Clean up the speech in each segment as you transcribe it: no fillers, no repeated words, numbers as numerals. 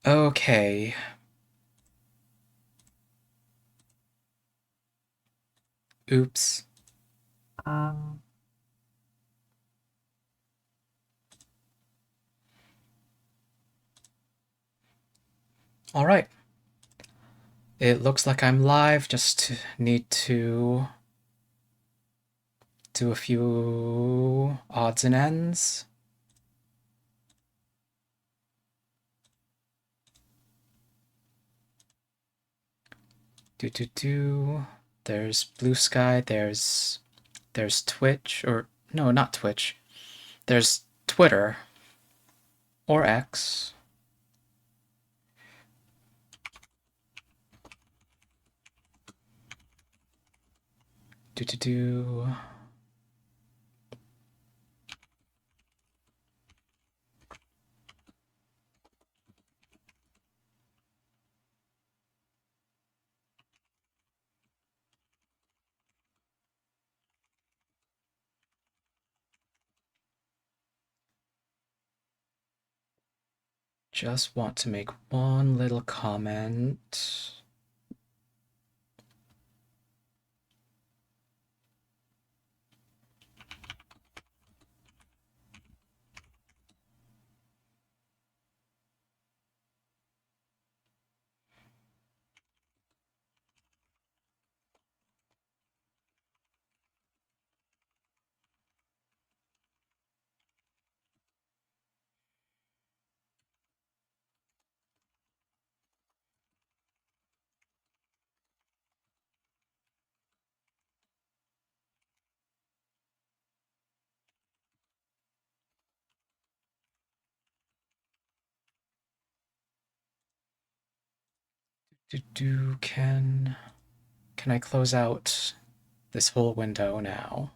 Okay. Oops. All right. It looks like I'm live. Just need to do a few odds and ends. There's Blue Sky. There's Twitch, or no, not Twitch. There's Twitter or X. Do do do. Just want to make one little comment. Can I close out this whole window now?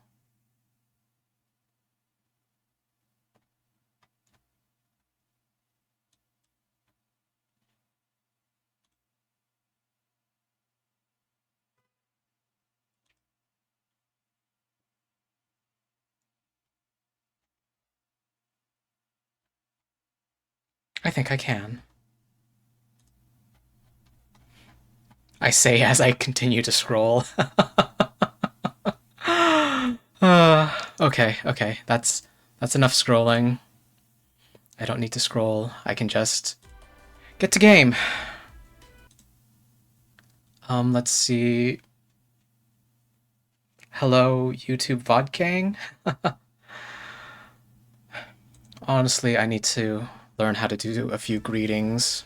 I think I can. I say as I continue to scroll. Okay, that's enough scrolling. I don't need to scroll. I can just get to game. Let's see. Hello, YouTube VOD gang. Honestly, I need to learn how to do a few greetings.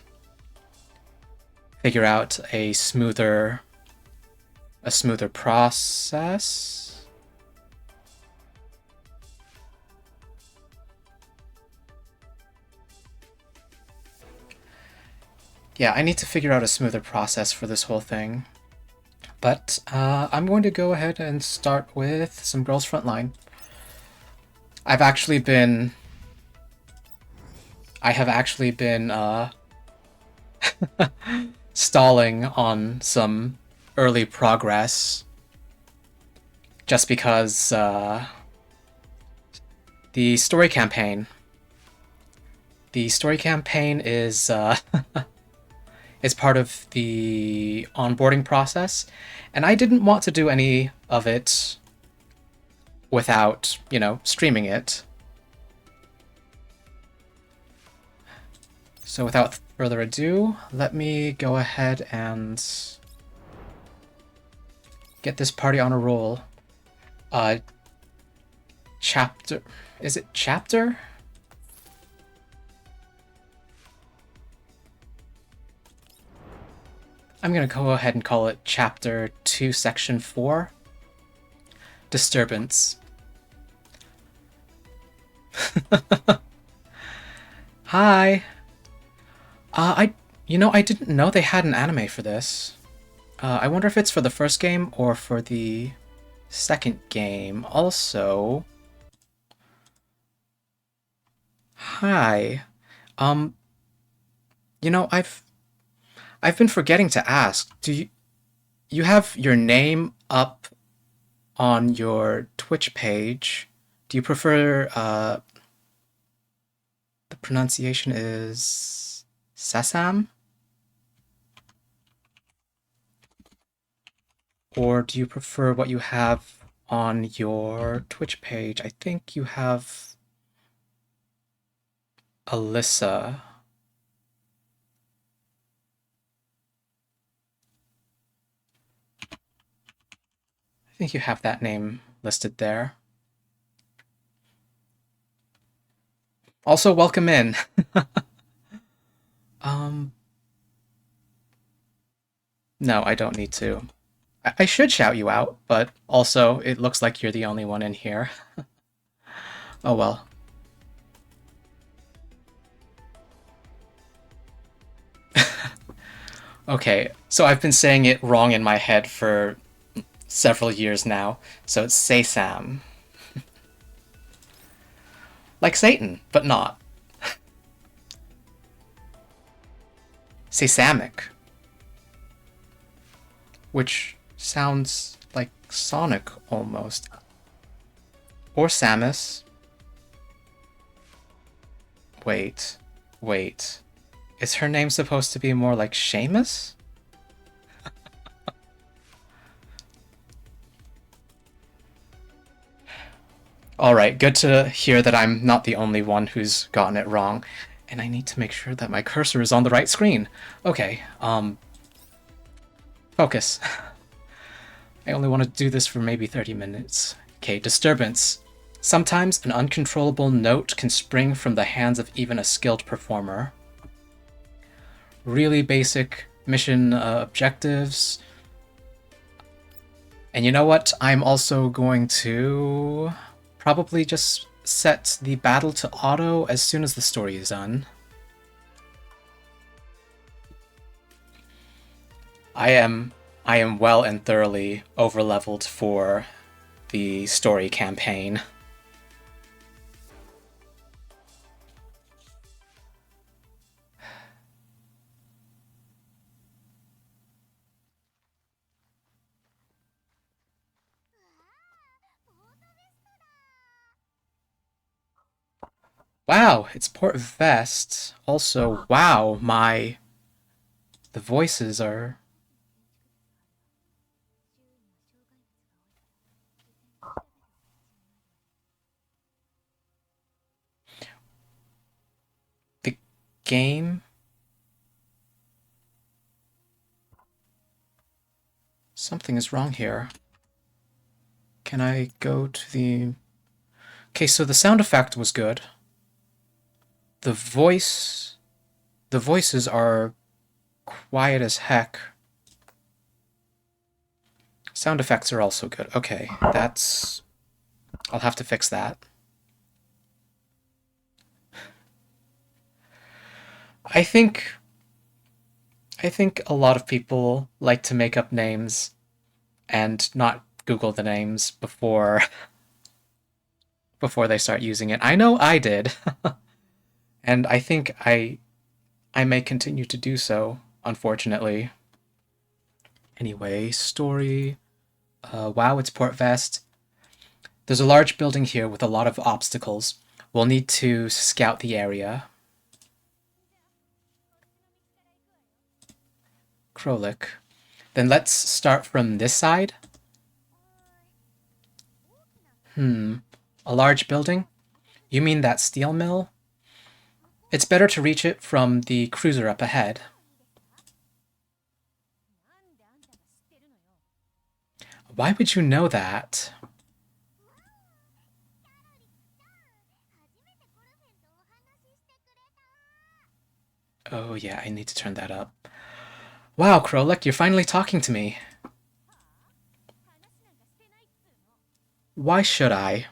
Figure out a smoother process. Yeah, I need to figure out a smoother process for this whole thing. But I'm going to go ahead and start with some Girls Frontline. I have actually been stalling on some early progress just because the story campaign is is part of the onboarding process, and I didn't want to do any of it without, streaming it. So without further ado, let me go ahead and get this party on a roll. Chapter... Is it chapter? I'm gonna go ahead and call it Chapter 2, Section 4. Disturbance. Hi! I didn't know they had an anime for this. I wonder if it's for the first game or for the second game. Also... Hi. I've been forgetting to ask. Do you have your name up on your Twitch page? Do you prefer the pronunciation is Sesam? Or do you prefer what you have on your Twitch page? I think you have Alyssa. I think you have that name listed there. Also, welcome in. No, I don't need to. I should shout you out, but also it looks like you're the only one in here. Oh well. Okay, so I've been saying it wrong in my head for several years now, so it's Sesam. Like Satan, but not. Sesamic. Which sounds like Sonic almost. Or Samus. Wait. Is her name supposed to be more like Seamus? Alright, good to hear that I'm not the only one who's gotten it wrong. And I need to make sure that my cursor is on the right screen. Okay, focus. I only want to do this for maybe 30 minutes. Okay, disturbance. Sometimes an uncontrollable note can spring from the hands of even a skilled performer. Really basic mission objectives. And you know what? I'm also going to probably just set the battle to auto as soon as the story is done. I am well and thoroughly overleveled for the story campaign. Wow, it's Port Vest. Also, wow, the voices are... The game? Something is wrong here. Can I go to the... Okay, so the sound effect was good. The voices are quiet as heck. Sound effects are also good. Okay, that's... I'll have to fix that. I think a lot of people like to make up names and not Google the names before they start using it. I know I did. And I think I may continue to do so, unfortunately. Anyway, story. Wow, it's Port Vest. There's a large building here with a lot of obstacles. We'll need to scout the area. Krolik. Then let's start from this side. A large building? You mean that steel mill? It's better to reach it from the cruiser up ahead. Why would you know that? Oh yeah, I need to turn that up. Wow, Krolik, you're finally talking to me. Why should I?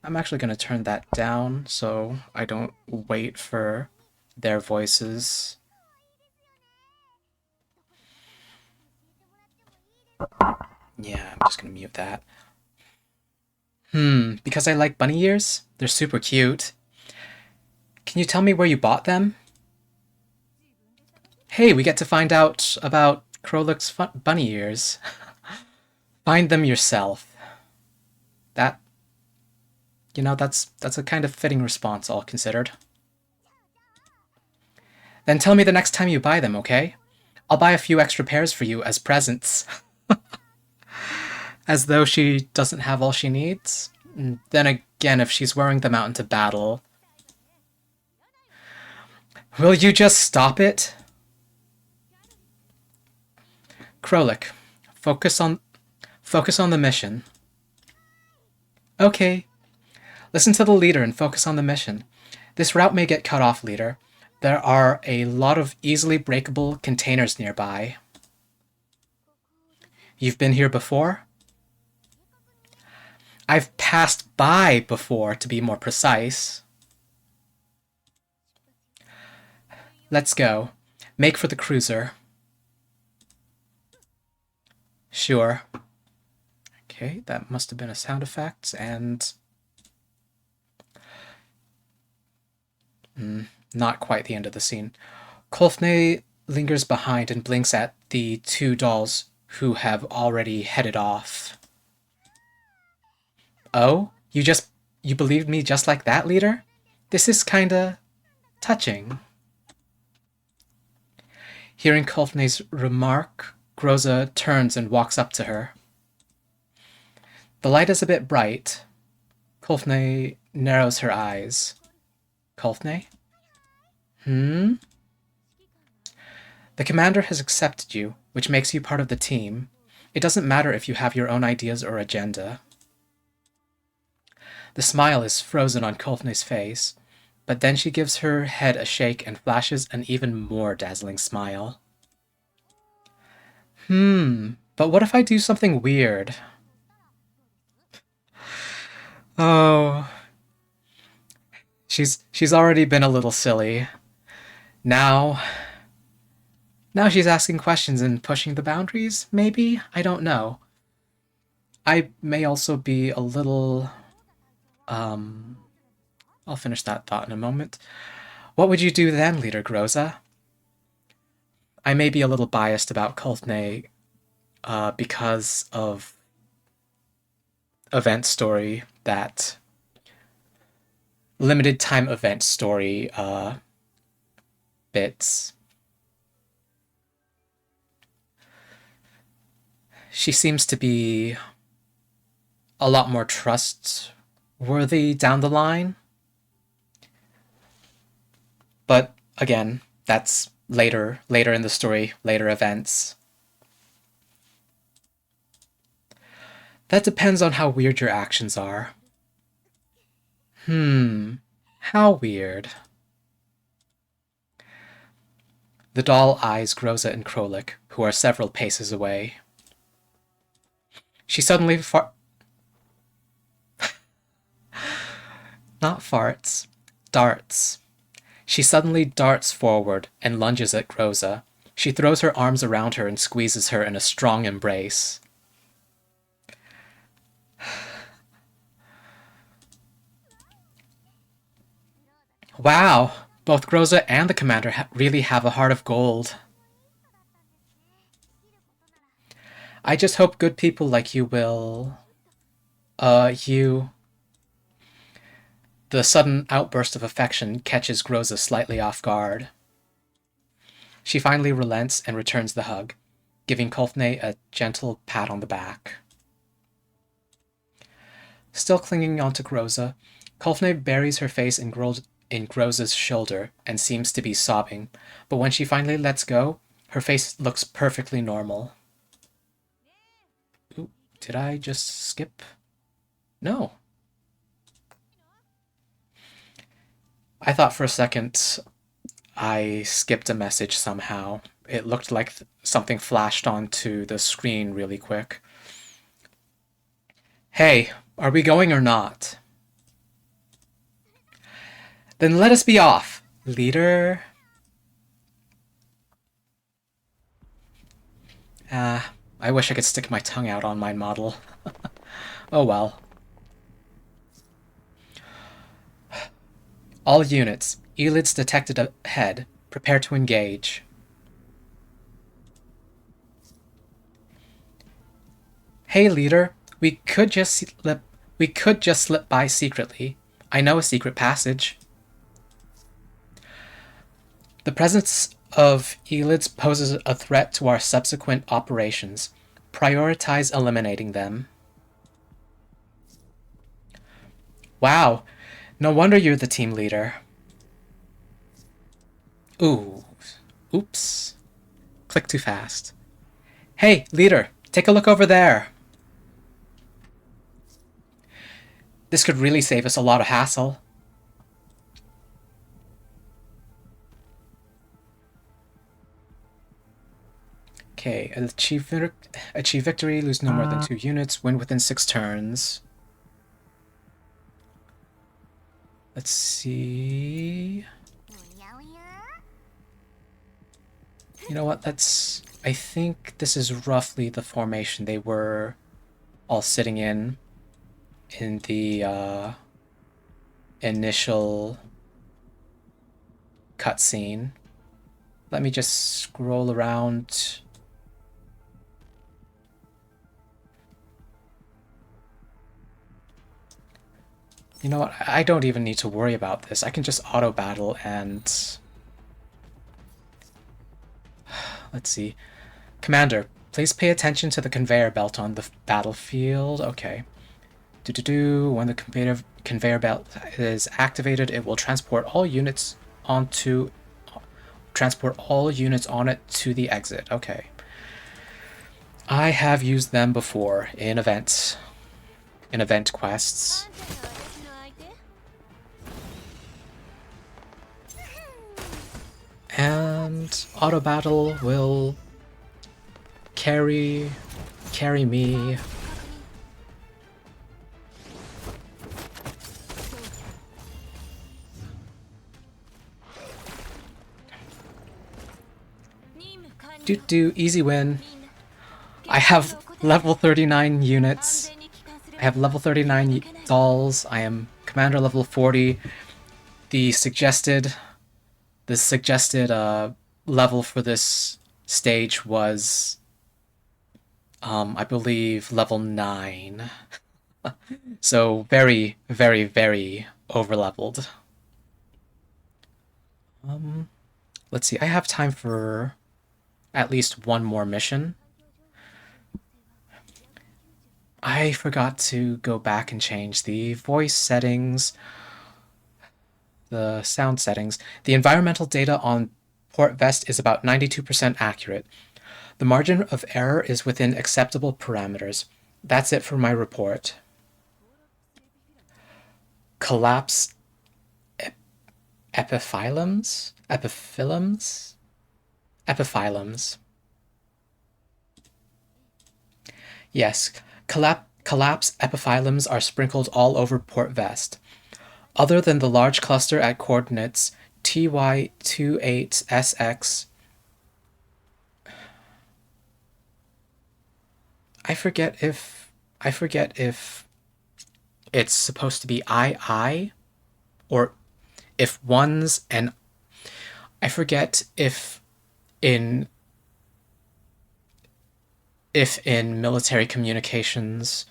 I'm actually going to turn that down so I don't wait for their voices. Yeah, I'm just going to mute that. Because I like bunny ears? They're super cute. Can you tell me where you bought them? Hey, we get to find out about Krolik's bunny ears. Find them yourself. You know, that's a kind of fitting response, all considered. Then tell me the next time you buy them, okay? I'll buy a few extra pairs for you as presents. As though she doesn't have all she needs? Then again, if she's wearing them out into battle... Will you just stop it? Krolik, focus on the mission. Okay. Listen to the leader and focus on the mission. This route may get cut off, leader. There are a lot of easily breakable containers nearby. You've been here before? I've passed by before, to be more precise. Let's go. Make for the cruiser. Sure. Okay, that must have been a sound effect, and... not quite the end of the scene. Kolfne lingers behind and blinks at the two dolls who have already headed off. Oh? You believed me just like that, leader? This is kinda... touching. Hearing Kolfne's remark, Groza turns and walks up to her. The light is a bit bright. Kolfne narrows her eyes. Kolfne? The commander has accepted you, which makes you part of the team. It doesn't matter if you have your own ideas or agenda. The smile is frozen on Kolfne's face, but then she gives her head a shake and flashes an even more dazzling smile. But what if I do something weird? Oh... She's already been a little silly. Now she's asking questions and pushing the boundaries, maybe? I don't know. I may also be a little... I'll finish that thought in a moment. What would you do then, Leader Groza? I may be a little biased about Kolfne because of event story, that limited time event story bits. She seems to be a lot more trustworthy down the line. But again, that's later in the story, later events. That depends on how weird your actions are. How weird. The doll eyes Groza and Krolik, who are several paces away. She suddenly not farts, darts. She suddenly darts forward and lunges at Groza. She throws her arms around her and squeezes her in a strong embrace. Wow, both Groza and the commander really have a heart of gold. I just hope good people like you will... The sudden outburst of affection catches Groza slightly off guard. She finally relents and returns the hug, giving Kolfne a gentle pat on the back. Still clinging onto Groza, Kolfne buries her face in Groza's shoulder and seems to be sobbing, but when she finally lets go, her face looks perfectly normal. Ooh, did I just skip? No. I thought for a second I skipped a message somehow. It looked like something flashed onto the screen really quick. Hey, are we going or not? Then let us be off, leader. I wish I could stick my tongue out on my model. Oh well. All units, elids detected ahead. Prepare to engage. Hey, leader. We could just We could just slip by secretly. I know a secret passage. The presence of Elids poses a threat to our subsequent operations. Prioritize eliminating them. Wow, no wonder you're the team leader. Ooh, oops. Click too fast. Hey, leader, take a look over there. This could really save us a lot of hassle. Okay, achieve victory, lose no more than 2 units, win within 6 turns. Let's see. You know what, I think this is roughly the formation they were all sitting in the initial cutscene. Let me just scroll around. You know what, I don't even need to worry about this. I can just auto battle and... Let's see. Commander, please pay attention to the conveyor belt on the battlefield. Okay. When the conveyor belt is activated, it will transport all units on it to the exit. Okay. I have used them before in event quests. And auto battle will carry me. Easy win. I have level 39 units. I have level 39 dolls. I am commander level 40. The suggested level for this stage was, I believe, level 9. So very, very, very over-leveled. Let's see, I have time for at least one more mission. I forgot to go back and change the voice settings, the sound settings. The environmental data on Port Vest is about 92% accurate. The margin of error is within acceptable parameters. That's it for my report. Collapse epiphyllums? Epiphyllums. Yes, collapse epiphyllums are sprinkled all over Port Vest. Other than the large cluster at coordinates TY28SX, I forget if it's supposed to be II, or if ones, and I forget if in military communications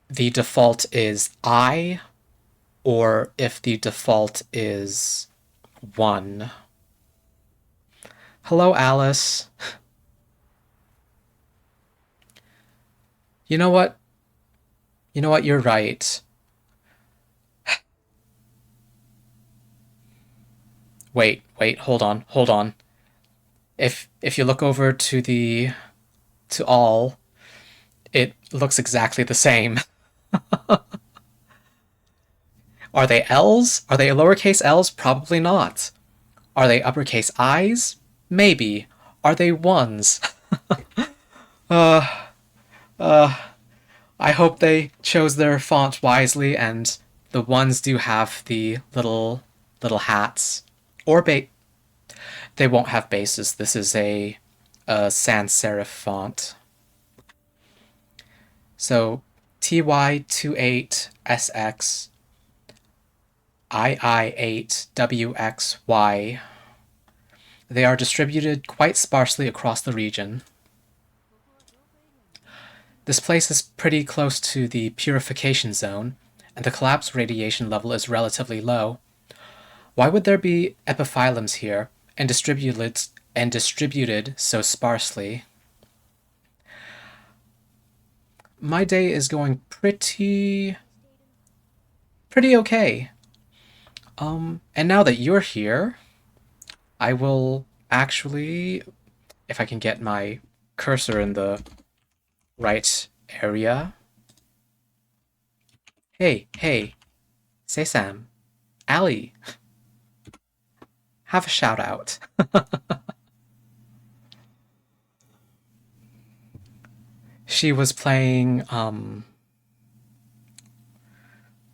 the default is I, or if the default is 1. Hello, Alice. You know what? You're right. Wait, hold on. If you look over to all, it looks exactly the same. Are they L's? Are they lowercase L's? Probably not. Are they uppercase I's? Maybe. Are they ones? I hope they chose their font wisely, and the ones do have the little hats. Or they won't have bases. This is a sans serif font. So TY28SX, II8WXY. They are distributed quite sparsely across the region. This place is pretty close to the purification zone, and the collapse radiation level is relatively low. Why would there be epiphyllums here and distributed so sparsely? My day is going pretty okay. And now that you're here, I will actually, if I can get my cursor in the right area. Hey, say Sam, Allie, have a shout out. She was playing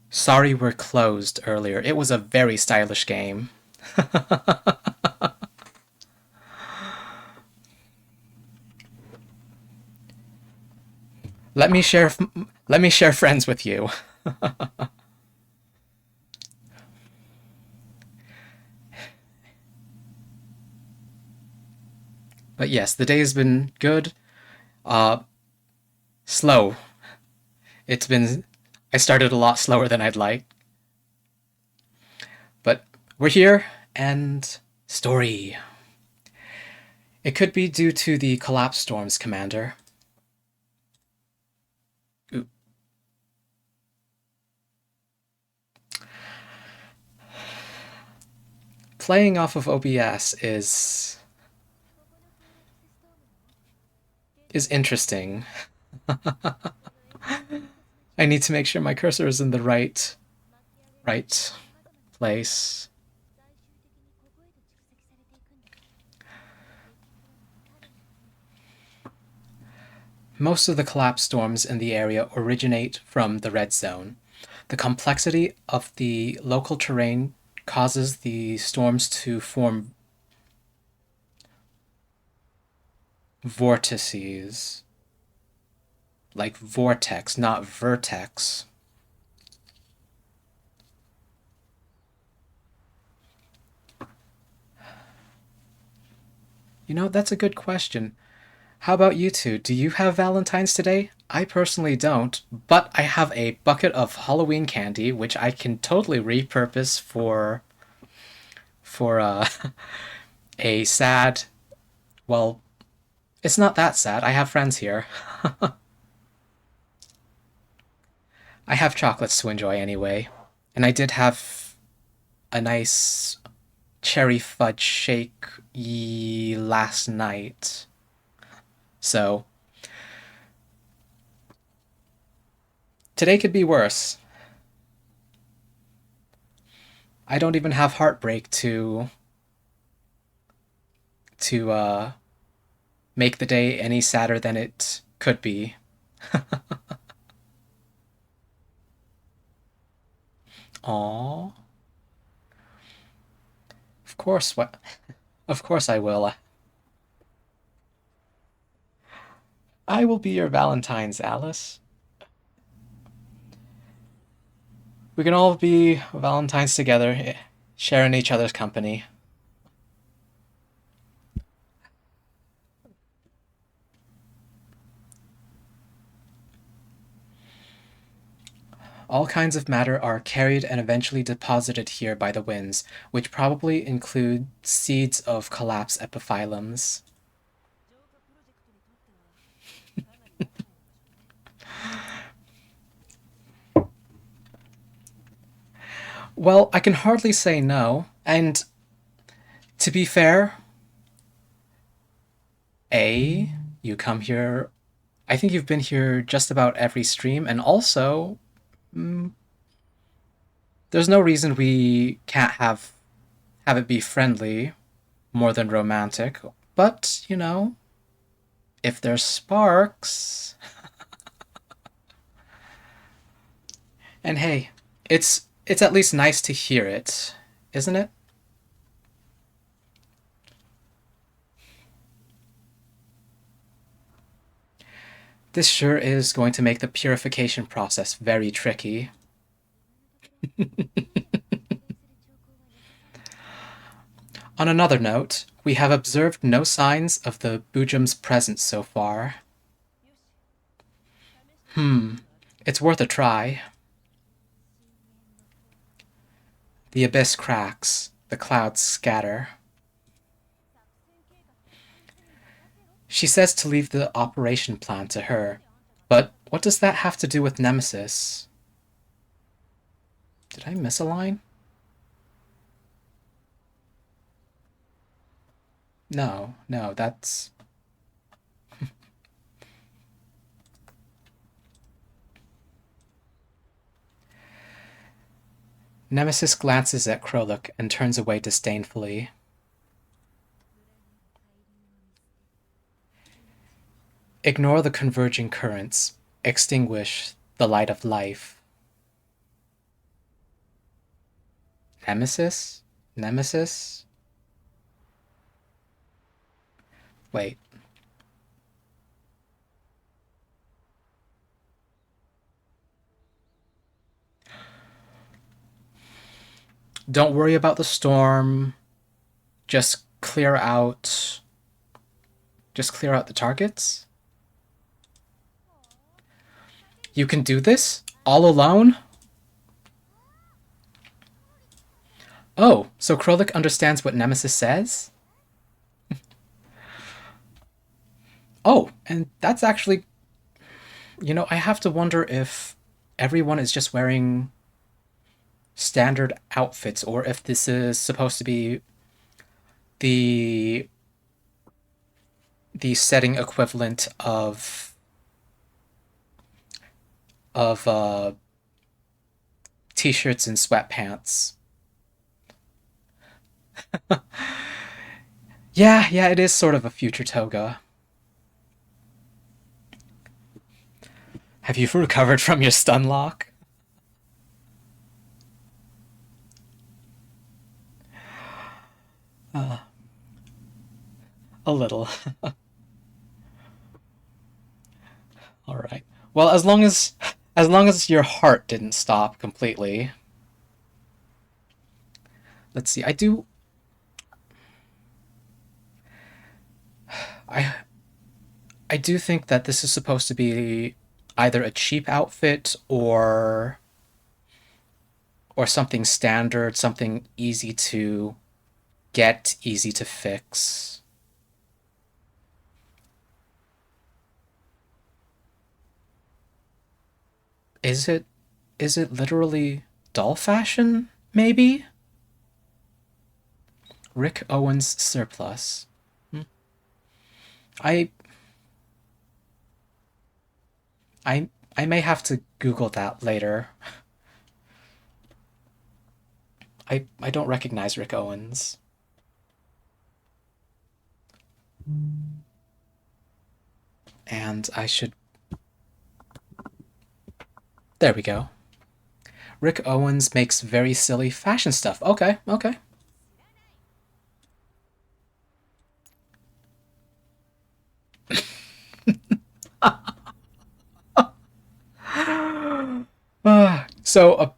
Sorry We're Closed earlier. It was a very stylish game. Let me share friends with you. But yes, the day has been good. Uh Slow. It's been I started a lot slower than I'd like. But we're here and story. It could be due to the collapse storms, Commander. Ooh. Playing off of OBS is interesting. I need to make sure my cursor is in the right place. Most of the collapse storms in the area originate from the red zone. The complexity of the local terrain causes the storms to form vortices. Like vortex, not vertex. You know, that's a good question. How about you two? Do you have Valentine's today? I personally don't, but I have a bucket of Halloween candy, which I can totally repurpose for a sad. Well, it's not that sad. I have friends here. I have chocolates to enjoy anyway, and I did have a nice cherry fudge shake last night. So today could be worse. I don't even have heartbreak to make the day any sadder than it could be. Aww. Of course, what? Of course I will. I will be your Valentine's, Alice. We can all be Valentines together, sharing each other's company. All kinds of matter are carried and eventually deposited here by the winds, which probably include seeds of collapse epiphyllums. Well, I can hardly say no, and to be fair, you come here. I think you've been here just about every stream, and also, mm, there's no reason we can't have it be friendly more than romantic. But you know, if there's sparks, and hey, it's at least nice to hear it, isn't it? This sure is going to make the purification process very tricky. On another note, we have observed no signs of the Bujum's presence so far. It's worth a try. The abyss cracks. The clouds scatter. She says to leave the operation plan to her. But what does that have to do with Nemesis? Did I miss a line? No, that's... Nemesis glances at Kroluk and turns away disdainfully. Ignore the converging currents. Extinguish the light of life. Nemesis? Nemesis? Wait. Don't worry about the storm. Just clear out the targets? You can do this? All alone? Oh, so Kroluk understands what Nemesis says? Oh, and that's actually... You know, I have to wonder if everyone is just wearing standard outfits, or if this is supposed to be the setting equivalent of t-shirts and sweatpants. Yeah, it is sort of a future toga. Have you recovered from your stun lock? A little. All right. Well, as long as your heart didn't stop completely. Let's see. I do think that this is supposed to be either a cheap outfit or something standard, something easy to get, easy to fix. Is it literally doll fashion, maybe? Rick Owens surplus. I I may have to Google that later. I don't recognize Rick Owens. And I should... There we go. Rick Owens makes very silly fashion stuff. Okay. So,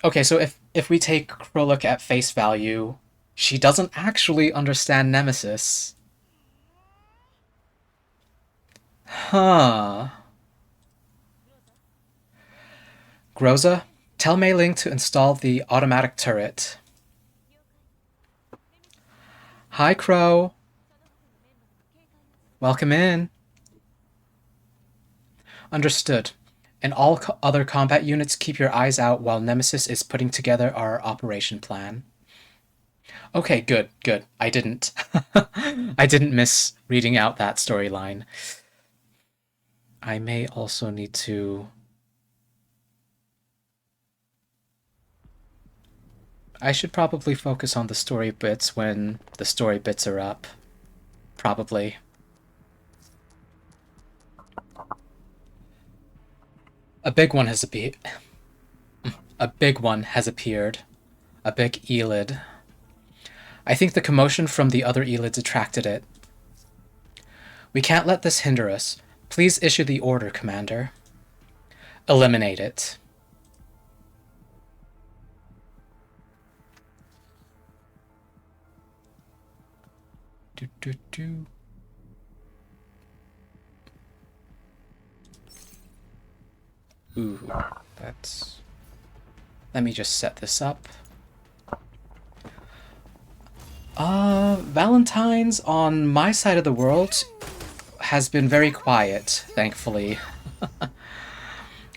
okay, so if we take Kroluk at face value, she doesn't actually understand Nemesis. Huh. Groza, tell Mei Ling to install the automatic turret. Hi, Crow. Welcome in. Understood. And all other combat units, keep your eyes out while Nemesis is putting together our operation plan. Okay, good. I didn't. I didn't miss reading out that storyline. I may also need to... I should probably focus on the story bits when the story bits are up. Probably. A big one has appeared. A big one has appeared. A big Elid. I think the commotion from the other Elids attracted it. We can't let this hinder us. Please issue the order, Commander. Eliminate it. Ooh, that's... Let me just set this up. Valentine's on my side of the world has been very quiet, thankfully.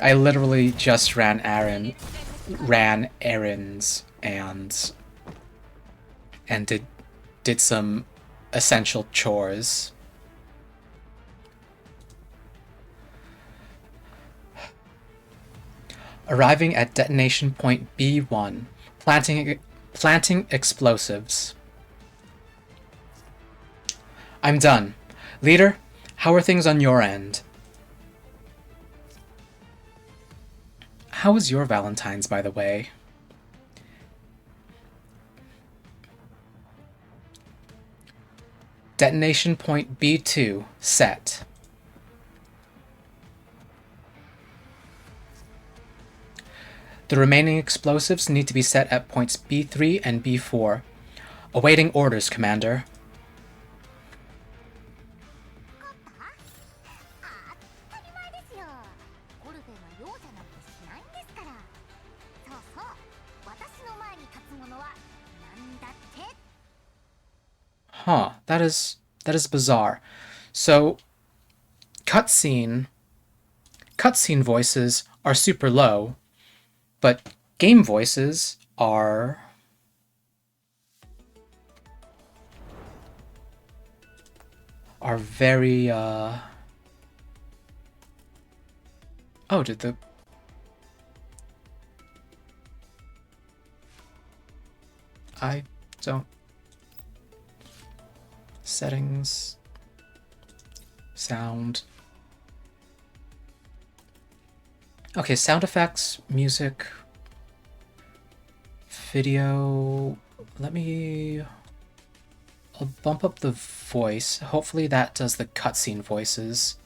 I literally just ran errands and did some essential chores. Arriving at detonation point B1, planting explosives. I'm done. Leader, how are things on your end? How was your Valentine's, by the way? Detonation point B2 set. The remaining explosives need to be set at points B3 and B4. Awaiting orders, Commander. Huh, that is bizarre. So, cutscene voices are super low, but game voices are very Oh, did the I don't settings sound. Okay, sound effects, music, video. I'll bump up the voice. Hopefully that does the cutscene voices.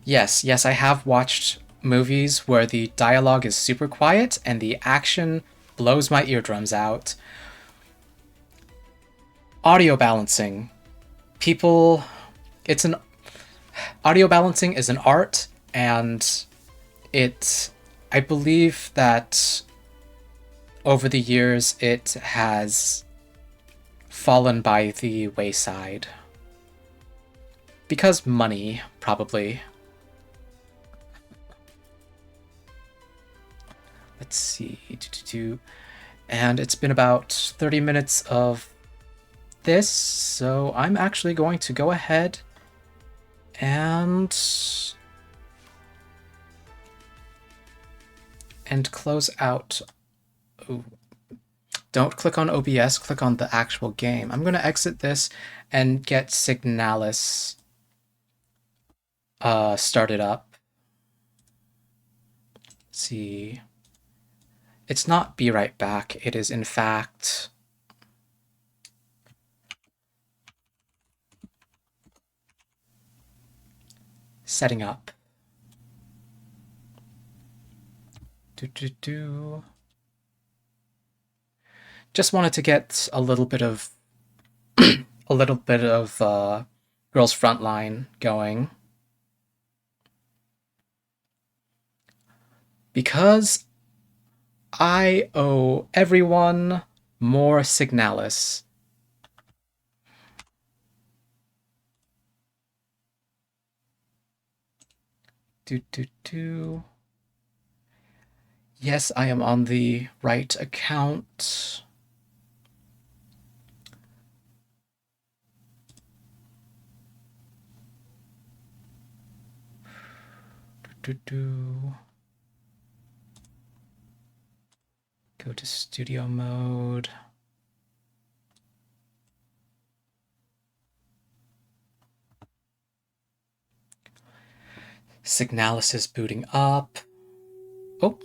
Yes, I have watched movies where the dialogue is super quiet and the action blows my eardrums out. Audio balancing. Audio balancing is an art, and I believe that over the years it has fallen by the wayside. Because money, probably. Let's see. And it's been about 30 minutes of this, so I'm actually going to go ahead and close out. Ooh. Don't click on OBS, click on the actual game. I'm going to exit this and get Signalis started up. Let's see. It's not be right back. It is, in fact, setting up. Just wanted to get a little bit of Girls Frontline going. Because I owe everyone more Signalis. Yes, I am on the right account. Go to studio mode. Signalis is booting up. Oh.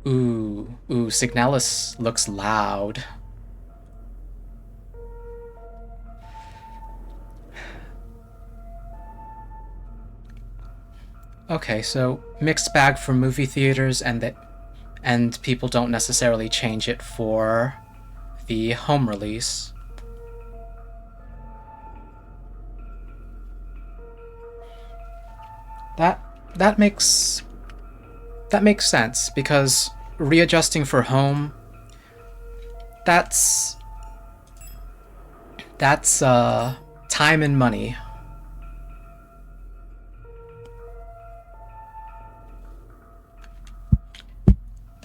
Ooh, Signalis looks loud. Okay, so mixed bag for movie theaters, and people don't necessarily change it for the home release. That that makes sense because readjusting for home, that's time and money.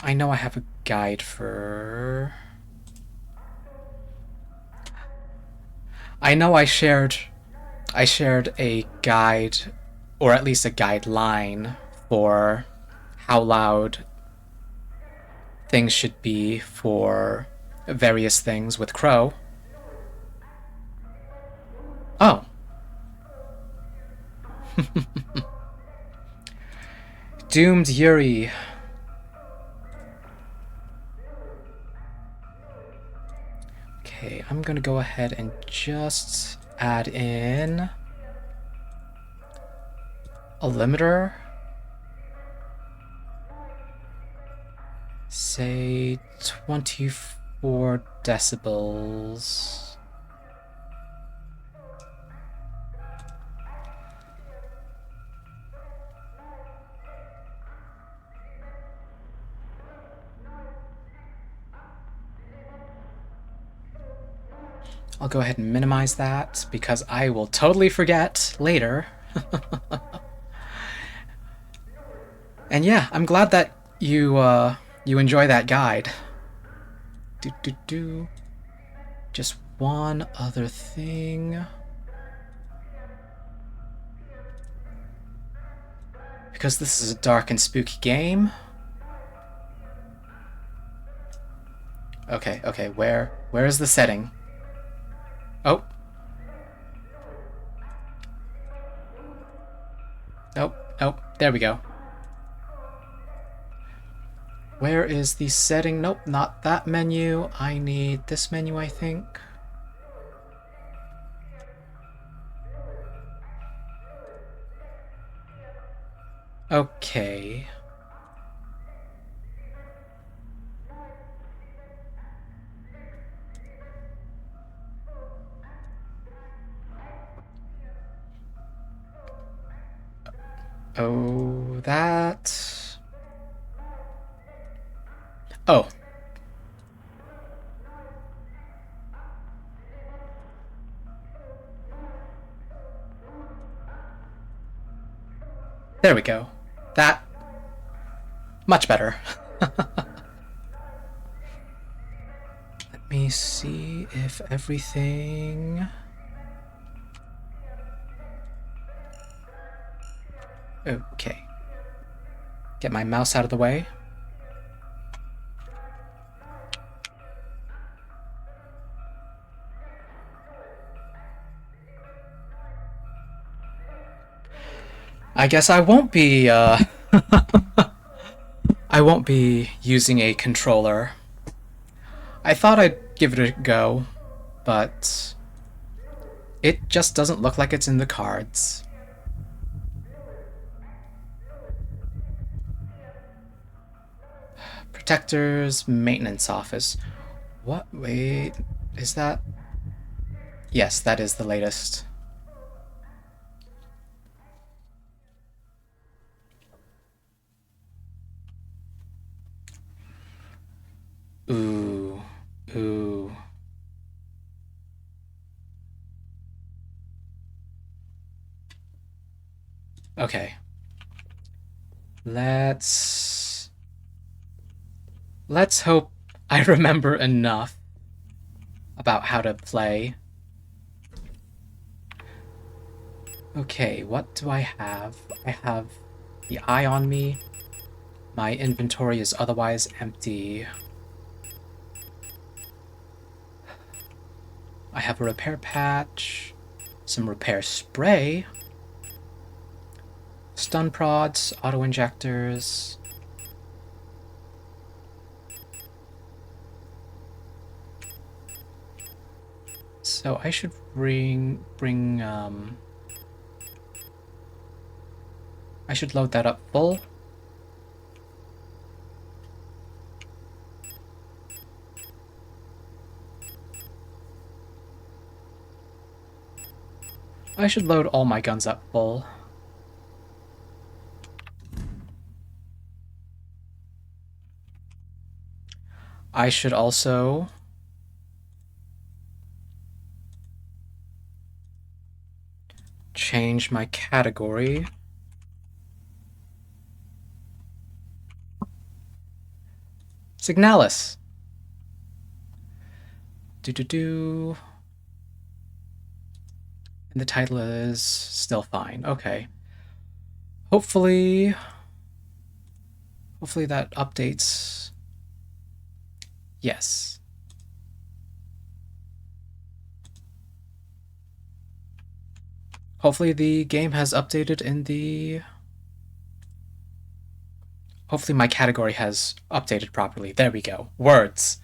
I know I have a guide for... I know I shared a guide, or at least a guideline, for how loud things should be for various things with Crow. Oh. Doomed Yuri. Okay, I'm gonna go ahead and just add in a limiter. Say 24 decibels. I'll go ahead and minimize that because I will totally forget later. And yeah, I'm glad that you enjoy that guide. Just one other thing. Because this is a dark and spooky game. Okay, where is the setting? Oh. Nope, there we go. Where is the setting? Nope, not that menu. I need this menu, I think. Okay. Oh, that... Oh. There we go. That... much better. Let me see if everything... Okay. Get my mouse out of the way. I guess I won't be, I won't be using a controller. I thought I'd give it a go, but it just doesn't look like it's in the cards. Protector's maintenance office. What? Wait, is that? Yes, that is the latest. Ooh. Okay. Let's hope I remember enough about how to play. Okay, what do I have? I have the eye on me. My inventory is otherwise empty. I have a repair patch, some repair spray, stun prods, auto injectors. So I should bring I should load that up full. I should load all my guns up full. I should also change my category. Signalis. And the title is still fine. Okay. Hopefully that updates. Yes. Hopefully the game has updated in the... Hopefully my category has updated properly. There we go. Words.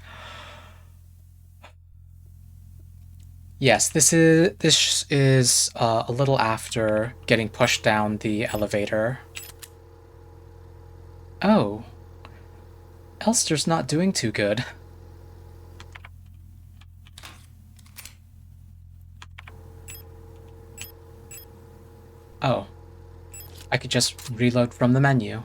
Yes, this is a little after getting pushed down the elevator. Oh. Elster's not doing too good. Oh. I could just reload from the menu.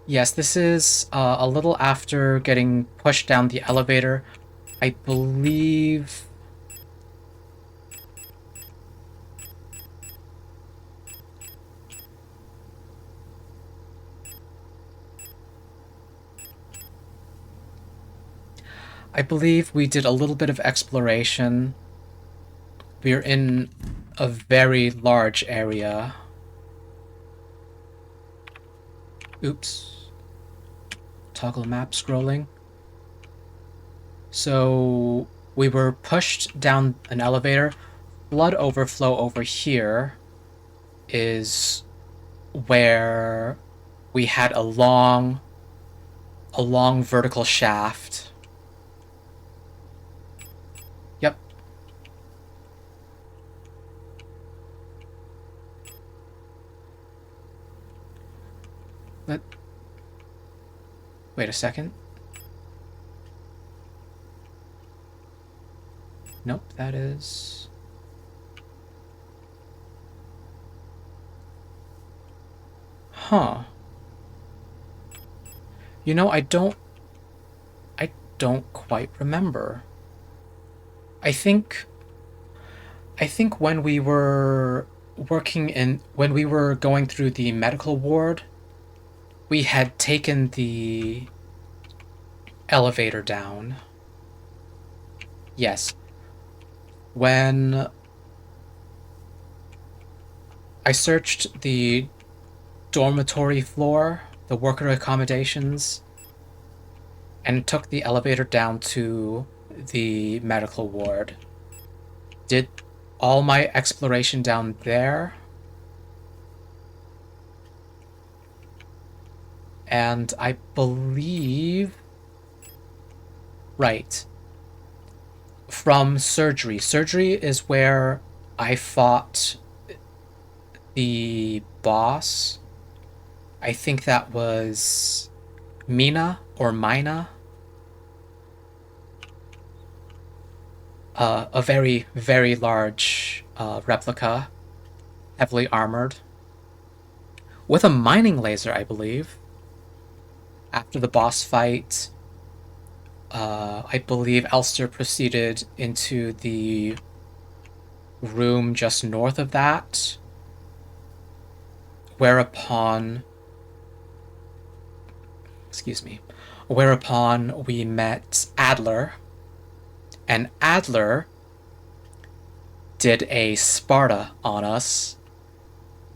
Yes, this is a little after getting pushed down the elevator. I believe... we did a little bit of exploration. We're in a very large area. Oops. Toggle map scrolling. So we were pushed down an elevator. Blood overflow over here is where we had a long vertical shaft. Yep. Wait a second. Nope, that is... Huh. You know, I don't quite remember. I think when we were when we were going through the medical ward, we had taken the elevator down. Yes. When I searched the dormitory floor, the worker accommodations, and took the elevator down to the medical ward. Did all my exploration down there. And I believe... Right. From surgery. Surgery is where I fought the boss. I think that was Mina or Mina. A very, very large replica, heavily armored, with a mining laser, I believe. After the boss fight, I believe Elster proceeded into the room just north of that, whereupon we met Adler, and Adler did a Sparta on us,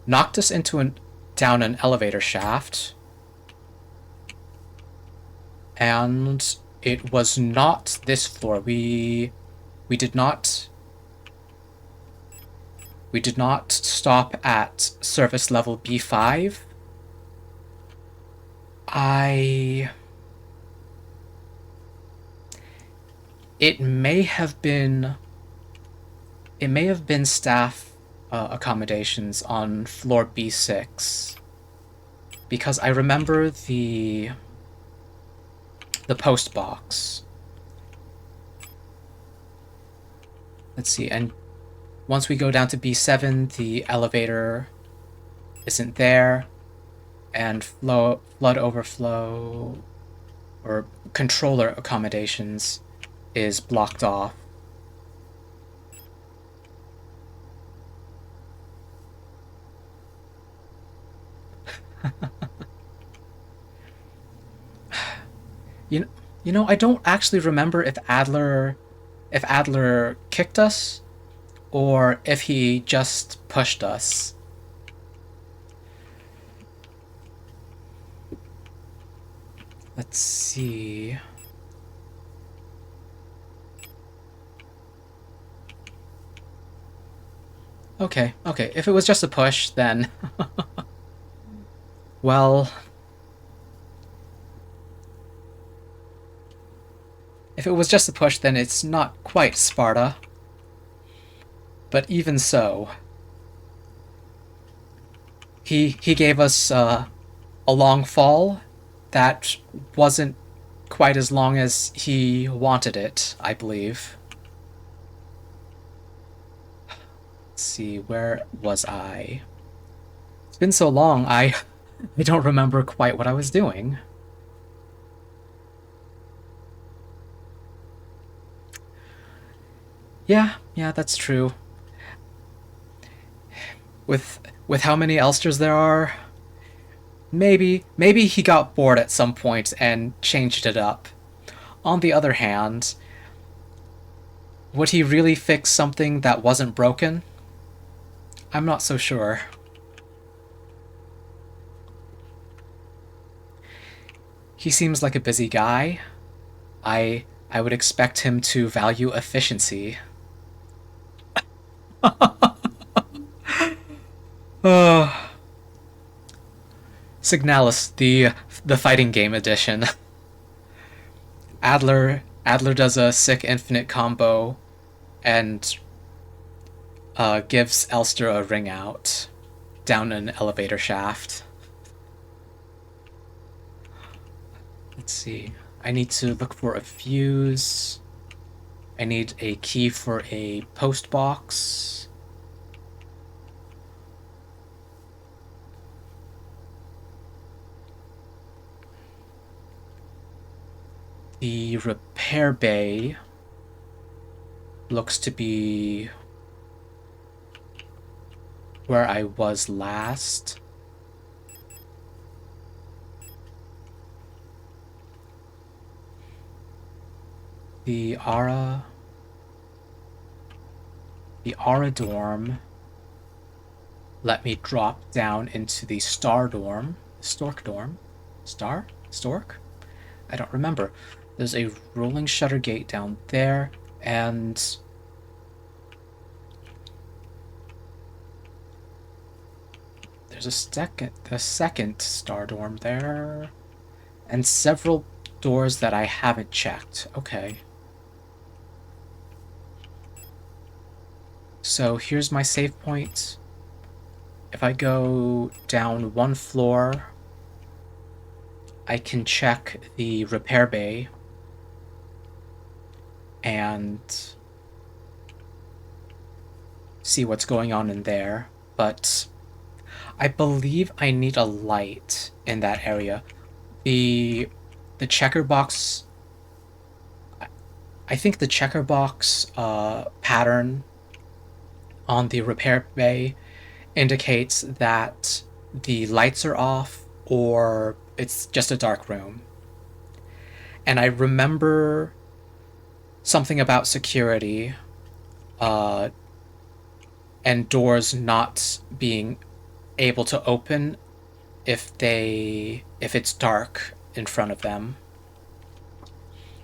knocked us down an elevator shaft, and it was not this floor. We did not stop at service level B5. I It may have been staff accommodations on floor B6 because I remember the post box. Let's see, and once we go down to B7, the elevator isn't there, and flood overflow or controller accommodations is blocked off. You know, I don't actually remember if Adler kicked us or if he just pushed us. Let's see. Okay, okay. If it was just a push, then well, if it was just a push, then it's not quite Sparta. But even so, he gave us a long fall that wasn't quite as long as he wanted it, I believe. Let's see, where was I? It's been so long, I don't remember quite what I was doing. Yeah, that's true. With how many Elsters there are, maybe he got bored at some point and changed it up. On the other hand, would he really fix something that wasn't broken? I'm not so sure. He seems like a busy guy. I would expect him to value efficiency. Signalis, the fighting game edition. Adler does a sick infinite combo and gives Elster a ring out down an elevator shaft. Let's see. I need to look for a fuse. I need a key for a post box. The repair bay looks to be where I was last. The Aura dorm let me drop down into the Star dorm. Stork dorm? Star? Stork? I don't remember. There's a rolling shutter gate down there, and there's a second Star dorm there, and several doors that I haven't checked. Okay. So here's my save point. If I go down one floor, I can check the repair bay and see what's going on in there, but I believe I need a light in that area. The checker box, I think the checker box pattern on the repair bay indicates that the lights are off or it's just a dark room. And I remember something about security and doors not being able to open if it's dark in front of them.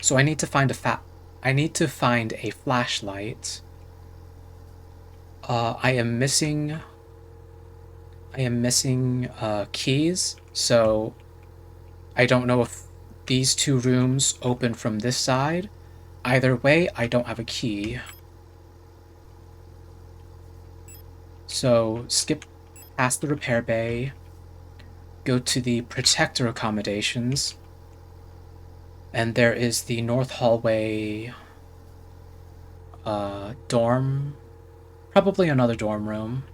So I need to find a flashlight. I am missing keys, so I don't know if these two rooms open from this side Either way, I don't have a key. So, skip past the repair bay, go to the protector accommodations, and there is the north hallway dorm, probably another dorm room.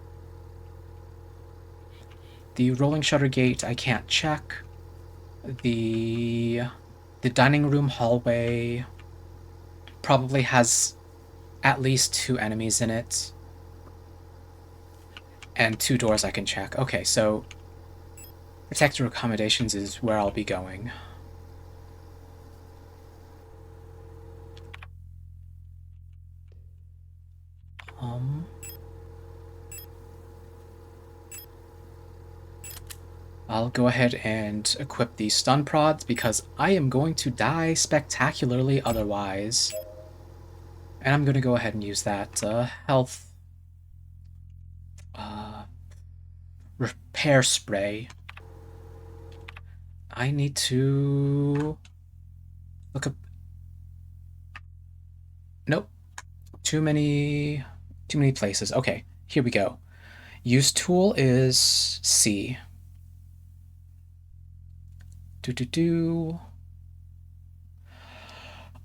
The rolling shutter gate I can't check. The dining room hallway probably has at least 2 enemies in it. And 2 doors I can check. Okay, so protector accommodations is where I'll be going. I'll go ahead and equip these stun prods because I am going to die spectacularly otherwise. And I'm going to go ahead and use that health repair spray. I need to look up. Nope. Too many places. Okay, here we go. Use tool is C.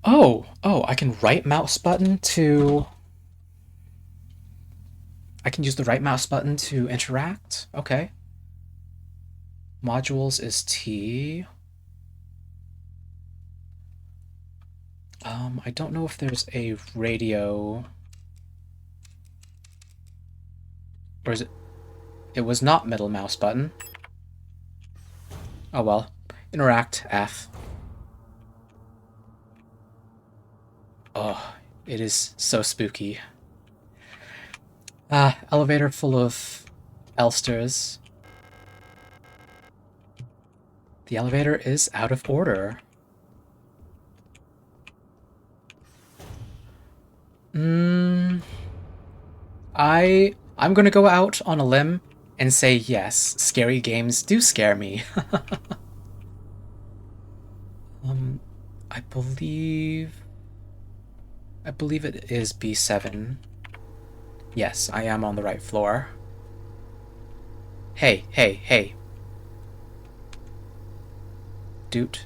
Oh, I can right mouse button to... I can use the right mouse button to interact? Okay. Modules is T. I don't know if there's a radio... Or is it... It was not middle mouse button. Oh well. Interact, F. Oh, it is so spooky. Elevator full of Elsters. The elevator is out of order. I'm gonna go out on a limb and say yes, scary games do scare me. I believe it is B7. Yes, I am on the right floor. Hey, hey, hey. Dude.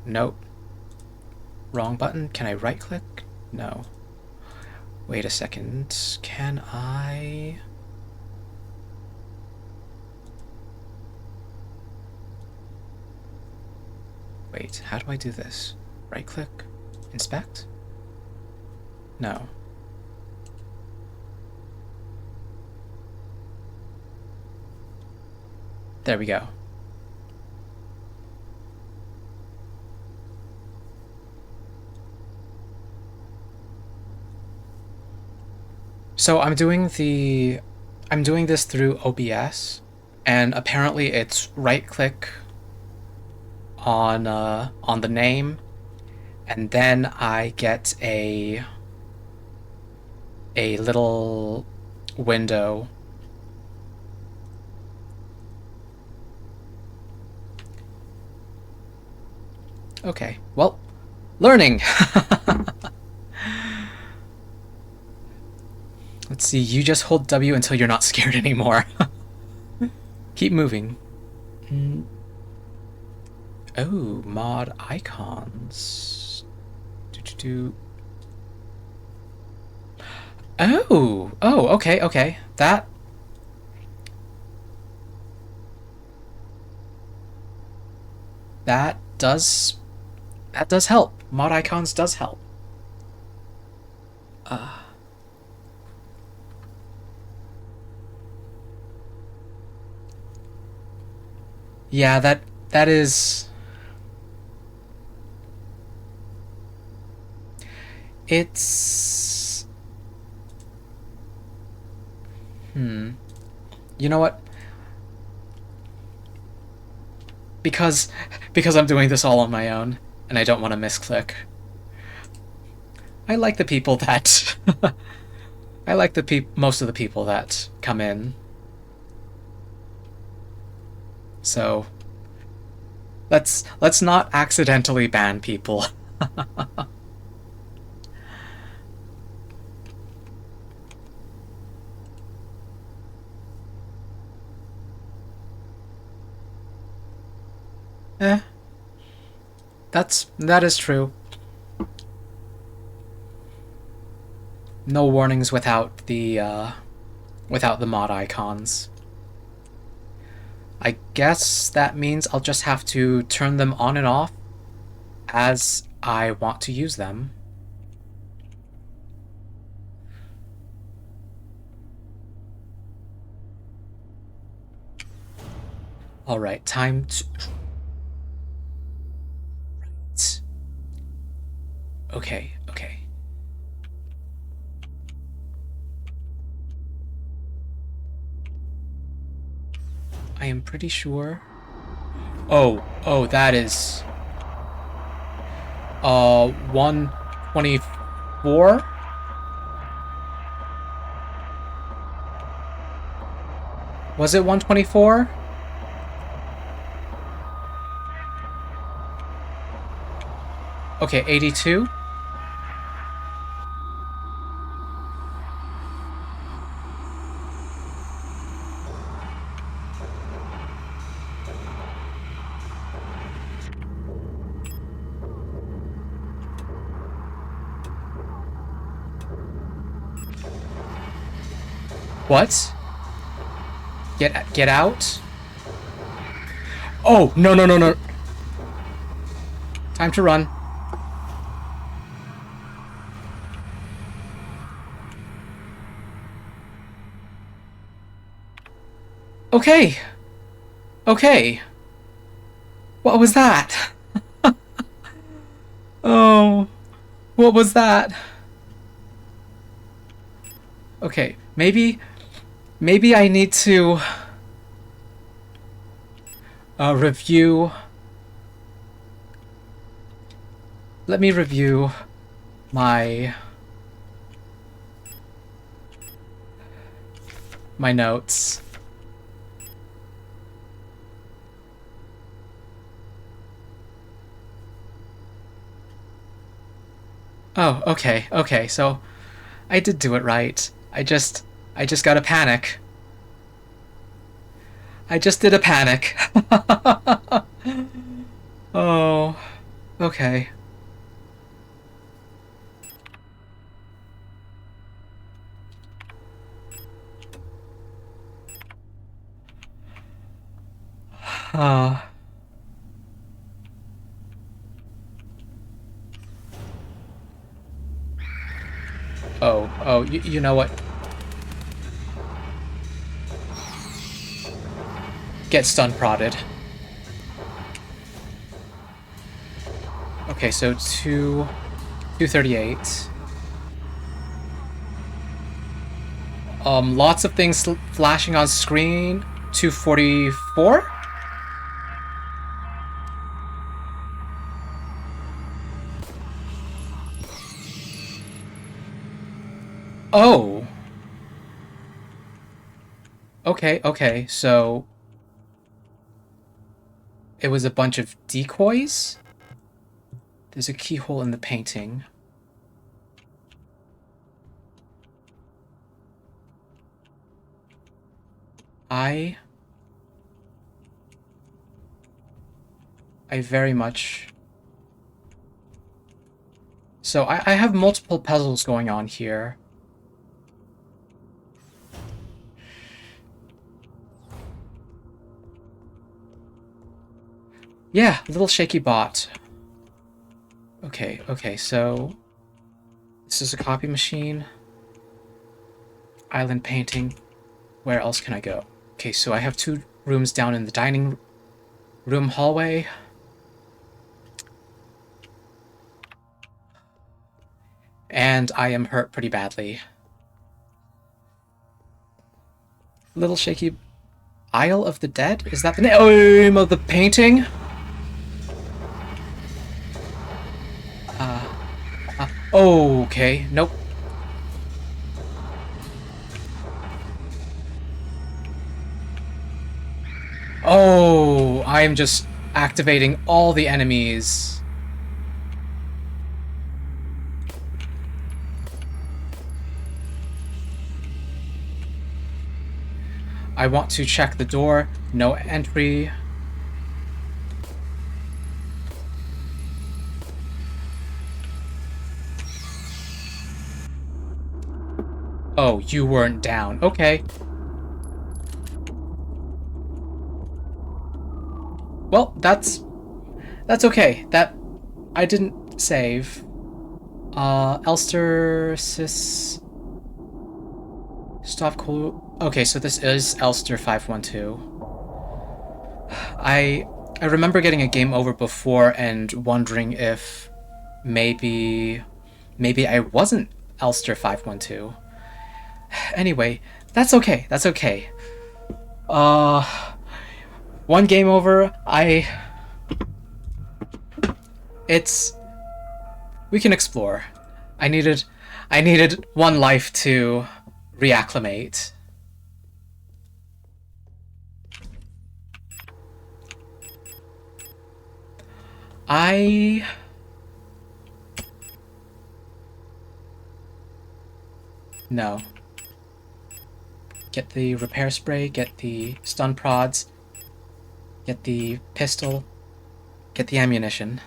Nope. Wrong button. Can I right click? No. Wait a second. Can I... Wait, how do I do this? Right click? Inspect? No. There we go. So I'm doing this through OBS, and apparently it's right click on the name, and then I get a little window. Okay, well, learning. Let's see, you just hold W until you're not scared anymore. Keep moving. Oh, mod icons. Oh, okay. That does help. Mod icons does help. Yeah, that is... It's... You know what? Because I'm doing this all on my own, and I don't want to misclick. I like the people that... I like most of the people that come in. So... Let's not accidentally ban people. Eh, that is true. No warnings without the mod icons. I guess that means I'll just have to turn them on and off as I want to use them. Alright, time to... Right. Okay, okay. I am pretty sure... Oh, that is... 124? Was it 124? Okay, 82? What? Get out? Oh, no. Time to run. Okay. Okay. What was that? Oh, what was that? Okay, maybe I need to review. Let me review my notes. Oh, okay, so I did do it right. I just got a panic. I just did a panic. Oh, okay. Uh, you know what? Get stun prodded. Okay, so 238. Lots of things flashing on screen. 244? Oh. Okay, so it was a bunch of decoys? There's a keyhole in the painting. I very much... So I have multiple puzzles going on here. Yeah, little shaky bot. Okay, so this is a copy machine. Island painting. Where else can I go? Okay, so I have 2 rooms down in the dining room hallway. And I am hurt pretty badly. Little shaky... Isle of the Dead? Is that the name of the painting? Okay, nope. Oh, I'm just activating all the enemies. I want to check the door. No entry. Oh, you weren't down. Okay. Well, that's okay. That I didn't save. Elster sys stop cool. Okay, so this is Elster 512. I remember getting a game over before and wondering if maybe I wasn't Elster 512. Anyway, that's okay. That's okay. One game over. It's we can explore. I needed one life to reacclimate. No. Get the repair spray, get the stun prods, get the pistol, get the ammunition.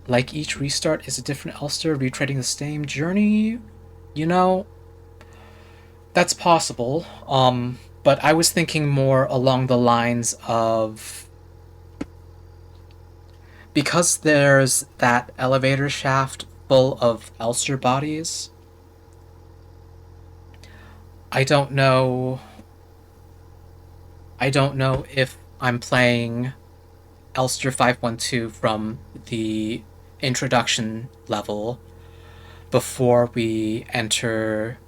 Like each restart is a different Elster retreading the same journey? You know, that's possible. But I was thinking more along the lines of because there's that elevator shaft full of Elster bodies. I don't know if I'm playing Elster 512 from the introduction level before we enter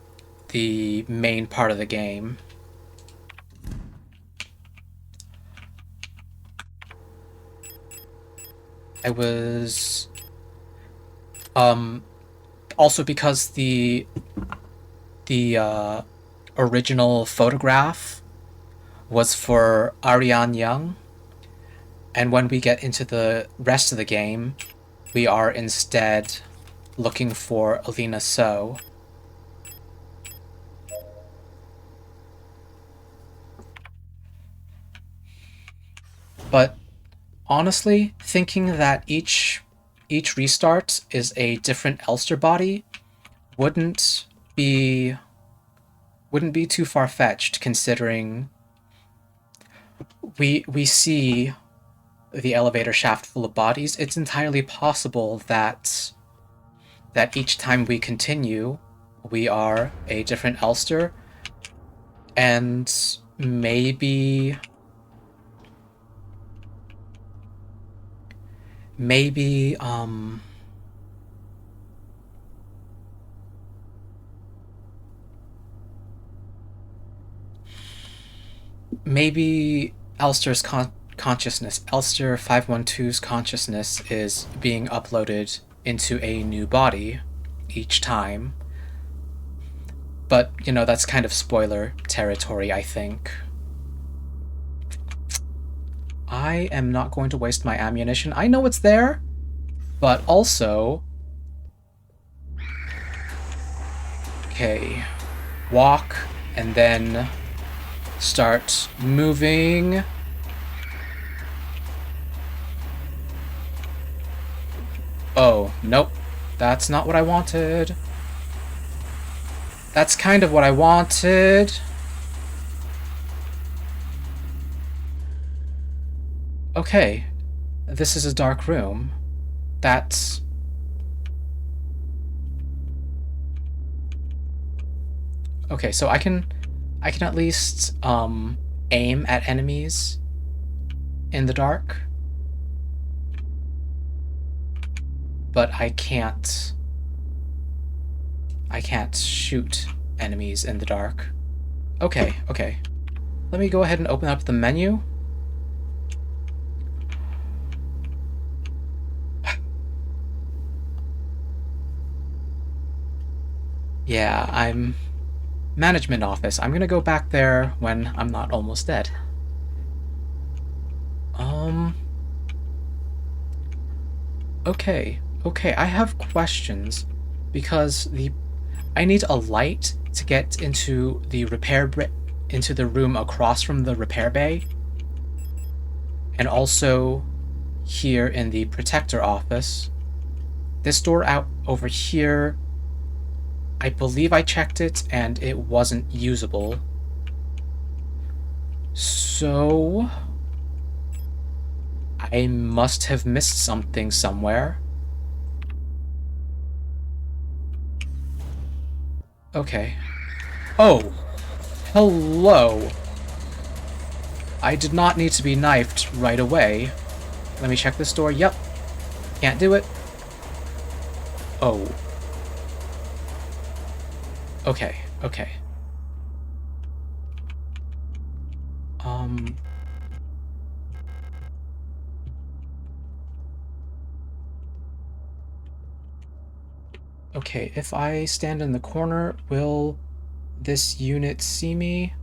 the main part of the game. I was also because the original photograph was for Ariane Young, and when we get into the rest of the game, we are instead looking for Alina So. But honestly, thinking that each restart is a different Elster body wouldn't be too far-fetched, considering we see the elevator shaft full of bodies. It's entirely possible that each time we continue, we are a different Elster, and maybe maybe Elster's consciousness, Elster 512's consciousness, is being uploaded into a new body each time. But, you know, that's kind of spoiler territory, I think. I am not going to waste my ammunition. I know it's there, but also... Okay. Walk, and then start moving. Oh, nope. That's not what I wanted. That's kind of what I wanted. Okay. This is a dark room. That's... Okay, so I can at least aim at enemies in the dark. But I can't shoot enemies in the dark. Okay, okay. Let me go ahead and open up the menu. Yeah, I'm Management office. I'm gonna go back there when I'm not almost dead. Okay, I have questions because I need a light to get into the into the room across from the repair bay, and also here in the protector office. This door out over here, I believe I checked it and it wasn't usable. So I must have missed something somewhere. Okay. Oh! Hello! I did not need to be knifed right away. Let me check this door. Yep. Can't do it. Oh. Okay, okay. Okay, if I stand in the corner, will this unit see me?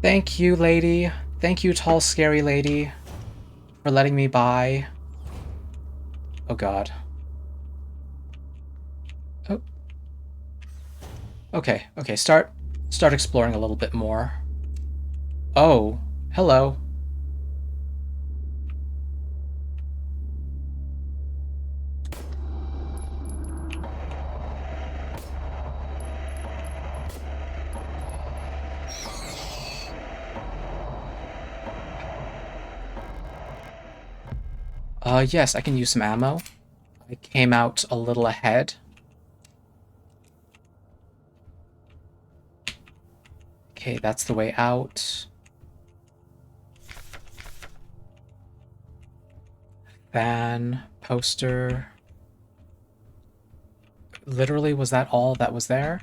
Thank you, lady. Thank you, tall, scary lady, for letting me by. Oh god. Oh. Okay, okay, start exploring a little bit more. Oh, hello. Yes, I can use some ammo. I came out a little ahead. Okay, that's the way out. Van, poster. Literally, was that all that was there?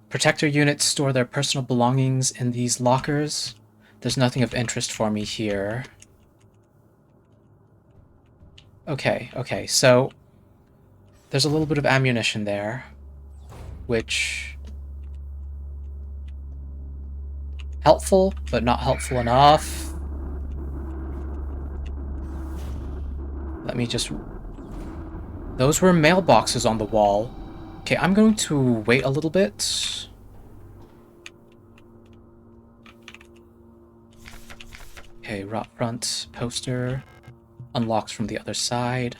Protector units store their personal belongings in these lockers. There's nothing of interest for me here. Okay, okay, so there's a little bit of ammunition there, which... helpful, but not helpful enough. Let me just... Those were mailboxes on the wall. Okay, I'm going to wait a little bit. Okay, rot front poster. Unlocks from the other side.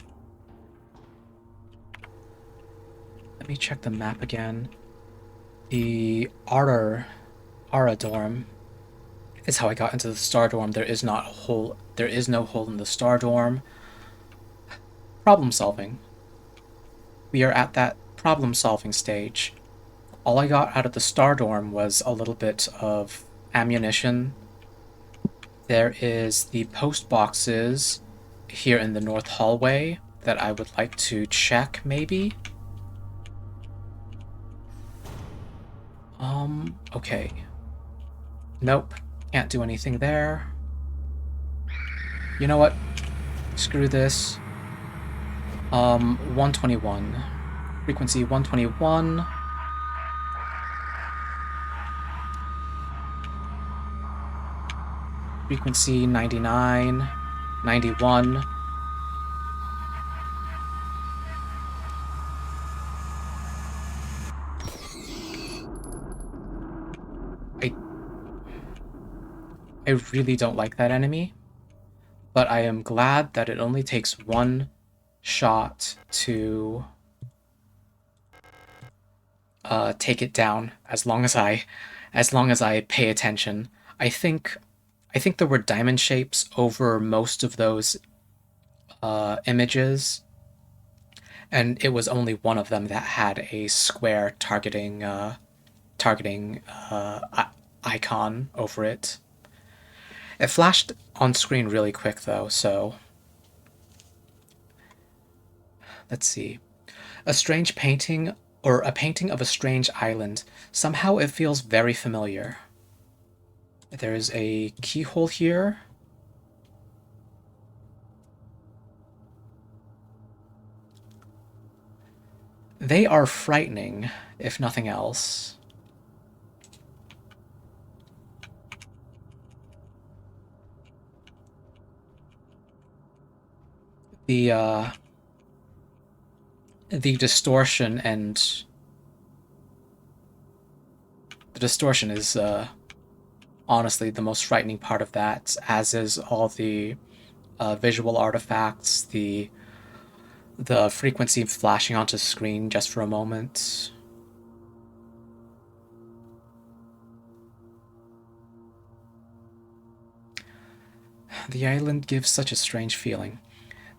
Let me check the map again. The Ara dorm is how I got into the Star dorm. There is not a hole. There is no hole in the Star dorm. Problem solving. We are at that problem solving stage. All I got out of the Star dorm was a little bit of ammunition. There is the post boxes here in the north hallway that I would like to check, maybe? Okay. Nope. Can't do anything there. You know what? Screw this. 121. Frequency 121. Frequency 99. 91. I really don't like that enemy, but I am glad that it only takes one shot to take it down. As long as I pay attention. I think there were diamond shapes over most of those images, and it was only one of them that had a square targeting icon over it. It flashed on screen really quick though, so let's see. A strange painting, or a painting of a strange island. Somehow it feels very familiar. There is a keyhole here. They are frightening, if nothing else. The distortion and the distortion is honestly the most frightening part of that, as is all the visual artifacts, the frequency flashing onto screen just for a moment. The island gives such a strange feeling.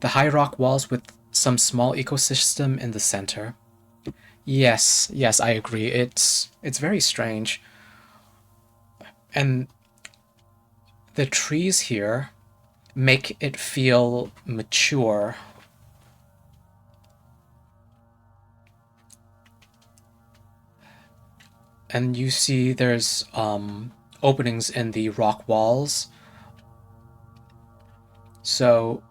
The high rock walls with some small ecosystem in the center. Yes, yes, I agree. It's very strange. And the trees here make it feel mature. And you see there's openings in the rock walls. So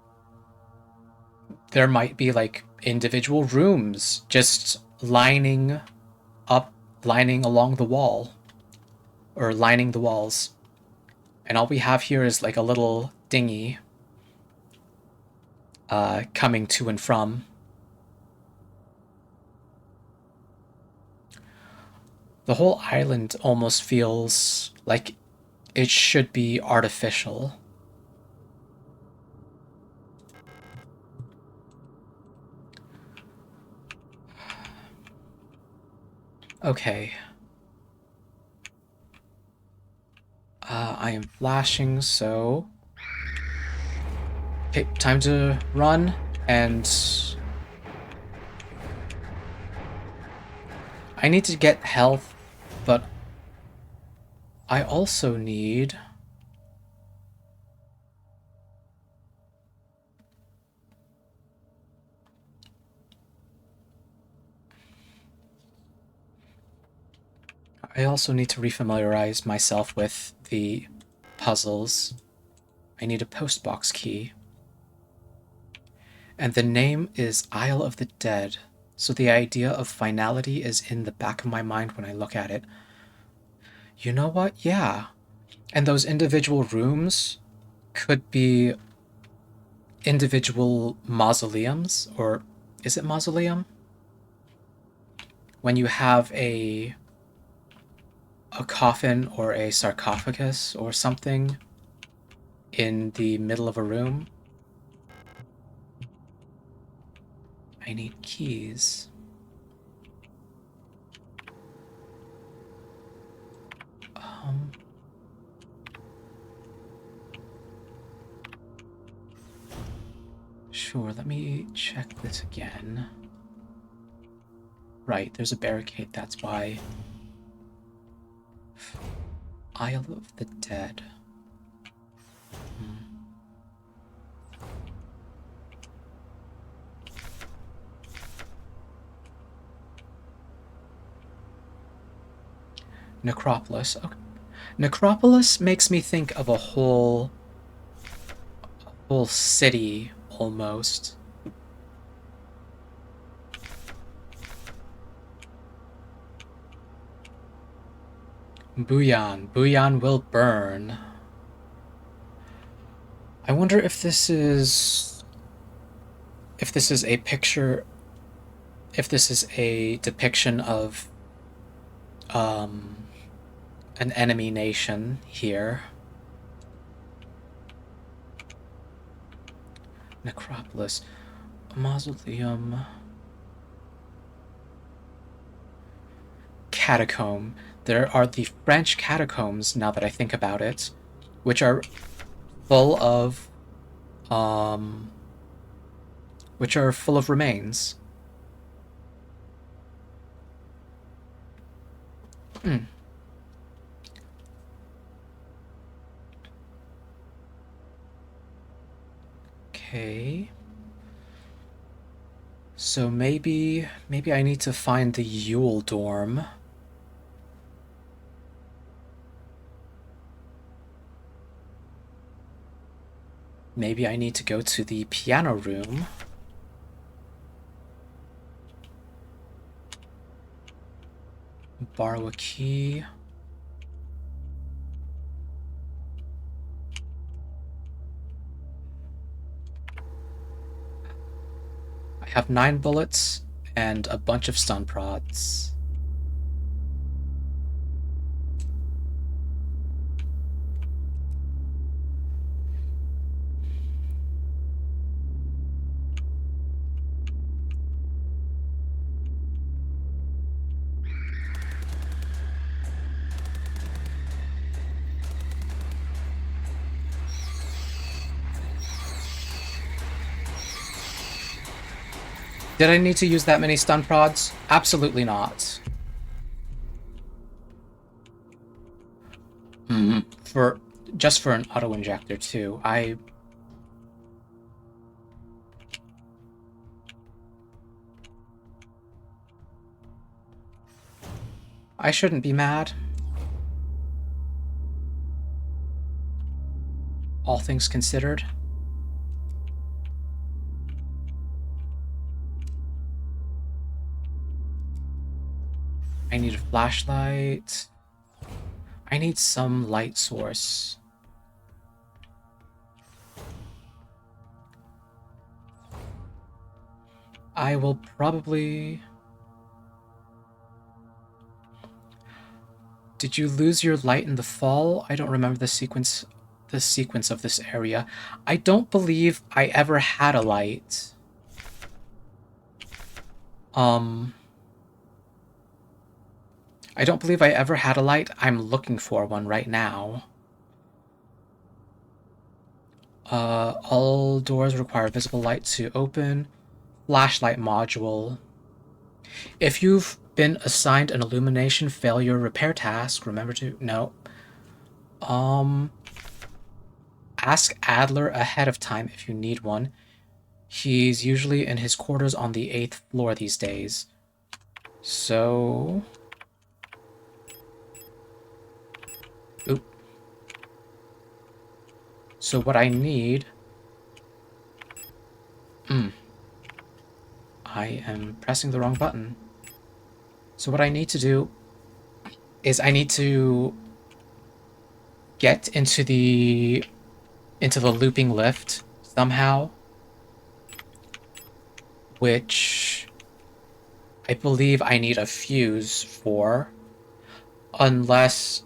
there might be like individual rooms just lining along the wall, or lining the walls. And all we have here is like a little dinghy coming to and from. The whole island almost feels like it should be artificial. Okay. I am flashing, so... Okay, time to run, and... I need to get health, but... I also need... I also need to refamiliarize myself with the puzzles. I need a postbox key. And the name is Isle of the Dead, so the idea of finality is in the back of my mind when I look at it. You know what? Yeah. And those individual rooms could be individual mausoleums, or is it mausoleum? When you have a coffin or a sarcophagus or something in the middle of a room. I need keys. Sure, let me check this again. Right, there's a barricade, that's why. Isle of the Dead. Necropolis. Okay. Necropolis makes me think of a whole city almost. Bouillon will burn. I wonder if this is a picture, if this is a depiction of an enemy nation here. Necropolis, mausoleum, catacomb. There are the French catacombs, now that I think about it, which are full of remains. Okay. So maybe I need to find the Yule dorm. Maybe I need to go to the piano room. borrow a key. I have 9 bullets and a bunch of stun prods. Did I need to use that many stun prods? Absolutely not. Just for an auto injector too. I shouldn't be mad. All things considered. I need a flashlight. I need some light source. I will probably... Did you lose your light in the fall? I don't remember the sequence of this area. I don't believe I ever had a light. I don't believe I ever had a light. I'm looking for one right now. All doors require visible light to open. Flashlight module. If you've been assigned an illumination failure repair task, remember to... No. Ask Adler ahead of time if you need one. He's usually in his quarters on the 8th floor these days. So... Oop. So what I need... I am pressing the wrong button. So what I need to do is I need to get into the looping lift somehow, which I believe I need a fuse for, unless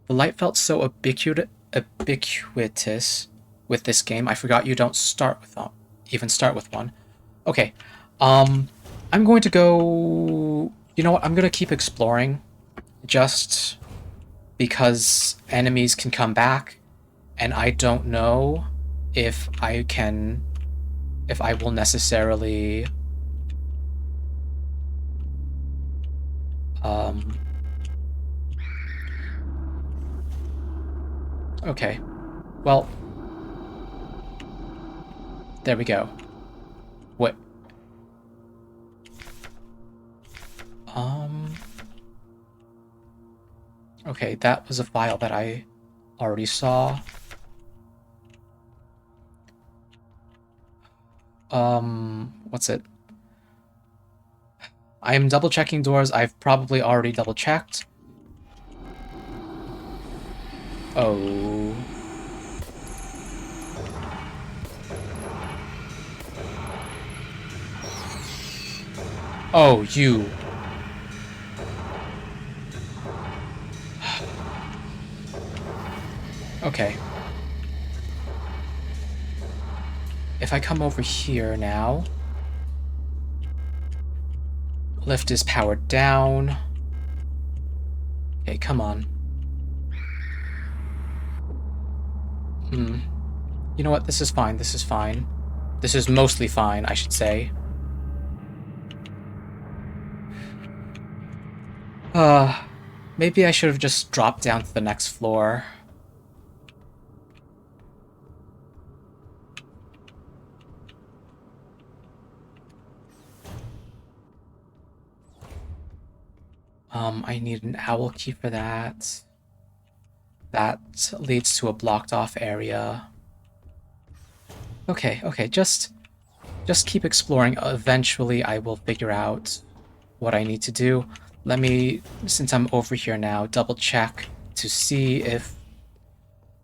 the light felt so ubiquitous with this game. I forgot you don't even start with one. Okay, I'm going to go... You know what? I'm going to keep exploring, just because enemies can come back, and I don't know if I will necessarily... Okay, well... There we go. What? Okay, that was a file that I already saw. What's it? I am double checking doors I've probably already double checked. Oh. Oh, you. Okay. If I come over here now... Lift is powered down. Okay, come on. You know what? This is fine. This is fine. This is mostly fine, I should say. Maybe I should have just dropped down to the next floor. I need an owl key for that. That leads to a blocked off area. Okay, just keep exploring. Eventually I will figure out what I need to do. Let me, since I'm over here now, double check to see if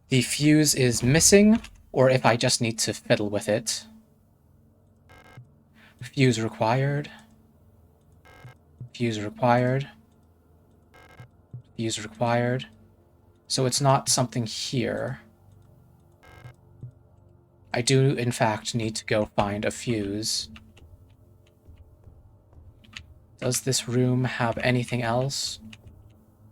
the fuse is missing or if I just need to fiddle with it. Fuse required. Fuse required. Fuse required. So it's not something here. I do, in fact, need to go find a fuse. Does this room have anything else?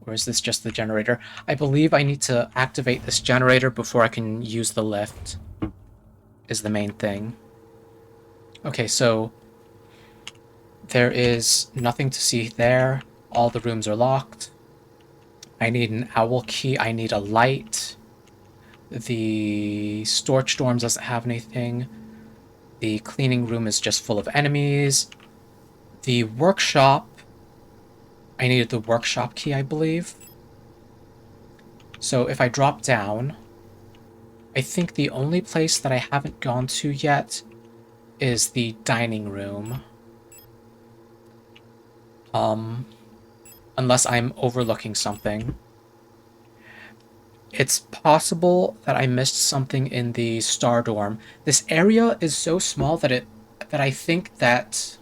Or is this just the generator? I believe I need to activate this generator before I can use the lift, is the main thing. Okay, so there is nothing to see there. All the rooms are locked. I need an owl key. I need a light. The storage dorm doesn't have anything. The cleaning room is just full of enemies. The workshop, I needed the workshop key, I believe. So if I drop down, I think the only place that I haven't gone to yet is the dining room. Unless I'm overlooking something. It's possible that I missed something in the Star Dorm. This area is so small that I think that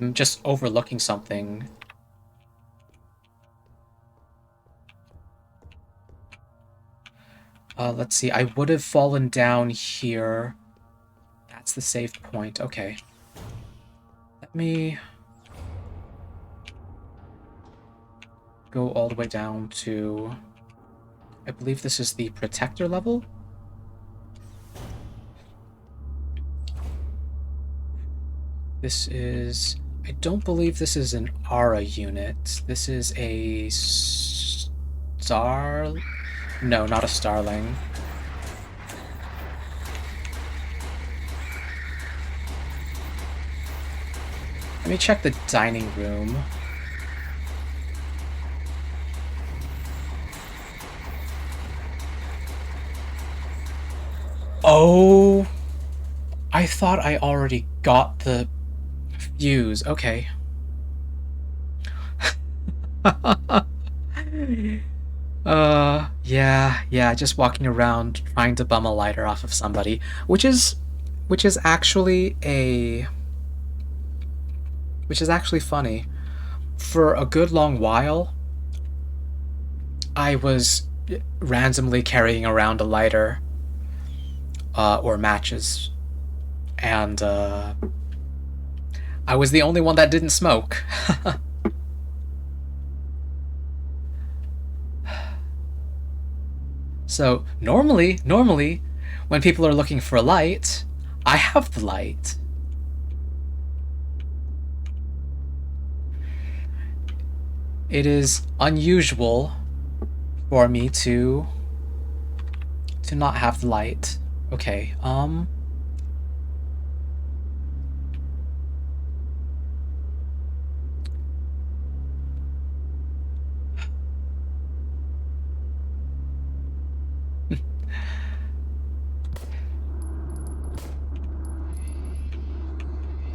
I'm just overlooking something. Let's see. I would have fallen down here. That's the save point. Okay. Let me go all the way down to... I believe this is the protector level. This is... I don't believe this is an Aura unit. This is a star... No, not a starling. Let me check the dining room. Oh, I thought I already got the fuse. Okay. Yeah, just walking around trying to bum a lighter off of somebody, which is actually funny. For a good long while, I was randomly carrying around a lighter. Or matches. And, I was the only one that didn't smoke. So, normally, when people are looking for a light, I have the light. It is unusual for me to not have the light. Okay,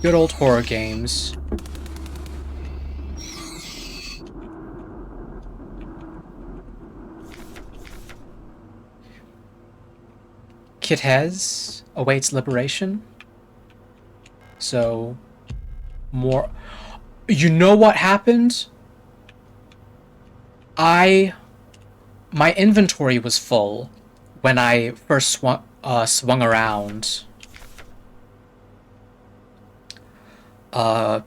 good old horror games. Kithez awaits liberation. So, more... You know what happened? My inventory was full when I first swung around.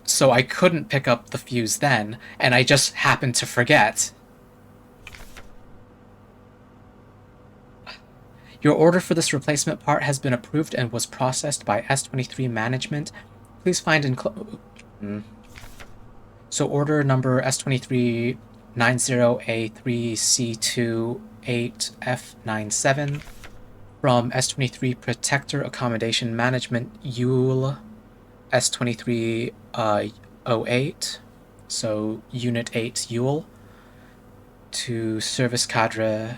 So I couldn't pick up the fuse then, and I just happened to forget. Your order for this replacement part has been approved and was processed by S23 management. Please find So order number S23 90A3C28F97 from S23 Protector Accommodation Management Yule S23 08, so Unit 8 Yule, to Service Cadre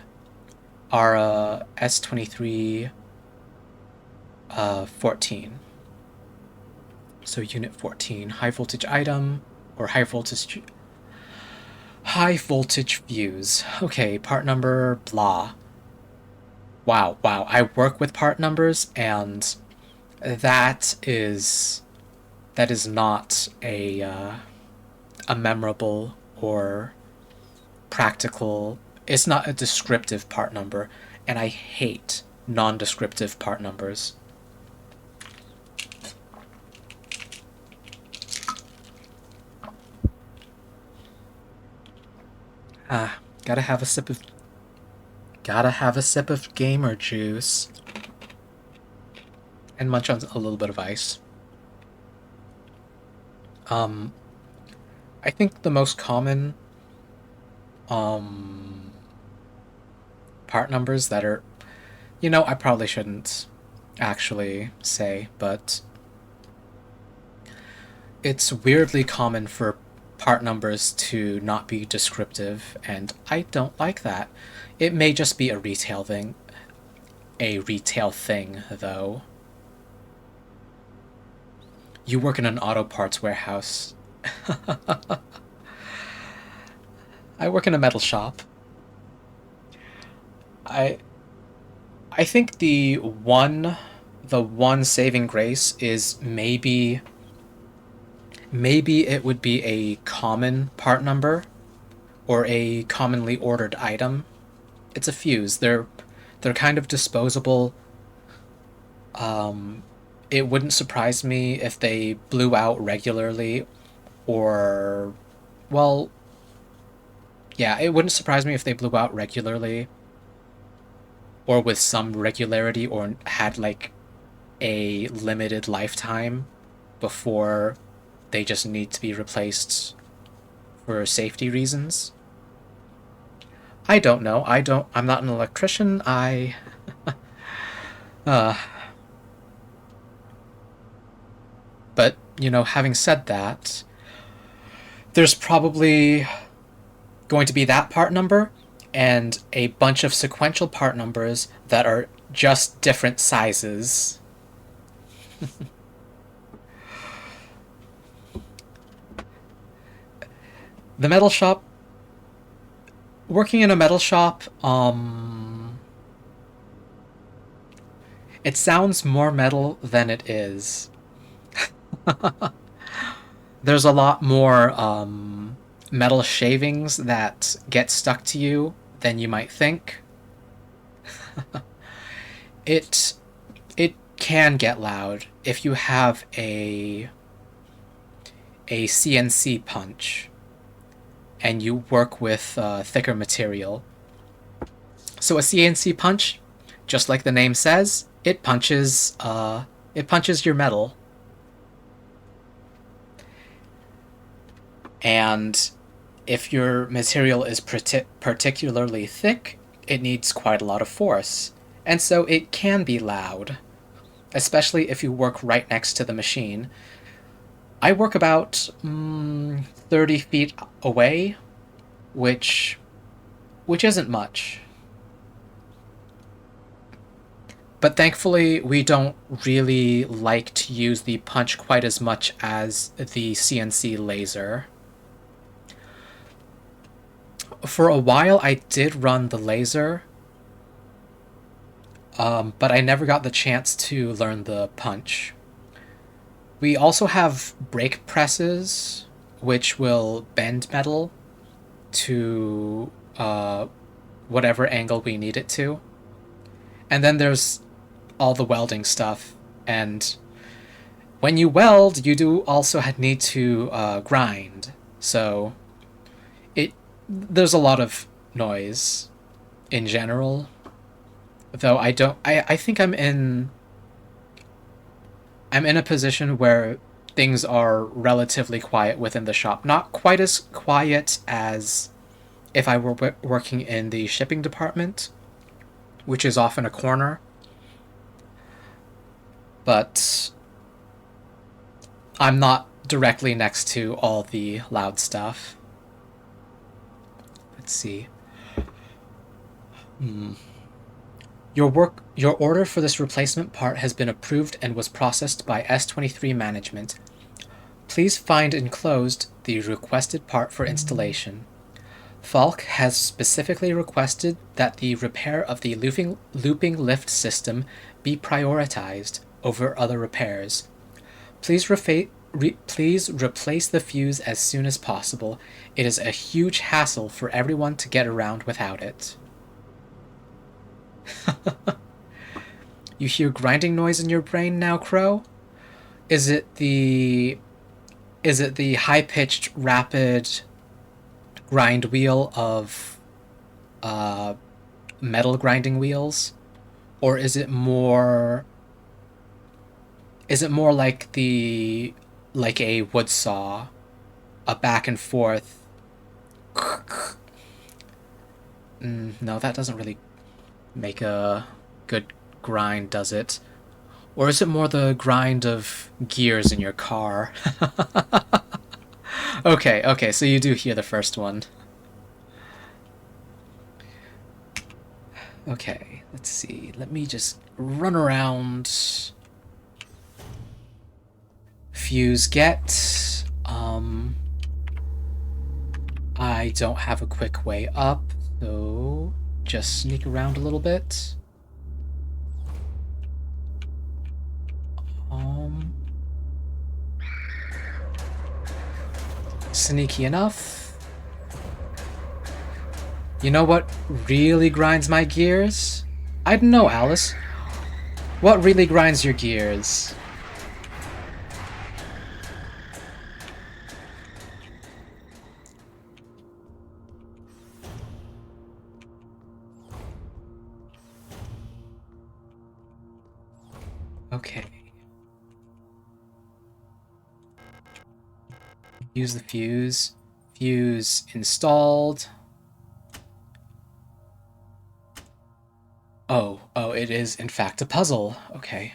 ARA S23 14. So Unit 14, high voltage item, or high voltage fuse. Okay, part number blah. Wow, wow. I work with part numbers, and that is not a memorable or practical. It's not a descriptive part number, and I hate non-descriptive part numbers. Gotta have a sip of gamer juice. And munch on a little bit of ice. I think the most common part numbers that are, I probably shouldn't actually say, but it's weirdly common for part numbers to not be descriptive, and I don't like that. It may just be a retail thing, though. You work in an auto parts warehouse. I work in a metal shop. I think the one saving grace is maybe it would be a common part number or a commonly ordered item. It's a fuse. They're kind of disposable. It wouldn't surprise me if they blew out regularly, or, well, yeah, it wouldn't surprise me if they blew out regularly or with some regularity, or had like a limited lifetime before they just need to be replaced for safety reasons. I don't know. I'm not an electrician. But, having said that, there's probably going to be that part number and a bunch of sequential part numbers that are just different sizes. The metal shop. Working in a metal shop, it sounds more metal than it is. There's a lot more metal shavings that get stuck to you than you might think. It can get loud if you have a CNC punch and you work with thicker material. So a CNC punch, just like the name says, it punches your metal. And if your material is particularly thick, it needs quite a lot of force. And so it can be loud, especially if you work right next to the machine. I work about 30 feet away, which isn't much. But thankfully, we don't really like to use the punch quite as much as the CNC laser. For a while, I did run the laser, but I never got the chance to learn the punch. We also have brake presses, which will bend metal to whatever angle we need it to. And then there's all the welding stuff. And when you weld, you do also need to grind. So there's a lot of noise in general. Though I think I'm in a position where things are relatively quiet within the shop. Not quite as quiet as if I were working in the shipping department, which is off in a corner. But I'm not directly next to all the loud stuff. Let's see. Your order for this replacement part has been approved and was processed by S23 management. Please find enclosed the requested part for installation. Falk has specifically requested that the repair of the looping lift system be prioritized over other repairs. Please replace the fuse as soon as possible. It is a huge hassle for everyone to get around without it. You hear grinding noise in your brain now, Crow? Is it the high-pitched, rapid grind wheel of metal grinding wheels? Or is it more like a wood saw, a back and forth? No, that doesn't really make a good grind, does it? Or is it more the grind of gears in your car? Okay, so you do hear the first one. Okay, let's see. Let me just run around. Fuse get. I don't have a quick way up, so just sneak around a little bit. Sneaky enough. You know what really grinds my gears? I don't know, Alice. What really grinds your gears? Okay. Use the fuse. Fuse installed. Oh, it is in fact a puzzle. Okay.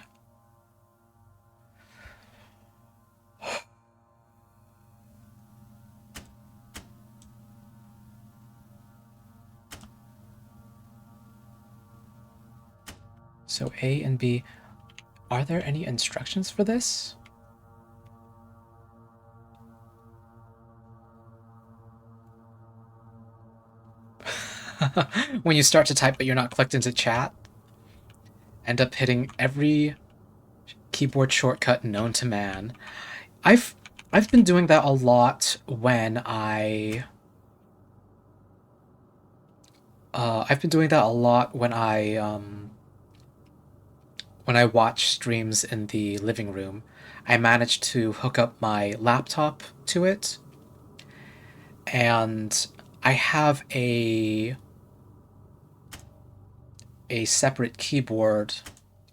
So A and B. Are there any instructions for this? When you start to type but you're not clicked into chat, end up hitting every keyboard shortcut known to man. I've been doing that a lot when I watch streams in the living room. I managed to hook up my laptop to it, and I have a separate keyboard,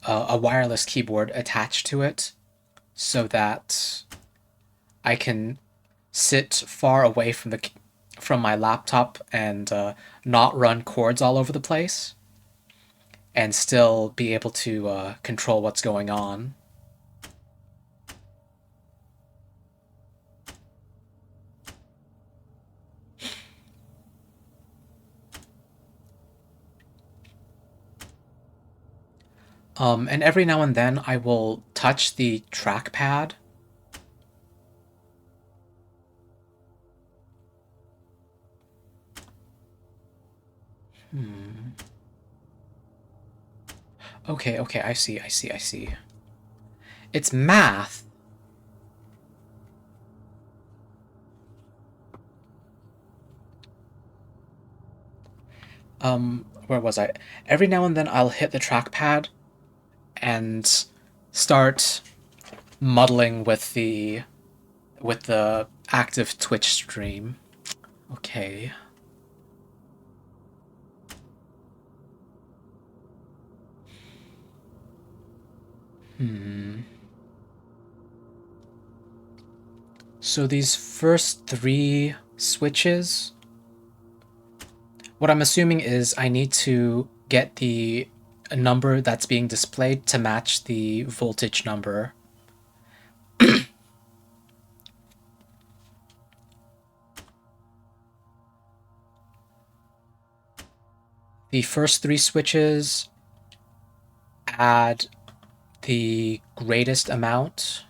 a wireless keyboard attached to it, so that I can sit far away from my laptop and not run cords all over the place, and still be able to control what's going on. And every now and then I will touch the trackpad. Okay, I see. It's math. Where was I? Every now and then I'll hit the trackpad and start muddling with the active Twitch stream. Okay. So these first 3 switches, what I'm assuming is I need to get the number that's being displayed to match the voltage number. The first 3 switches add the greatest amount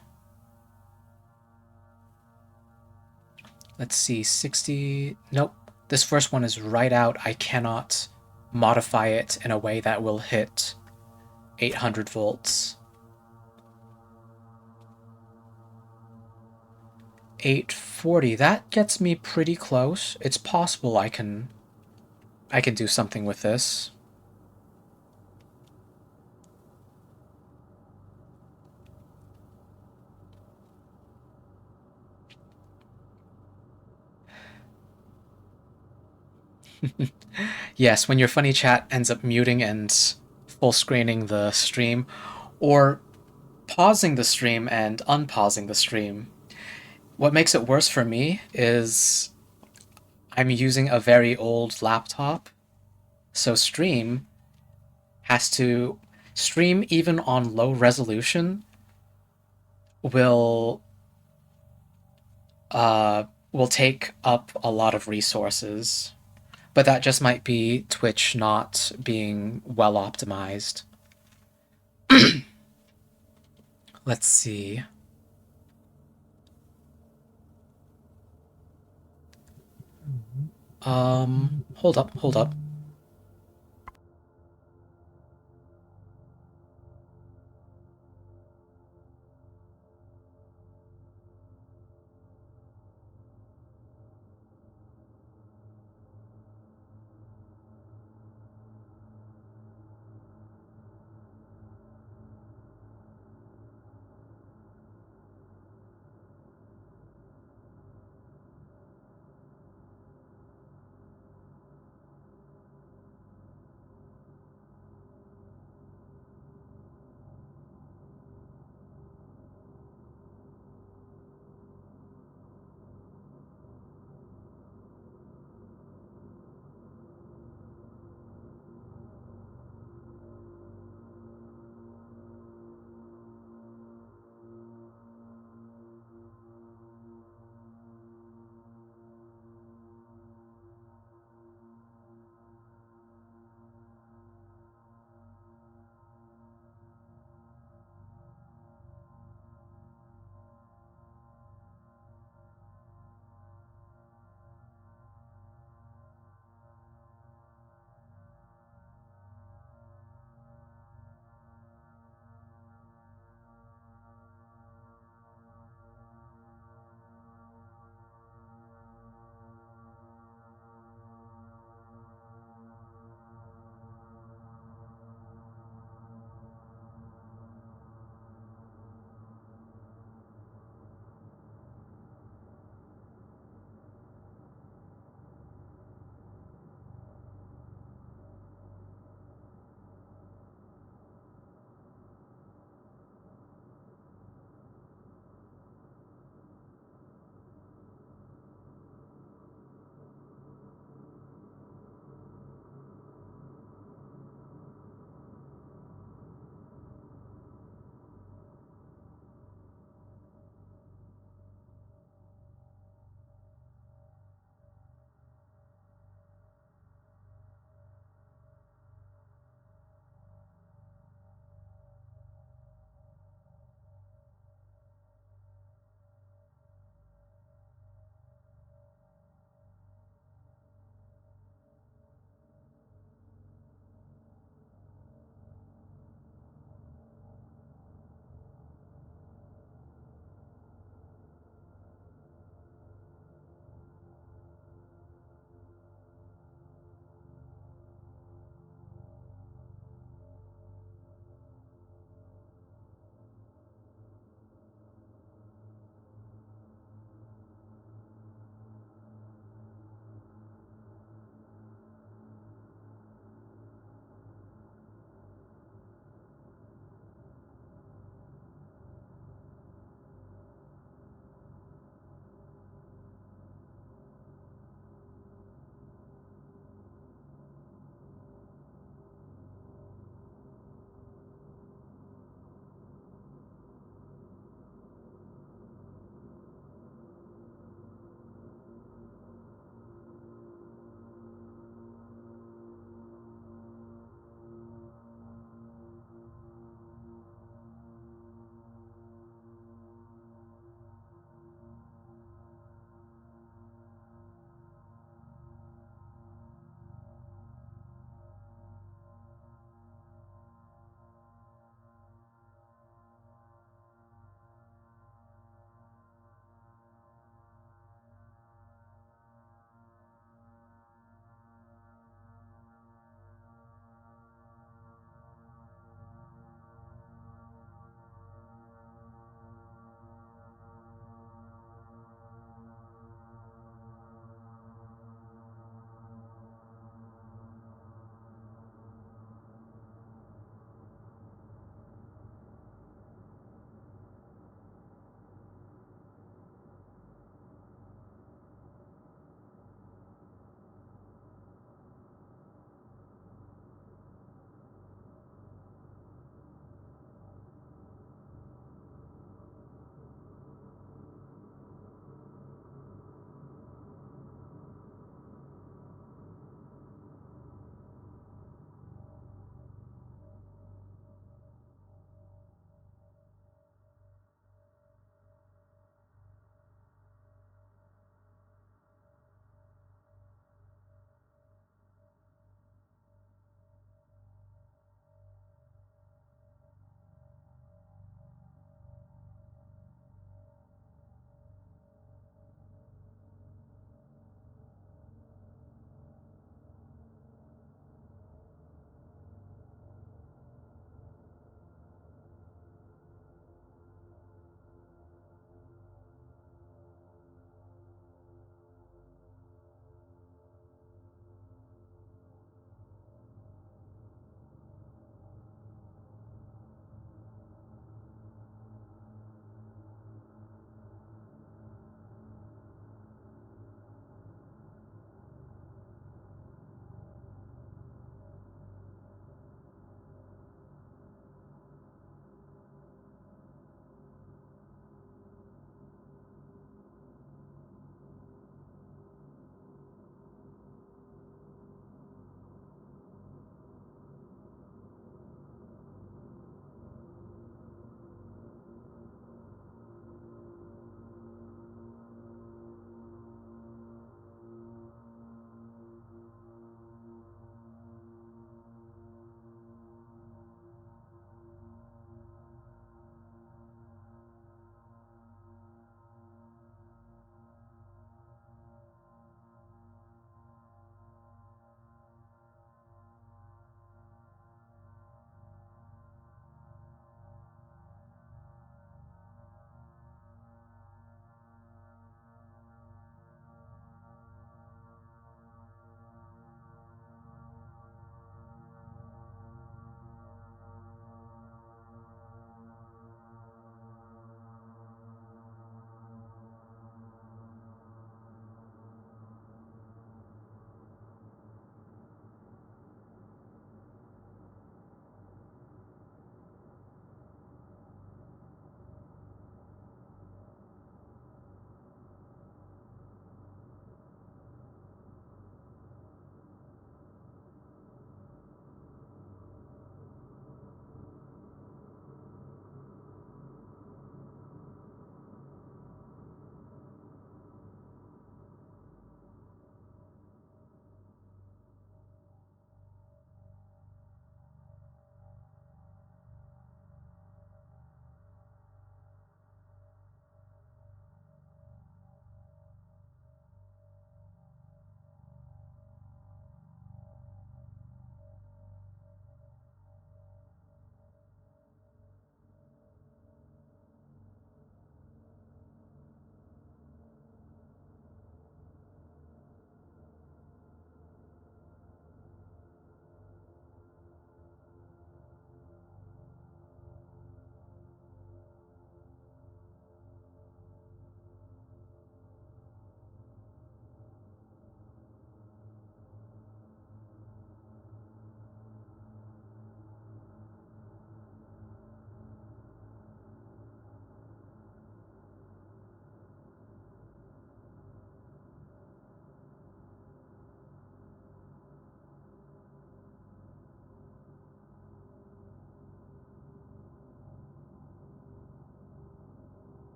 Let's see, 60. Nope. This first one is right out. I cannot modify it in a way that will hit 800 volts. 840. That gets me pretty close. It's possible I can do something with this. Yes, when your funny chat ends up muting and full screening the stream, or pausing the stream and unpausing the stream. What makes it worse for me is I'm using a very old laptop, so stream even on low resolution will will take up a lot of resources. But that just might be Twitch not being well optimized. Let's see. Hold up.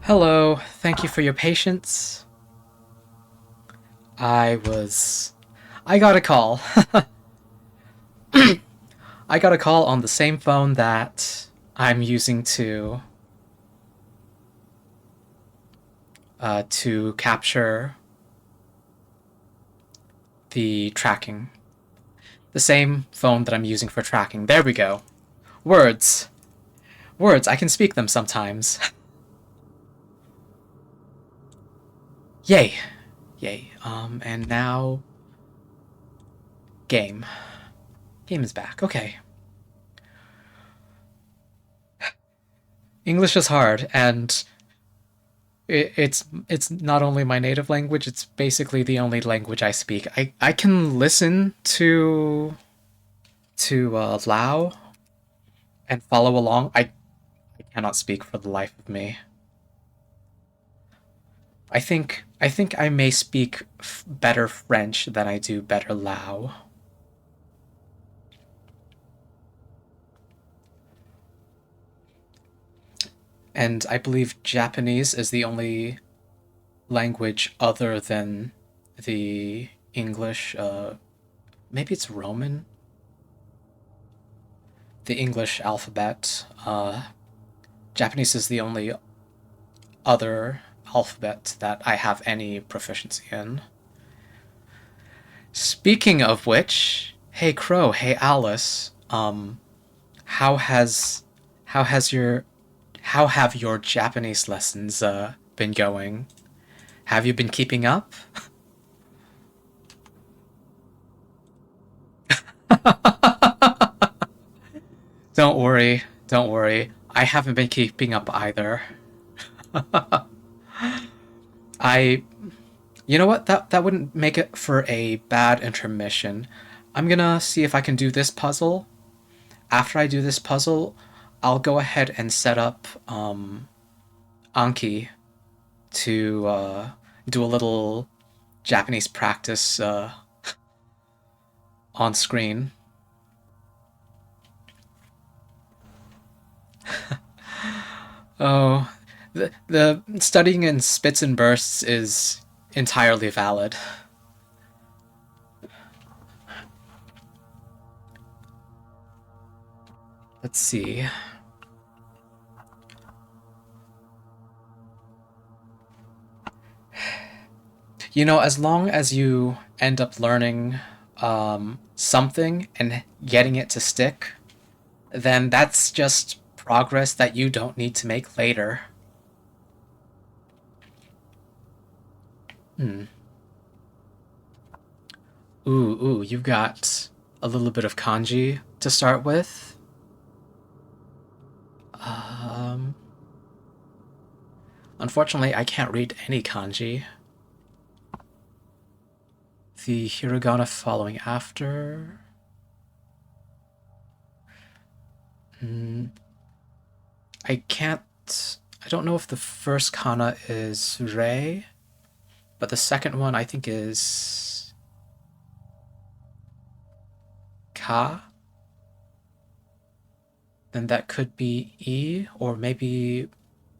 Hello, thank you for your patience. I got a call. I got a call on the same phone that I'm using to capture the tracking. The same phone that I'm using for tracking. There we go. Words. Words, I can speak them sometimes. Yay. Yay. And now... Game. Game is back. Okay. English is hard, and it's not only my native language, it's basically the only language I speak. I can listen to Lao and follow along. I cannot speak for the life of me. I think I may speak better French than I do better Lao. And I believe Japanese is the only language other than the English. Maybe it's Roman. The English alphabet. Japanese is the only other alphabet that I have any proficiency in. Speaking of which, hey Crow, hey Alice, how has how has your how have your Japanese lessons been going? Have you been keeping up? Don't worry, don't worry. I haven't been keeping up either. I You know what? That wouldn't make it for a bad intermission. I'm gonna see if I can do this puzzle. After I do this puzzle, I'll go ahead and set up Anki to do a little Japanese practice on screen. Oh, the studying in spits and bursts is entirely valid. Let's see. You know, as long as you end up learning something and getting it to stick, then that's just progress that you don't need to make later. Hmm. Ooh, you've got a little bit of kanji to start with. Um, Unfortunately, I can't read any kanji. The hiragana following after. Hmm. I can't. I don't know if the first kana is re, but the second one I think is ka. Then that could be e, or maybe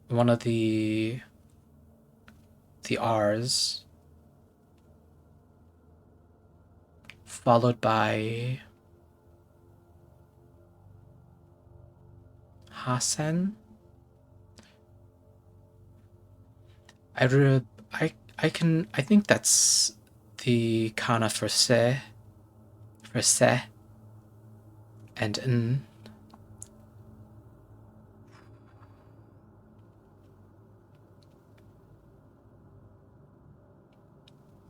one of the r's, followed by hasen. I re- I think that's the kana for se and n.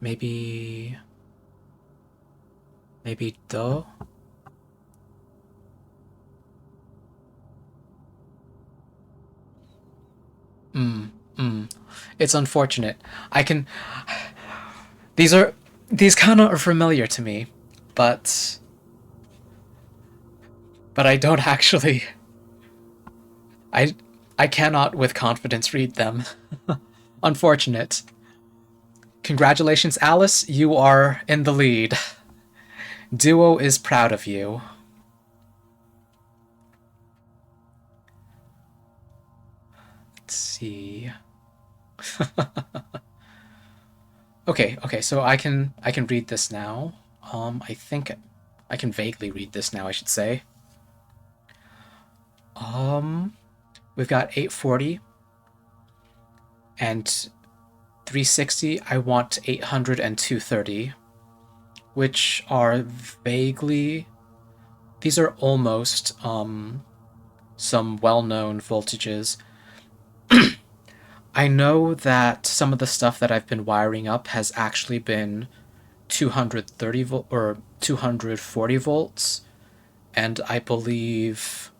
Maybe do. Mm, mm. It's unfortunate. I can. These are these kind of are familiar to me, but I don't actually. I I cannot with confidence read them. Unfortunate. Congratulations, Alice. You are in the lead. Duo is proud of you. Let's see. Okay, so I can read this now. I think I can vaguely read this now, I should say. Um, we've got 840 and 360. I want 800 and 230, which are vaguely, these are almost some well-known voltages. I know that some of the stuff that I've been wiring up has actually been 230 volt or 240 volts, and I believe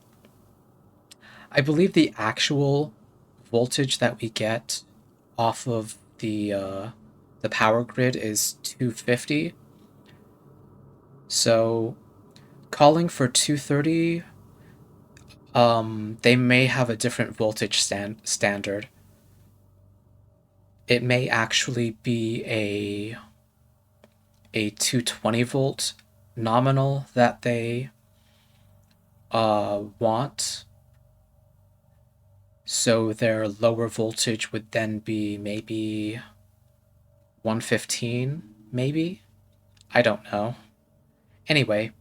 the actual voltage that we get off of the power grid is 250. So calling for 230, they may have a different voltage standard. It may actually be a 220 volt nominal that they want. So their lower voltage would then be maybe 115, maybe? I don't know. Anyway,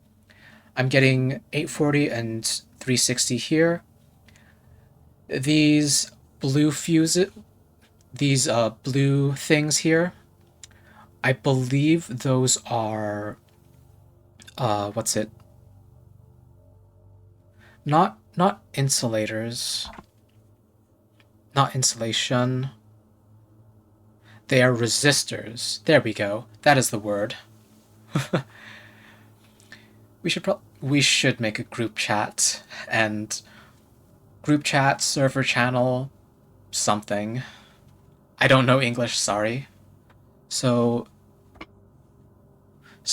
I'm getting 840 and 360 here. These blue these blue things here, I believe those are what's it? Not insulators. Not insulation. They are resistors. There we go. That is the word. We should make a group chat and group chat server channel something. I don't know English, sorry. So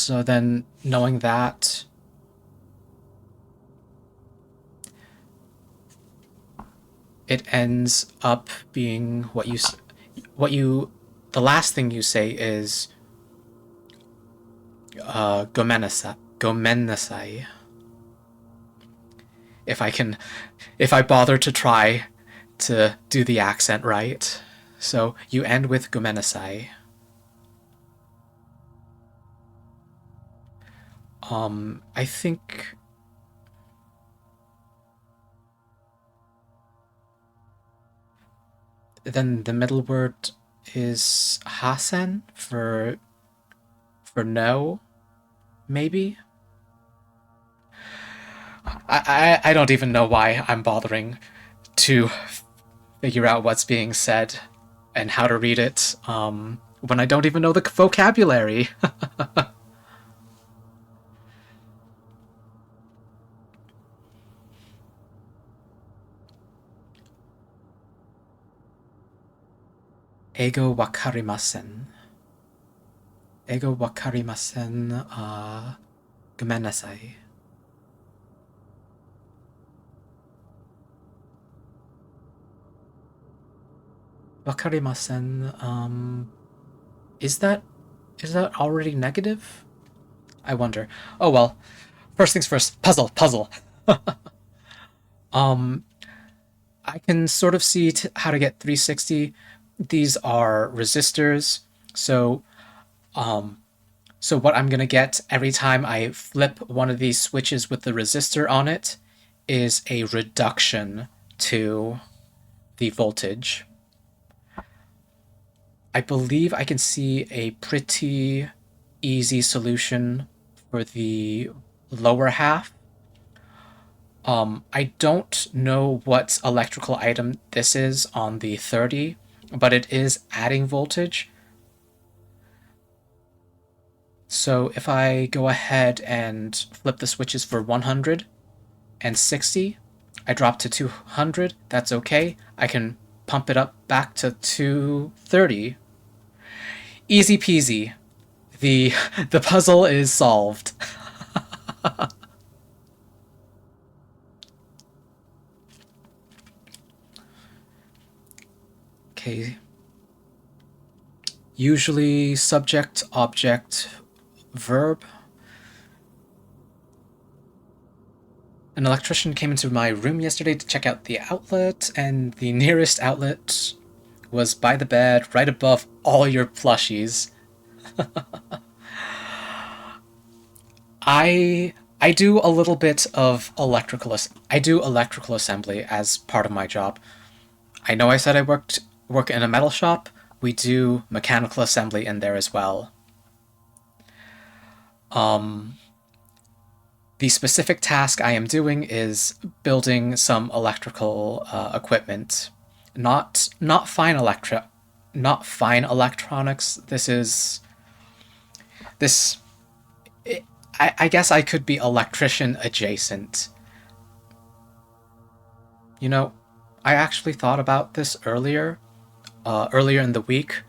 then knowing that, it ends up being the last thing you say is gomenasai. If I bother to try to do the accent right. So you end with gomenasai. I think then the middle word is hasen for no, maybe. I don't even know why I'm bothering to figure out what's being said and how to read it when I don't even know the vocabulary. Ego wakarimasen. Ego wakarimasen. Gomenasai. Wakarimasen. Is that already negative? I wonder. Oh well. First things first. Puzzle. I can sort of see how to get 360. These are resistors. So what I'm gonna get every time I flip one of these switches with the resistor on it is a reduction to the voltage. I believe I can see a pretty easy solution for the lower half. I don't know what electrical item this is on the 30, but it is adding voltage. So if I go ahead and flip the switches for 100 and 60, I drop to 200, that's okay. I can pump it up back to 230. Easy peasy. The puzzle is solved. Okay. Usually subject, object, verb. An electrician came into my room yesterday to check out the outlet, and the nearest outlet was by the bed, right above all your plushies. I do a little bit of I do electrical assembly as part of my job. I know I said I work in a metal shop. We do mechanical assembly in there as well. The specific task I am doing is building some electrical equipment. Not fine electronics. This. I guess I could be electrician adjacent. You know, I actually thought about this earlier in the week.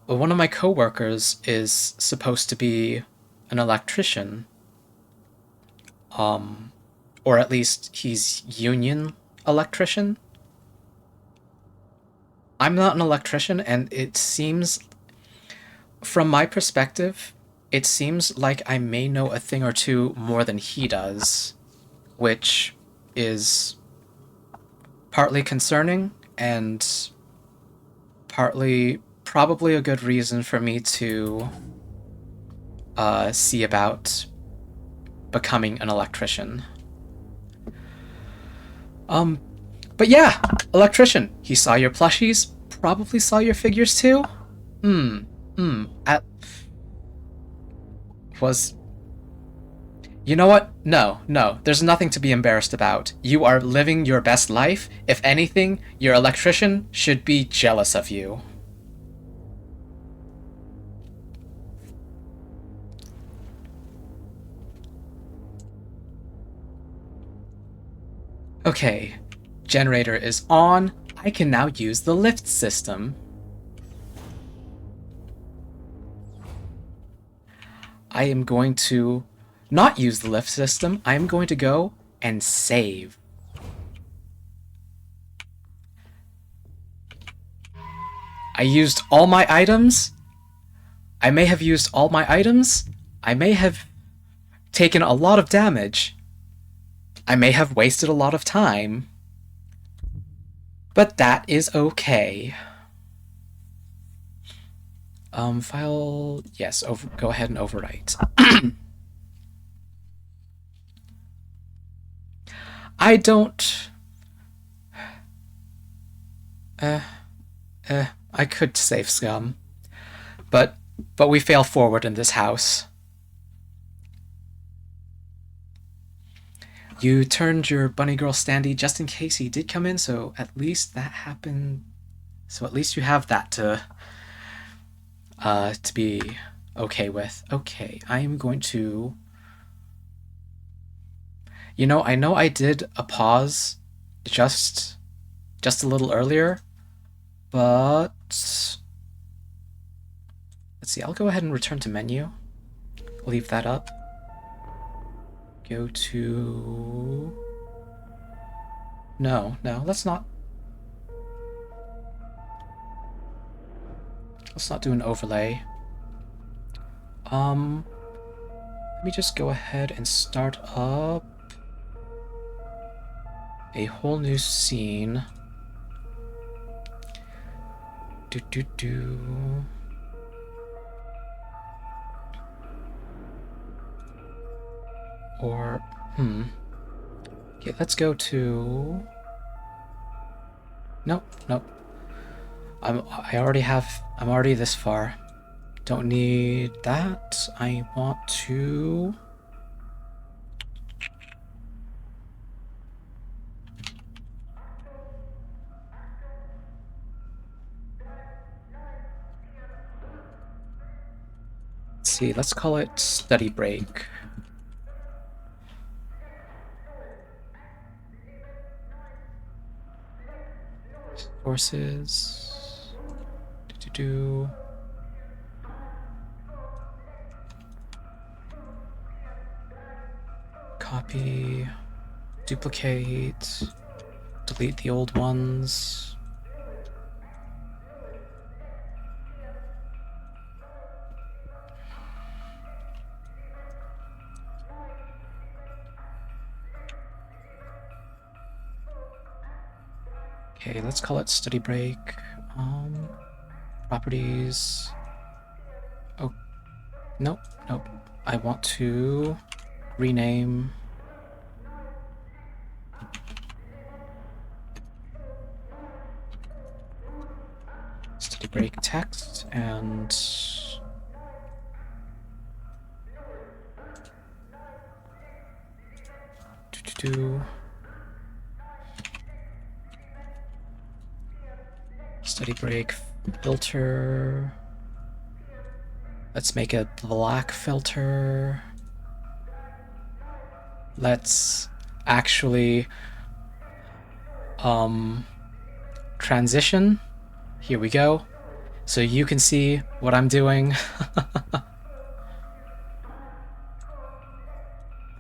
One of my coworkers is supposed to be an electrician. Or at least he's union electrician. I'm not an electrician, and it seems, from my perspective, it seems like I may know a thing or two more than he does, which is partly concerning and partly probably a good reason for me to see about becoming an electrician. But yeah, electrician. He saw your plushies, probably saw your figures too. You know what? No, there's nothing to be embarrassed about. You are living your best life. If anything, your electrician should be jealous of you. Okay, generator is on. I can now use the lift system. I am going to not use the lift system. I am going to go and save. I used all my items. I may have used all my items. I may have taken a lot of damage. I may have wasted a lot of time. But that is okay. File... Yes, go ahead and overwrite. I don't... I could save scum. But we fail forward in this house. You turned your bunny girl standee just in case he did come in, so at least that happened. So at least you have that to be okay with. Okay, I am going to... You know I did a pause just a little earlier, but... Let's see, I'll go ahead and return to menu. Leave that up. Go to... No, let's not do an overlay. Let me just go ahead and start up a whole new scene. Or, okay, let's go to... Nope. I'm already this far. Don't need that. I want to... Let's see, let's call it study break. Sources. Copy. Duplicate. Delete the old ones. Okay, let's call it study break. Properties. Oh, nope, nope. I want to rename. Study break text and study break filter. Let's make a black filter. Let's actually transition. Here we go. So you can see what I'm doing.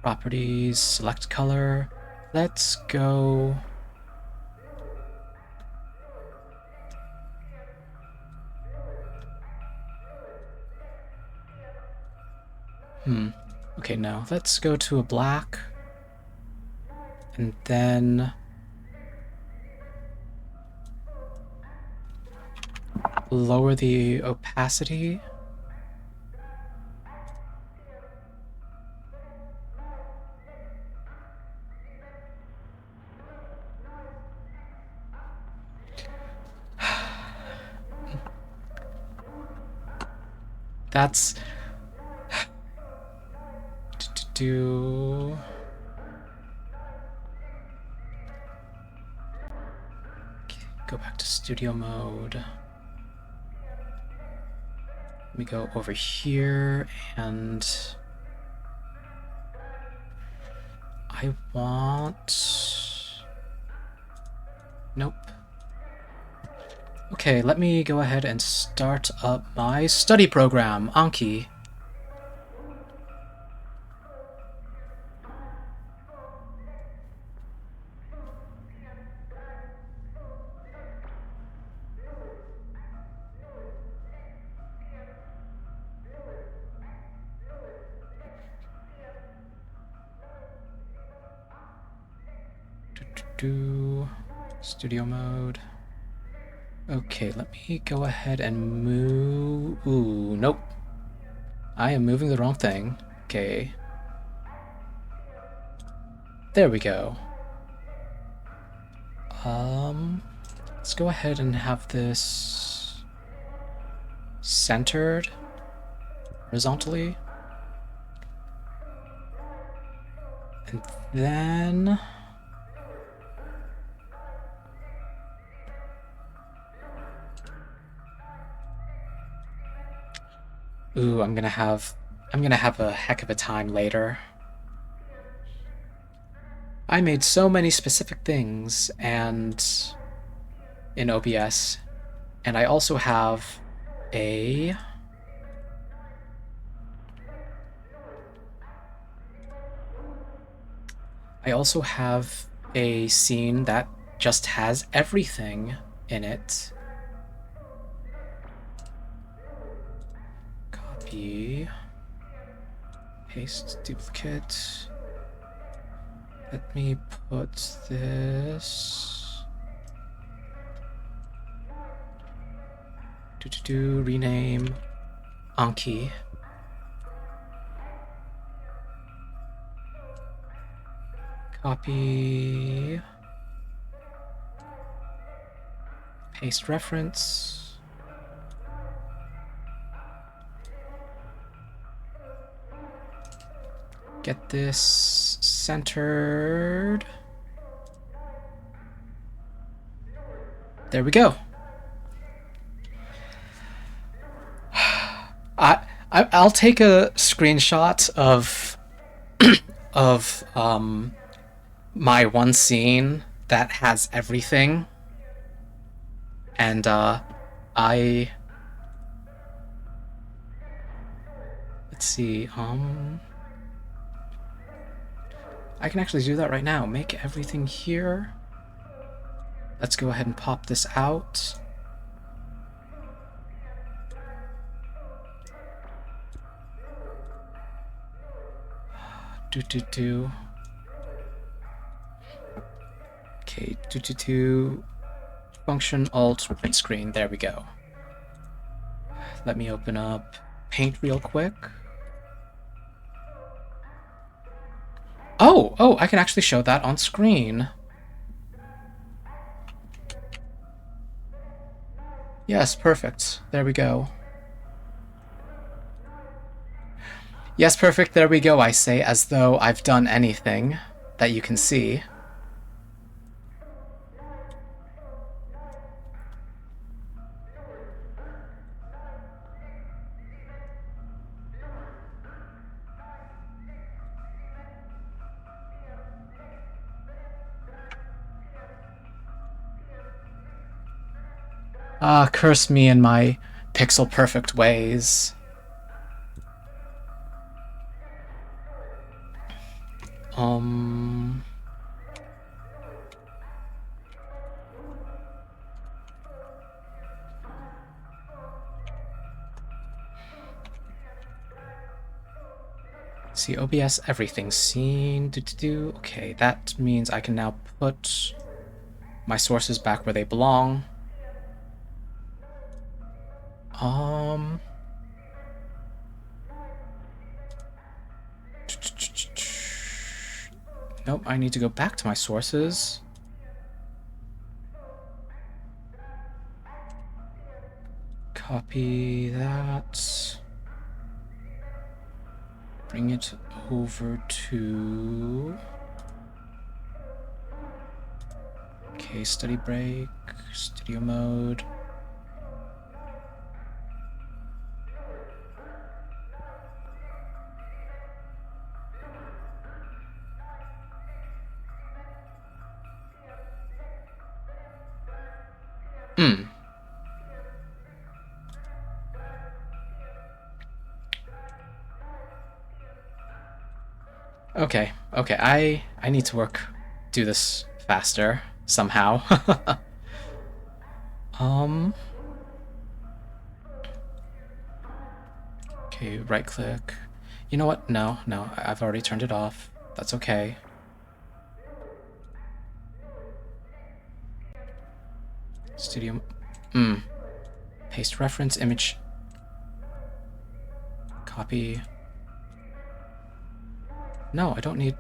Properties, select color. Let's go. Okay, no. Let's go to a black. And then lower the opacity. That's do. Okay, go back to studio mode. Let me go over here and I want. Nope. Okay, let me go ahead and start up my study program, Anki. Studio mode. Okay, let me go ahead and move. Ooh, nope. I am moving the wrong thing. Okay. There we go. Let's go ahead and have this centered horizontally. And then ooh, I'm gonna have a heck of a time later. I made so many specific things and in OBS, and I also have a scene that just has everything in it. Copy, paste, duplicate. Let me put this. Rename Anki. Copy. Paste reference. Get this centered. There we go. I'll take a screenshot of my one scene that has everything, and let's see, I can actually do that right now. Make everything here. Let's go ahead and pop this out. Okay, function alt print screen. There we go. Let me open up Paint real quick. Oh, I can actually show that on screen. Yes, perfect. There we go. Yes, perfect. There we go, I say, as though I've done anything that you can see. Ah, curse me and my pixel-perfect ways. See, OBS, everything's seen. Okay, that means I can now put my sources back where they belong. Nope, I need to go back to my sources. Copy that. Bring it over to... Okay, study break, studio mode. Okay, I need to do this faster, somehow. Okay, right click. You know what? No, I've already turned it off. That's okay. Studio, paste reference image. Copy. No, I don't need...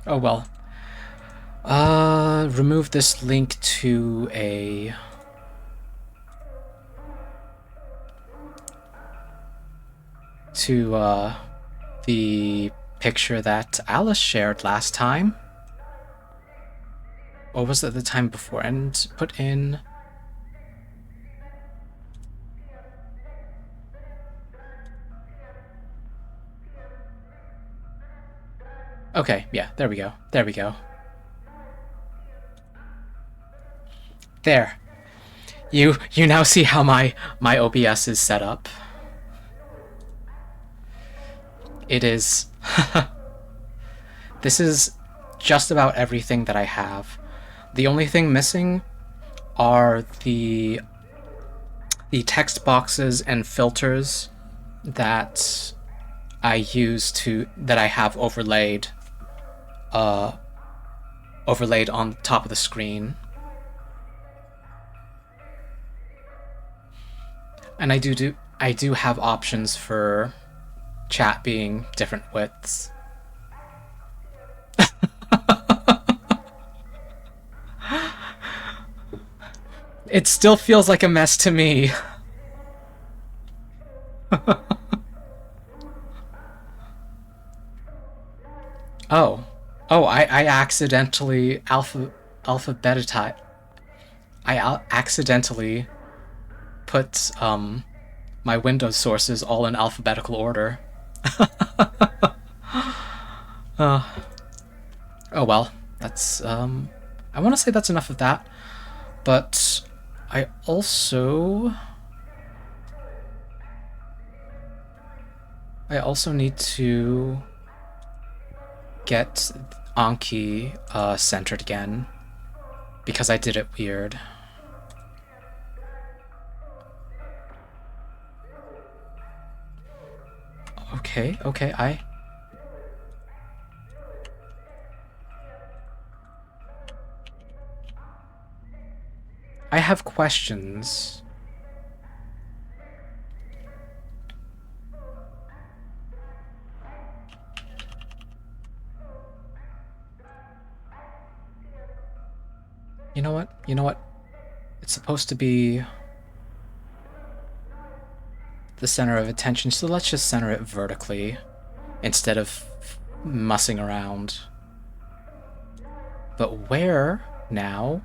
Oh well. Remove this link to a... the picture that Alice shared last time. Or was it the time before? And put in... Okay, yeah, there we go. There we go. There. You now see how my OBS is set up. It is... This is just about everything that I have. The only thing missing are the text boxes and filters that I have overlaid on the top of the screen. And I do have options for chat being different widths. It still feels like a mess to me. Oh, I accidentally alphabetized. I accidentally put my Windows sources all in alphabetical order. Oh well, that's I want to say that's enough of that, but I also need to get Anki centered again, because I did it weird. Okay, okay, I have questions. You know what? You know what? It's supposed to be the center of attention, so let's just center it vertically instead of mussing around. But where now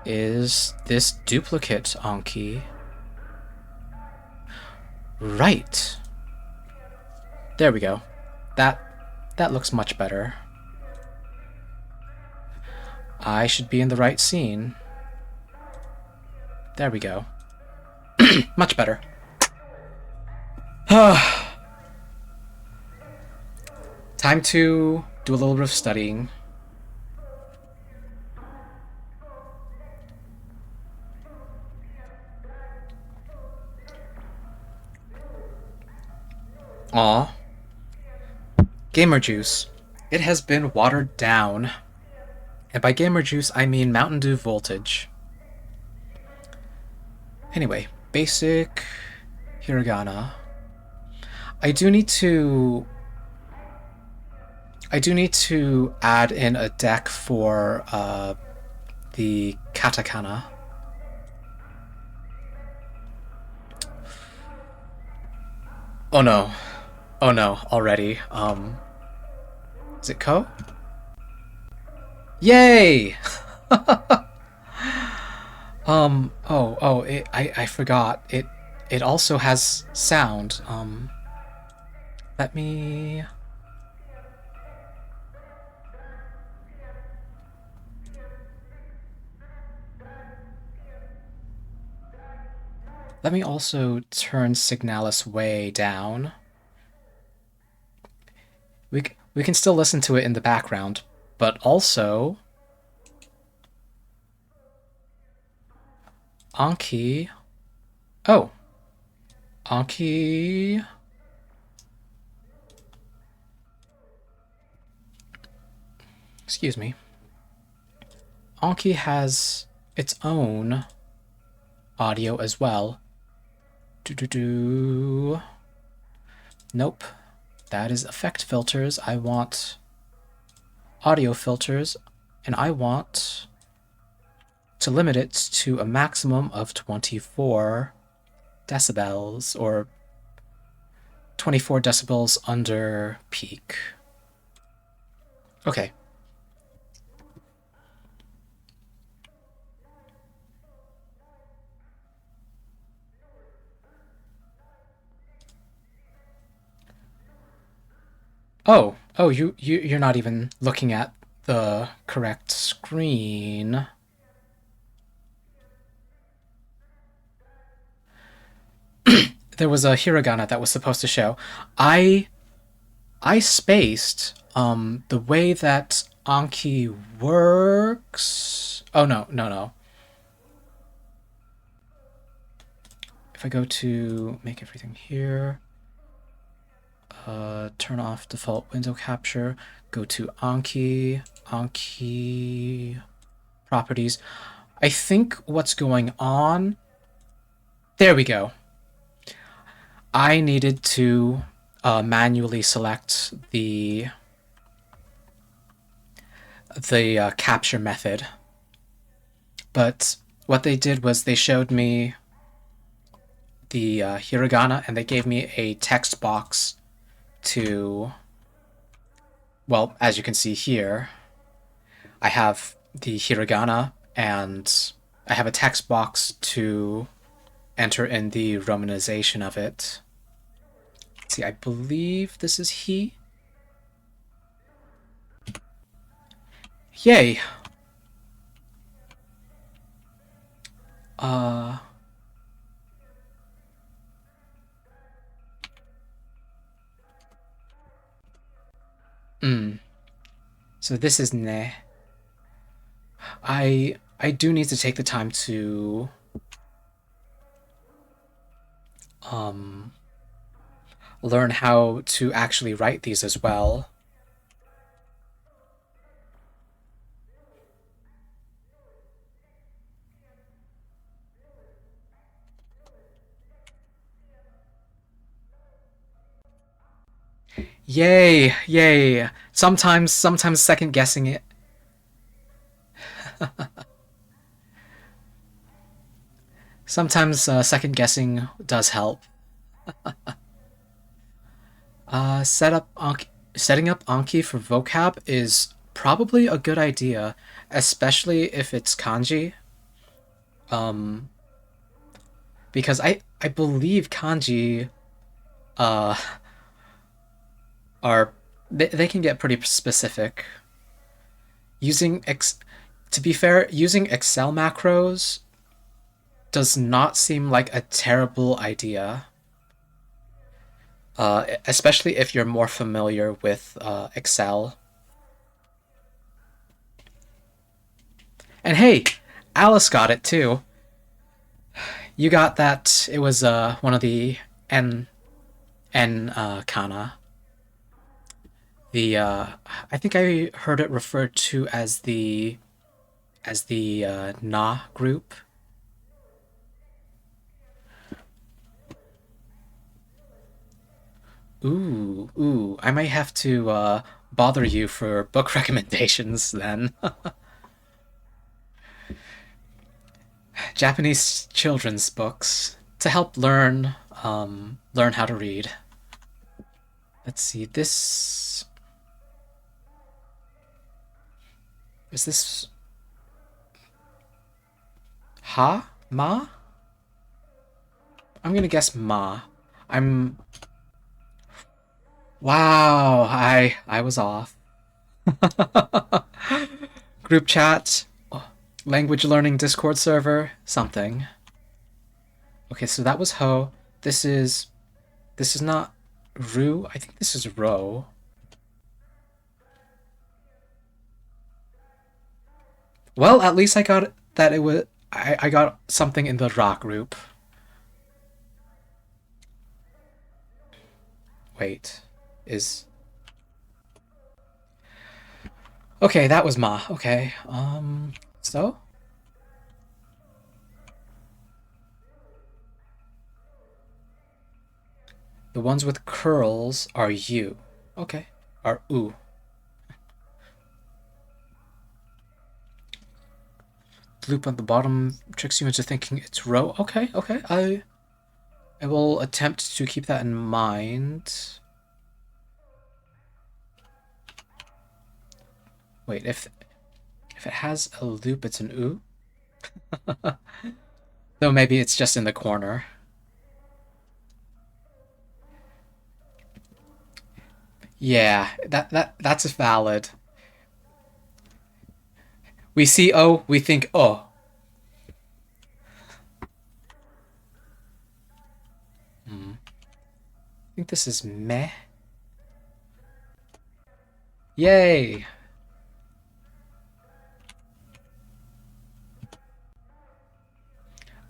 is this duplicate Anki? Right. There we go. That looks much better. I should be in the right scene. There we go. Much better. Time to do a little bit of studying. Aw. Gamer juice. It has been watered down. And by gamer juice, I mean Mountain Dew voltage. Anyway, basic hiragana. I do need to add in a deck for the katakana. Oh no. Oh no, already. Is it Ko? Yay! I forgot. It also has sound. Let me also turn Signalis way down. We can still listen to it in the background, but also Anki. Oh. Anki. Excuse me. Anki has its own audio as well. Nope. That is effect filters. I want audio filters, and I want to limit it to a maximum of 24 decibels, or 24 decibels under peak. Okay. Oh, you're not even looking at the correct screen. There was a hiragana that was supposed to show. I spaced the way that Anki works. Oh no. If I go to make everything here, turn off default window capture, go to Anki properties. I think what's going on, there we go. I needed to manually select the capture method, but what they did was they showed me the hiragana, and they gave me a text box to, well, as you can see here, I have the hiragana, and I have a text box to enter in the romanization of it. Let's see, I believe this is he. Yay! So this is ne. I do need to take the time to learn how to actually write these as well. Yay, yay. Sometimes second guessing it. Sometimes second guessing does help. Uh, set up Anki, Setting up Anki for vocab is probably a good idea, especially if it's kanji. Um, because I believe kanji uh are they can get pretty specific. Using ex To be fair, using Excel macros does not seem like a terrible idea. Especially if you're more familiar with Excel. And hey, Alice got it too. You got that. It was one of the N kana. The I think I heard it referred to as the na group. Ooh, I might have to bother you for book recommendations then. Japanese children's books to help learn how to read. Let's see. This is this ma. I'm gonna guess ma. I'm Wow. I was off. Group chat, language learning Discord server, something. Okay, so that was ho. This is not ru. I think this is ro. Well, at least I got that it was I got something in the rock group. Wait. Is Okay, that was ma. Okay. So the ones with curls are you. Okay. Are oo. Loop on the bottom tricks you into thinking it's row. Okay, okay. I will attempt to keep that in mind. Wait, if it has a loop, it's an oo. Though maybe it's just in the corner. Yeah, that's valid. We see O, we think O. I think this is meh. Yay!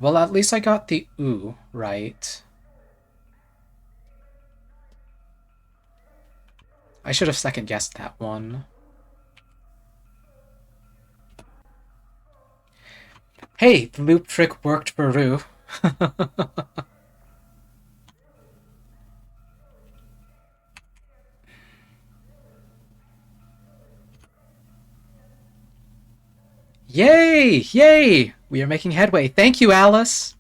Well, at least I got the oo right. I should have second guessed that one. Hey, the loop trick worked for Rue. Yay! Yay! We are making headway. Thank you, Alice.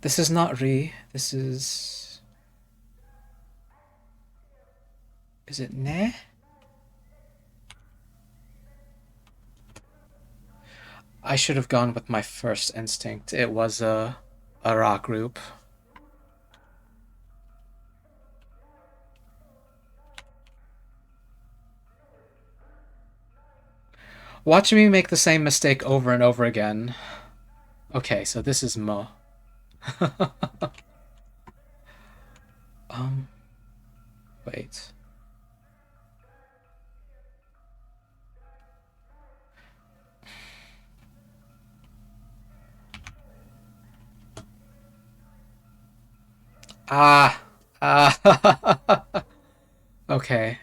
This is not re. This is. Is it ne? I should have gone with my first instinct. It was a rock group. Watching me make the same mistake over and over again. Okay, so this is mo. um, Wait. Ah. Ah. Okay.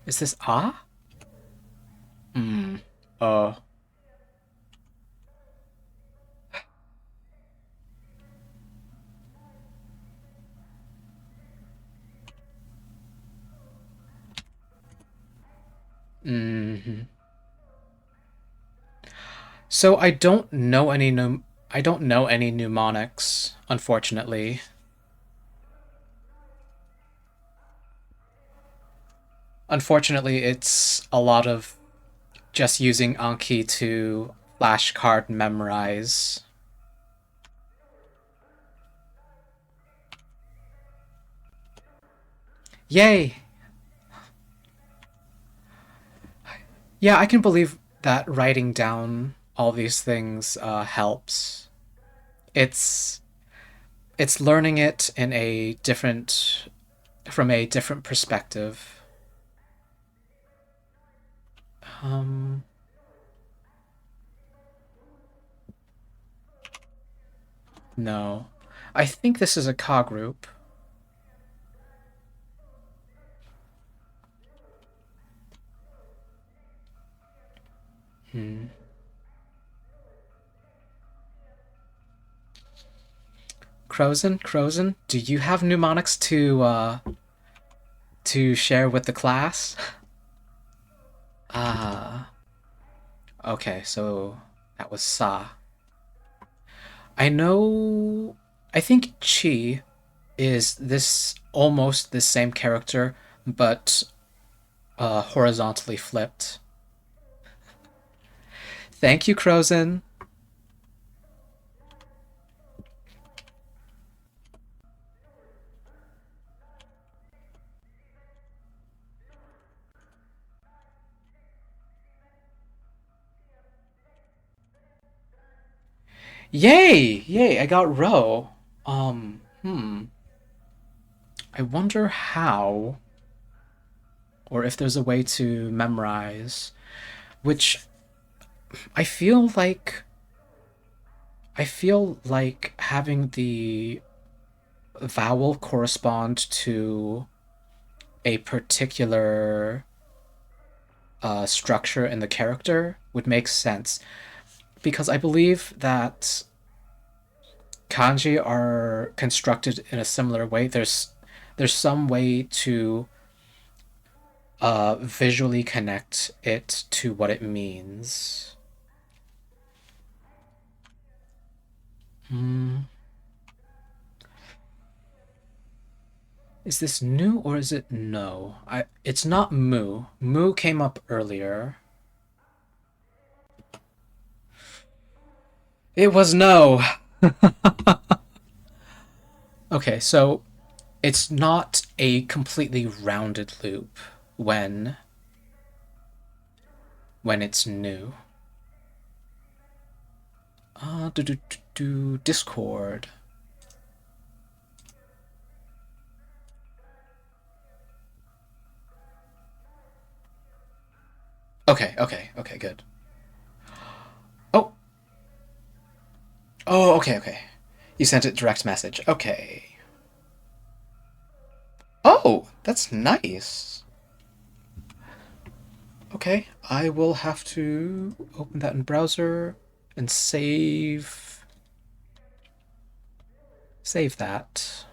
Is this ah? Hmm. Oh. Hmm. So I don't know any mnemonics, unfortunately. Unfortunately, it's a lot of just using Anki to flashcard memorize. Yay! Yeah, I can believe that writing down all these things helps. It's it's learning it in a different from a different perspective. Um, no, I think this is a Ka group. Hmm. Crozen, do you have mnemonics to share with the class? Ah, okay, so that was Sa. I know. I think Chi is this almost the same character, but horizontally flipped. Thank you, Crozen. Yay! Yay! I got Ro. Hmm. I wonder how, or if there's a way to memorize. Which I feel like I feel like having the vowel correspond to a particular structure in the character would make sense because I believe that kanji are constructed in a similar way. There's some way to visually connect it to what it means. Hmm. Is this new or is it no? It's not mu. Mu came up earlier. It was no. Okay, so it's not a completely rounded loop when it's new. Discord. Okay, good. Oh, okay. You sent it direct message. Okay. Oh, that's nice. Okay, I will have to open that in browser and save that.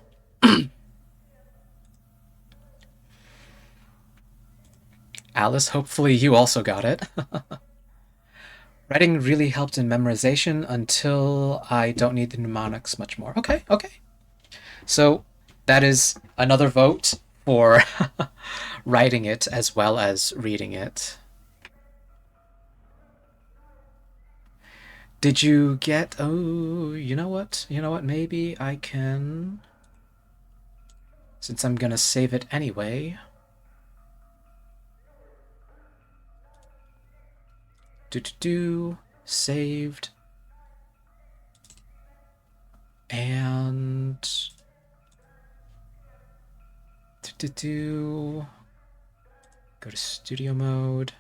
Alice, hopefully you also got it. Writing really helped in memorization until I don't need the mnemonics much more. Okay. So that is another vote for writing it as well as reading it. Did you get. Oh, you know what? You know what? Maybe I can. Since I'm gonna save it anyway. Saved. And. Go to studio mode.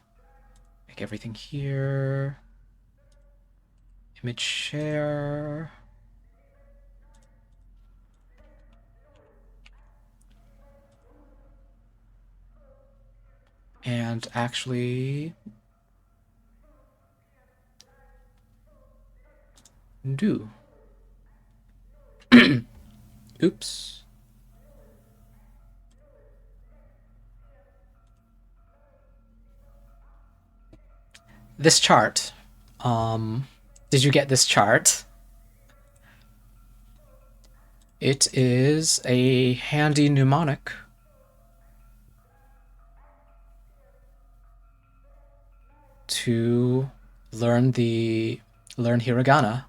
Make everything here. Image share. And actually do. Oops. This chart. Did you get this chart? It is a handy mnemonic. To learn hiragana.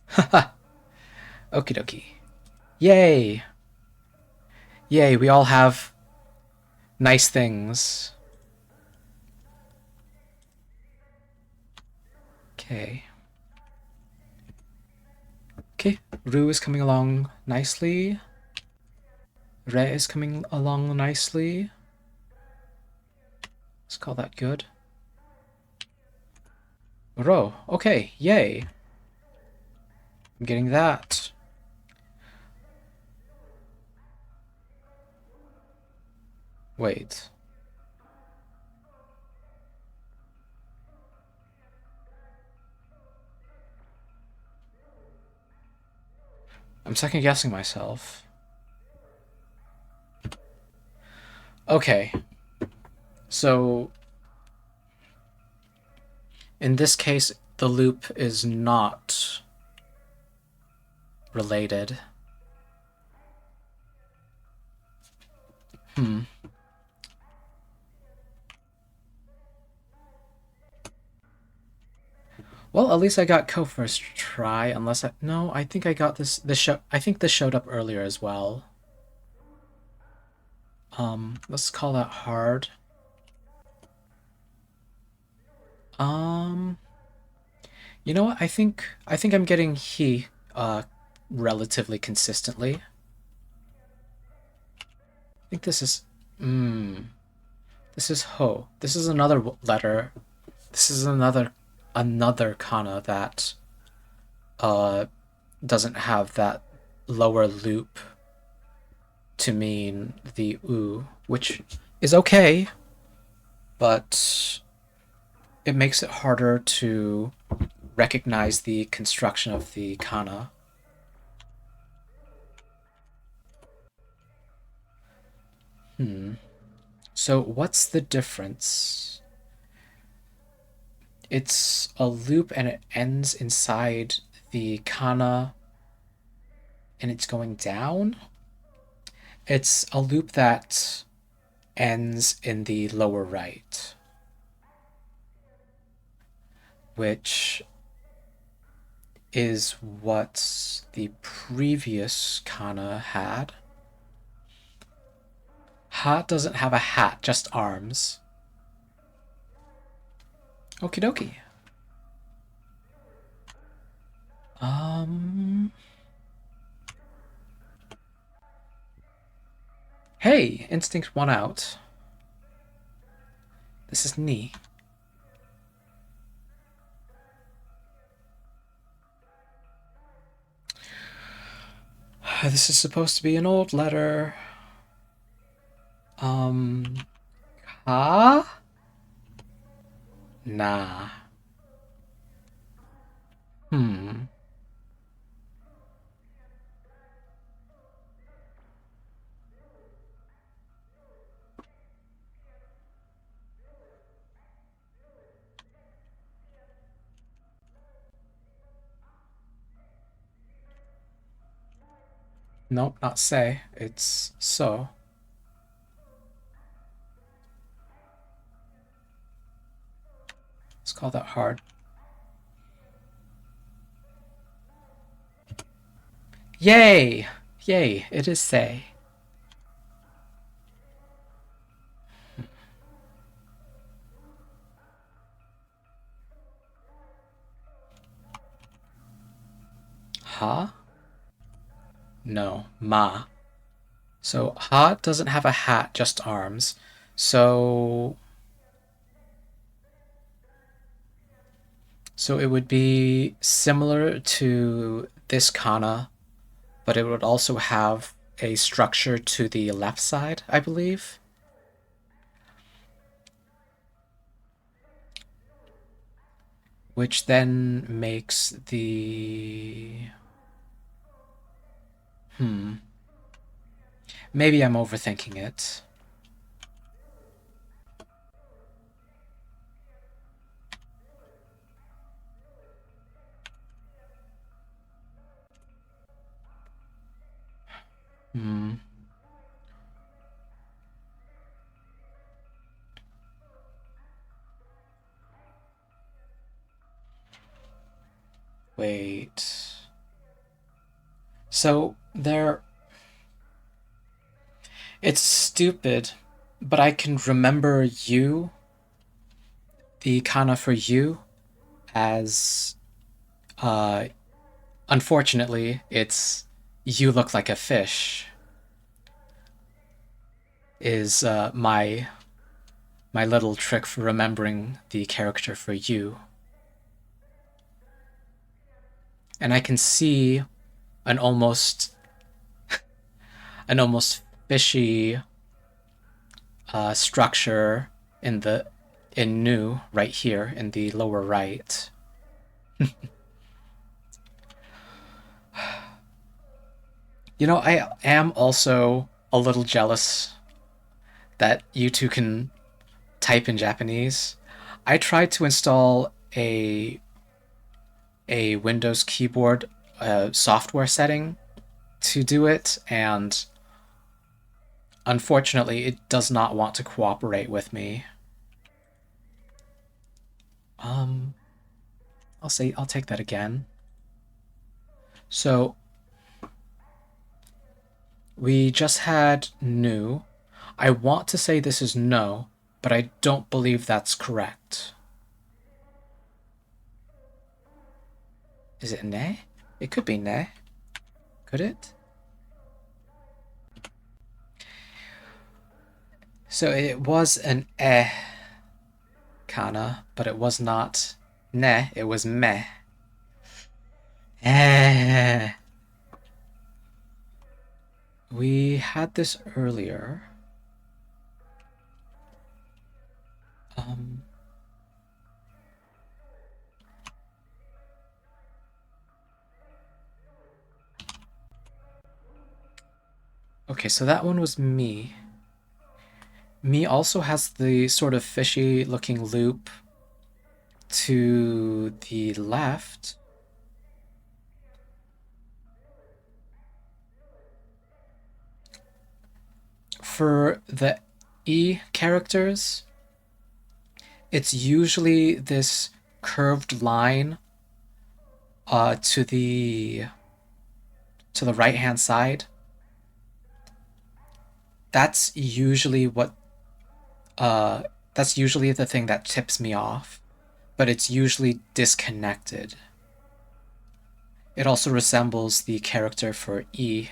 Haha. Okie dokie. Yay! Yay, we all have nice things. Okay. Okay, Ru is coming along nicely. Re is coming along nicely. Let's call that good. Ro, okay, yay. I'm getting that. Wait. I'm second guessing myself. Okay. So in this case, the loop is not related. Well, at least I got Ko first try, unless no, I think I got this I think this showed up earlier as well. Let's call that hard. You know what? I think I'm getting he relatively consistently. I think this is this is ho. This is another letter. This is another kana that doesn't have that lower loop to mean the u, which is okay, but it makes it harder to recognize the construction of the kana. So what's the difference? It's a loop and it ends inside the kana and it's going down. It's a loop that ends in the lower right, which is what the previous kana had. Ha doesn't have a hat, just arms. Okie dokie. Hey, instinct won out. This is ni. This is supposed to be an old letter. Ka? Nah. Nope, not say. It's so. Let's call that hard. Yay! Yay, it is say. Ha? No, ma. So Ha doesn't have a hat, just arms. So it would be similar to this kana, but it would also have a structure to the left side, I believe. Which then makes the... Maybe I'm overthinking it. Wait. So there... It's stupid, but I can remember you, the kana for you, as... Unfortunately, it's you look like a fish, is my little trick for remembering the character for you. And I can see an almost fishy structure in Nu right here in the lower right. You know, I am also a little jealous that you two can type in Japanese. I tried to install a Windows keyboard software setting to do it, and unfortunately it does not want to cooperate with me. I'll take that again. So we just had Nu. I want to say this is no, but I don't believe that's correct. Is it ne? It could be ne. Could it? So it was an kana, but it was not ne, it was me. We had this earlier. Okay, so that one was me. Me also has the sort of fishy looking loop to the left. For the E characters, it's usually this curved line to the right hand side. That's usually the thing that tips me off, but it's usually disconnected. It also resembles the character for E.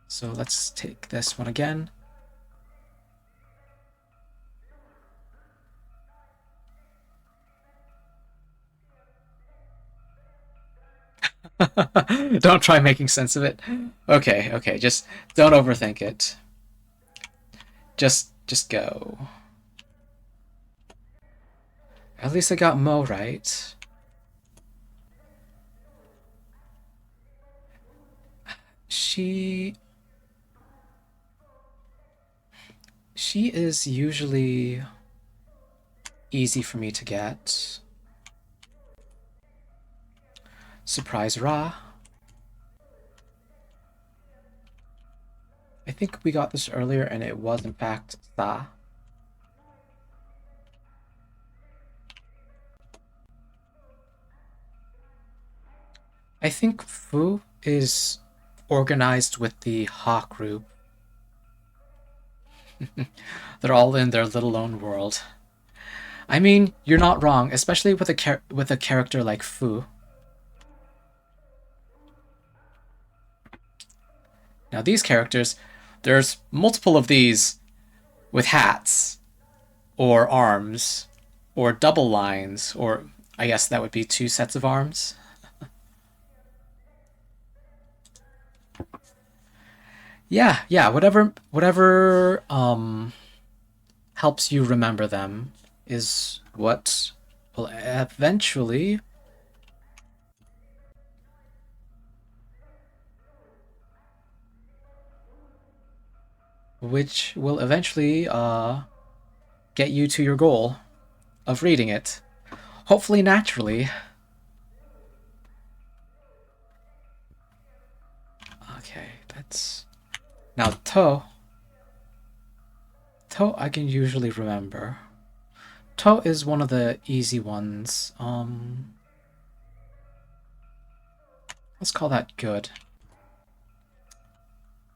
So let's take this one again. Don't try making sense of it. Okay, just don't overthink it. Just go. At least I got Mo right. She is usually easy for me to get. Surprise Ra. I think we got this earlier and it was in fact Sa. I think Fu is organized with the Ha group. They're all in their little own world. I mean, you're not wrong, especially with a character like Fu. Now these characters, there's multiple of these with hats, or arms, or double lines, or I guess that would be two sets of arms. Yeah, whatever helps you remember them is what will eventually get you to your goal of reading it. Hopefully naturally. Okay, that's... Now, To I can usually remember. To is one of the easy ones. Let's call that good.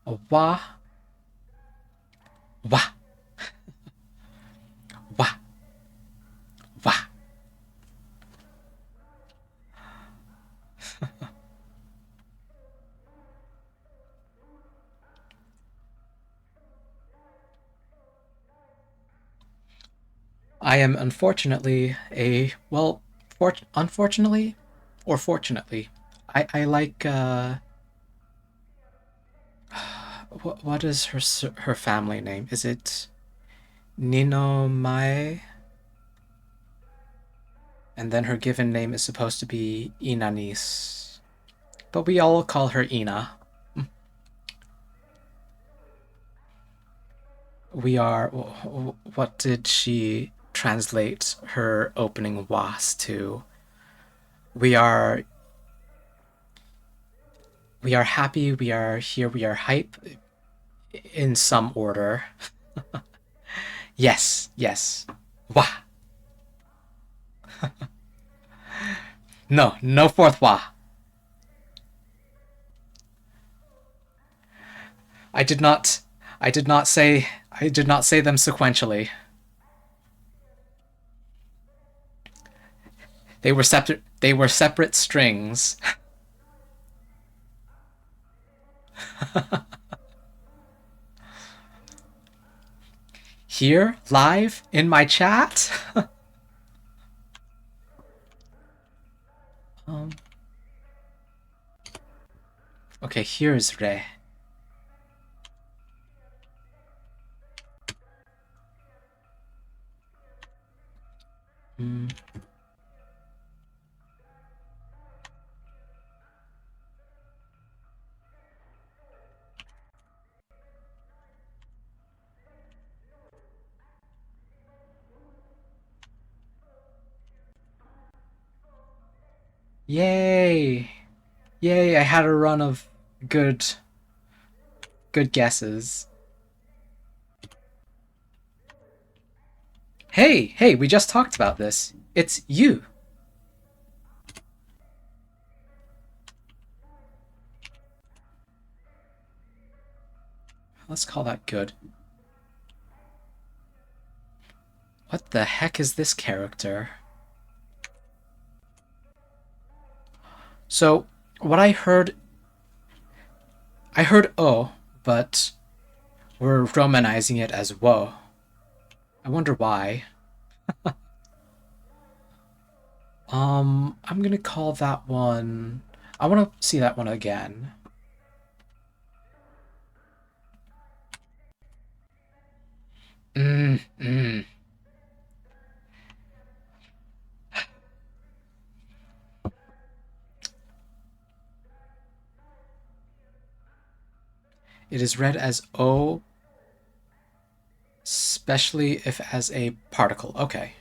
Wa. Wa. Wa. Wa. I am unfortunately unfortunately or fortunately, I like what is her family name? Is it Nino Mae? And then her given name is supposed to be Inanis, but we all call her Ina. We are. What did she translate her opening was to? We are. We are happy. We are here. We are hype. In some order. Yes. Wah. No fourth wah. I did not say them sequentially. They were separate strings. Here, live in my chat. Okay, here's Re. Yay! I had a run of good guesses. Hey, we just talked about this. It's you. Let's call that good. What the heck is this character? So, what I heard O, but we're romanizing it as wo. I wonder why. I'm gonna call that one... I want to see that one again. It is read as O, especially if as a particle. Okay.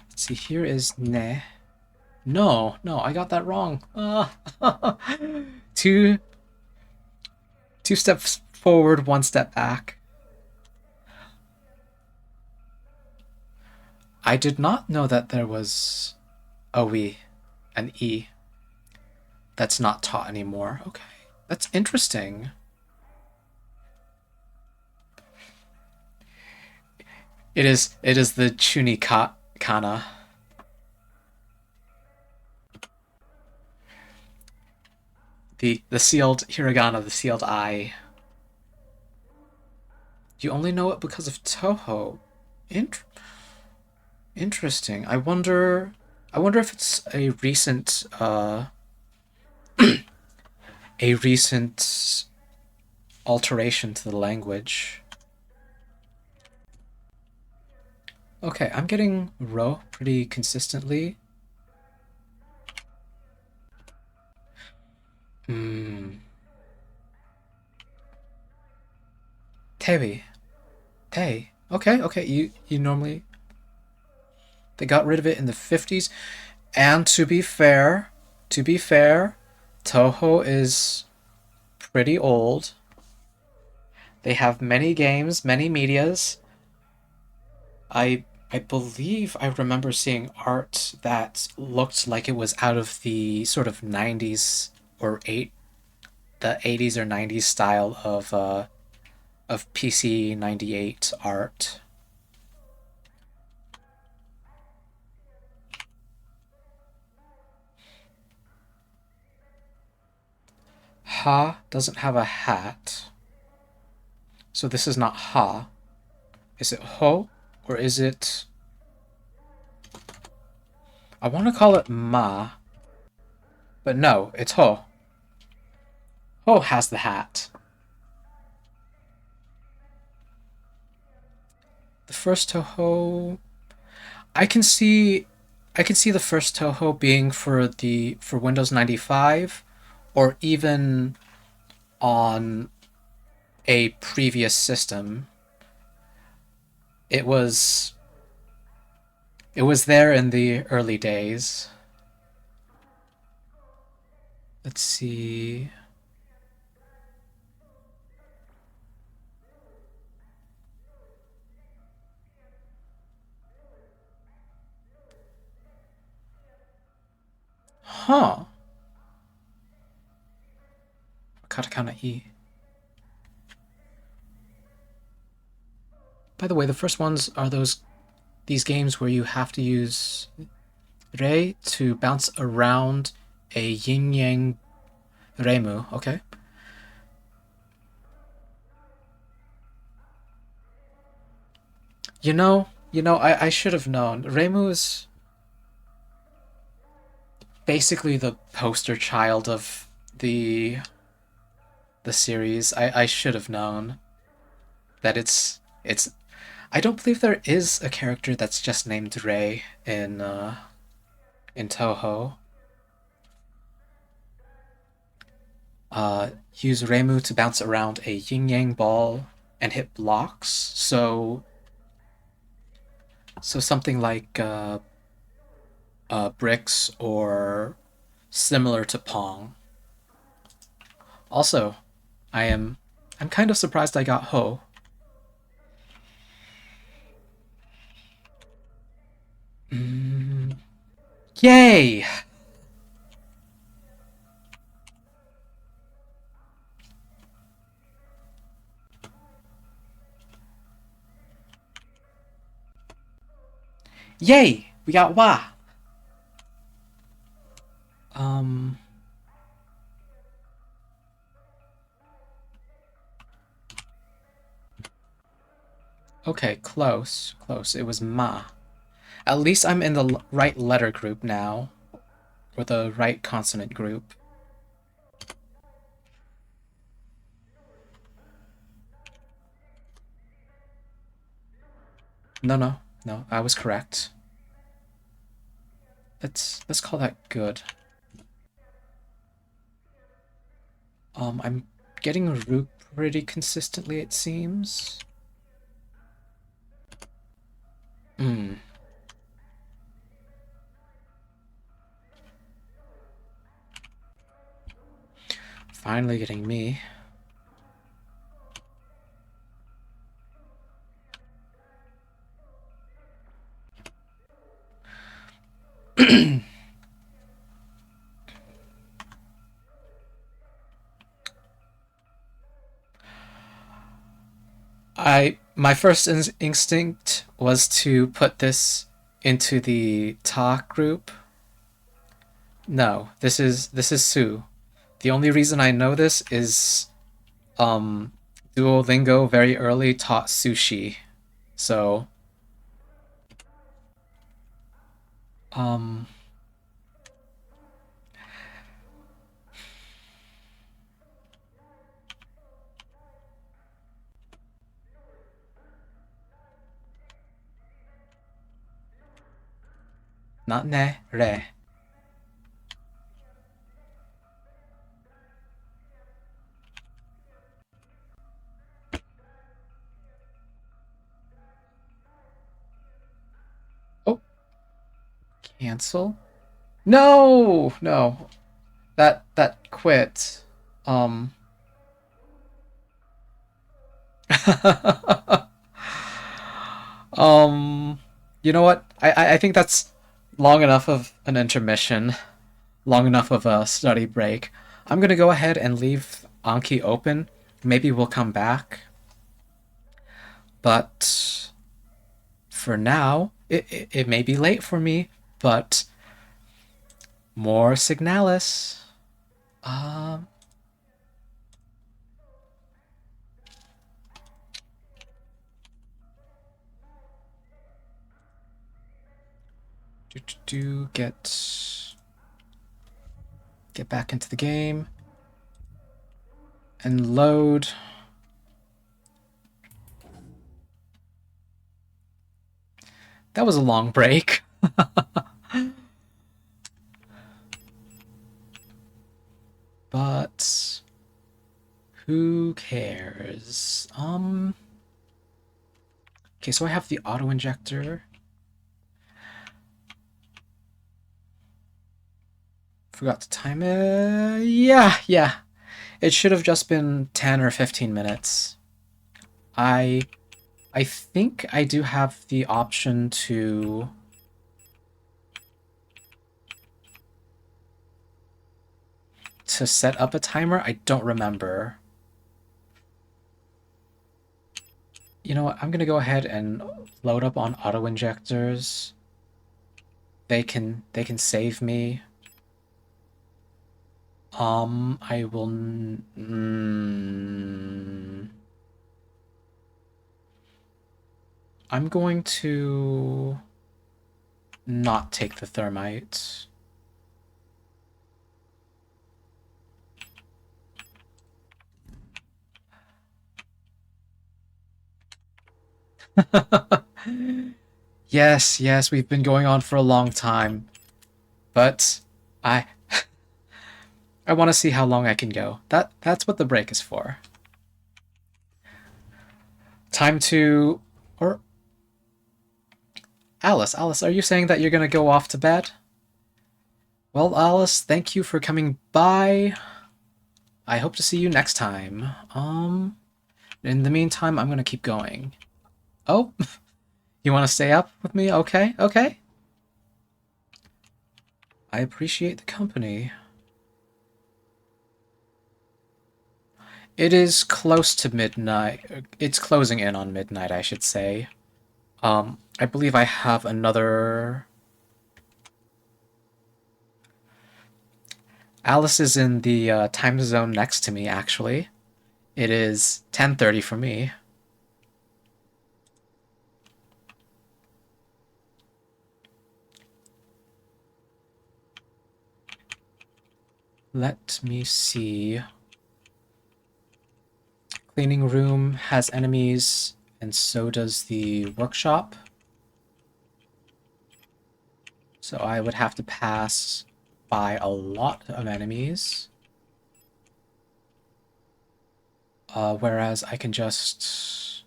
Let's see, here is ne. No, I got that wrong. Two steps forward, one step back. I did not know that there was a we, an e, that's not taught anymore. Okay, that's interesting. It is the Chuni kana. The sealed hiragana, the sealed I. You only know it because of Toho. Int- Interesting. I wonder if it's a recent alteration to the language. Okay, I'm getting Ro pretty consistently. Tewi. Tay. Okay, okay. You normally they got rid of it in the 50s. And to be fair, Toho is pretty old. They have many games, many medias. I believe I remember seeing art that looked like it was out of the sort of 90s or the 80s or 90s style of PC 98 art. Ha doesn't have a hat. So this is not Ha. Is it Ho? Or is it... I want to call it Ma. But no, it's Ho. Ho has the hat. The first Toho... I can see... I can see the first Toho being for Windows 95 or even on a previous system. It was there in the early days. Let's see. Huh. Katakana E. By the way, the first ones are these games where you have to use Rei to bounce around a yin yang Reimu. Okay. I should have known. Reimu is basically the poster child of the series. I should have known that it's. I don't believe there is a character that's just named Rei in Toho. Use Reimu to bounce around a yin yang ball and hit blocks. So something like bricks or similar to Pong. Also, I'm kind of surprised I got Ho. Yay! Yay! We got Wa! Okay, close. Close. It was Ma. At least I'm in the right letter group now. Or the right consonant group. No, I was correct. Let's call that good. I'm getting a root pretty consistently, it seems. Finally getting me. My first instinct was to put this into the talk group. No, this is Sue. The only reason I know this is Duolingo very early taught sushi. So um なんねれ Oh, cancel? No, no. That quit. Um, you know what? I think that's long enough of an intermission, long enough of a study break. I'm gonna go ahead and leave Anki open. Maybe we'll come back. But for now, it may be late for me, but more Signalis. Um, do get back into the game and load. That was a long break. But who cares? Okay, so I have the auto injector. Forgot to time it. Yeah. It should have just been 10 or 15 minutes. I think I do have the option to set up a timer. I don't remember. You know what? I'm gonna go ahead and load up on auto injectors. They can save me. I will. I'm going to not take the thermite. Yes, we've been going on for a long time. But I I want to see how long I can go. That's what the break is for. Time to or Alice, are you saying that you're going to go off to bed? Well, Alice, thank you for coming by. I hope to see you next time. In the meantime, I'm going to keep going. Oh, you want to stay up with me? Okay. I appreciate the company. It is close to midnight. It's closing in on midnight, I should say. I believe I have another... Alice is in the time zone next to me, actually. It is 10:30 for me. Let me see. Cleaning room has enemies, and so does the workshop. So I would have to pass by a lot of enemies. Whereas I can just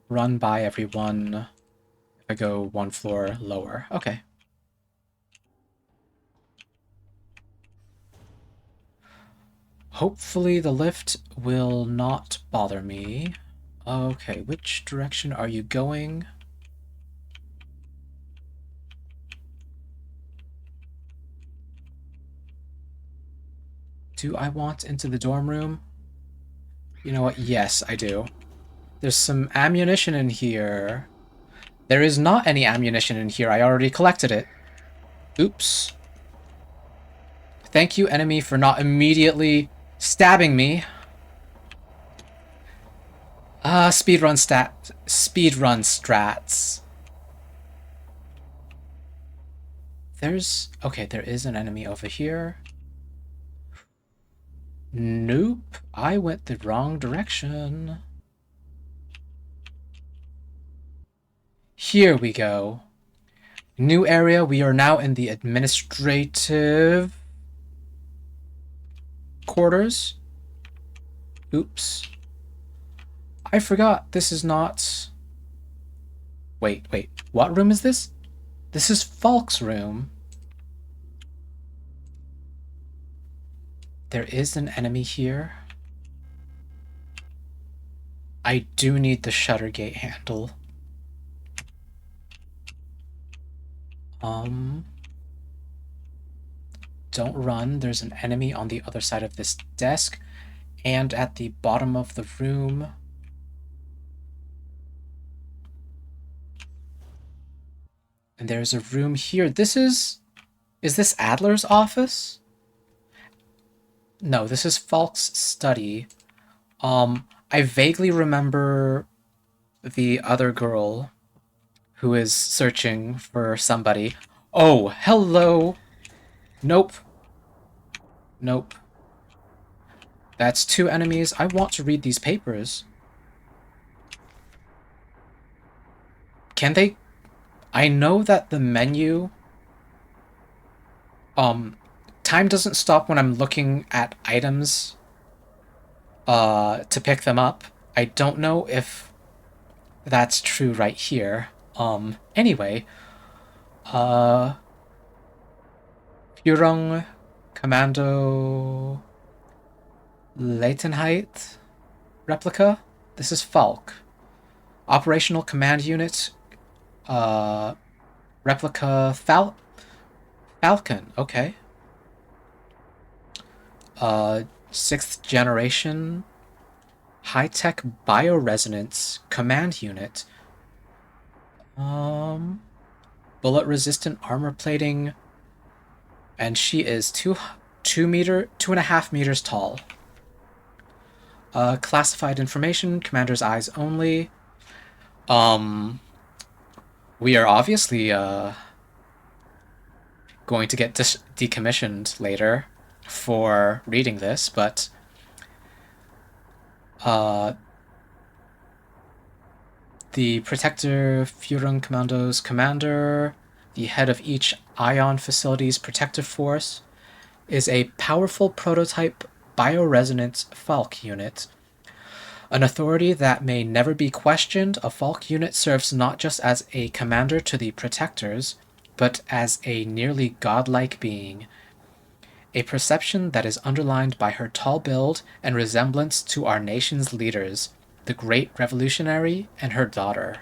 run by everyone if I go one floor lower. Okay. Hopefully the lift will not bother me. Okay, which direction are you going? Do I want into the dorm room? You know what? Yes, I do. There's some ammunition in here. There is not any ammunition in here. I already collected it. Oops. Thank you, enemy, for not immediately stabbing me. Speedrun strats. Okay, there is an enemy over here. Nope, I went the wrong direction. Here we go. New area, we are now in the administrative quarters. Oops. I forgot, this is not... Wait, what room is this? This is Falk's room. There is an enemy here. I do need the shutter gate handle. Don't run. There's an enemy on the other side of this desk and at the bottom of the room. And there's a room here. Is this Adler's office? No, this is Falk's study. I vaguely remember the other girl who is searching for somebody. Oh, hello. Nope. That's 2 enemies. I want to read these papers. Can they... I know that the menu... time doesn't stop when I'm looking at items to pick them up. I don't know if that's true right here. Anyway, Führung Kommando Leitenheit replica. This is Falk. Operational Command Unit replica Falcon. Okay. 6th generation high-tech bioresonance command unit. Bullet-resistant armor plating, and she is 2.5 meters tall. Classified information, commander's eyes only. We are obviously going to get decommissioned later for reading this, but the Protector Führung Commando's commander, the head of each Ion Facility's protective force, is a powerful prototype bioresonance Falk unit. An authority that may never be questioned, a Falk unit serves not just as a commander to the Protectors, but as a nearly godlike being. A perception that is underlined by her tall build and resemblance to our nation's leaders, the Great Revolutionary and her daughter.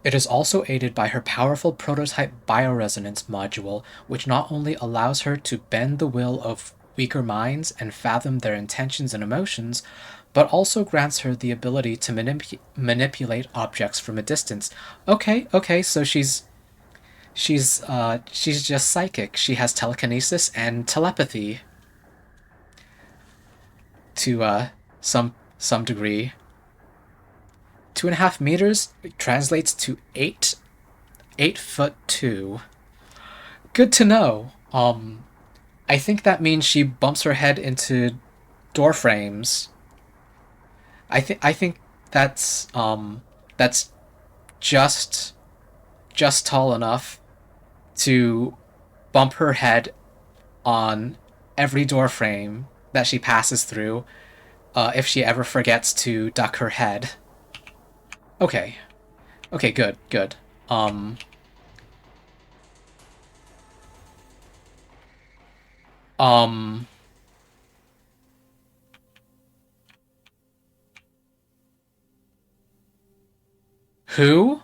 It is also aided by her powerful prototype bioresonance module, which not only allows her to bend the will of weaker minds and fathom their intentions and emotions, but also grants her the ability to manipulate objects from a distance. Okay, so she's just psychic. She has telekinesis and telepathy to some degree. 2.5 meters translates to 8'2". Good to know. I think that means she bumps her head into door frames. I think that's just tall enough to bump her head on every door frame that she passes through, if she ever forgets to duck her head. Okay, good. Who?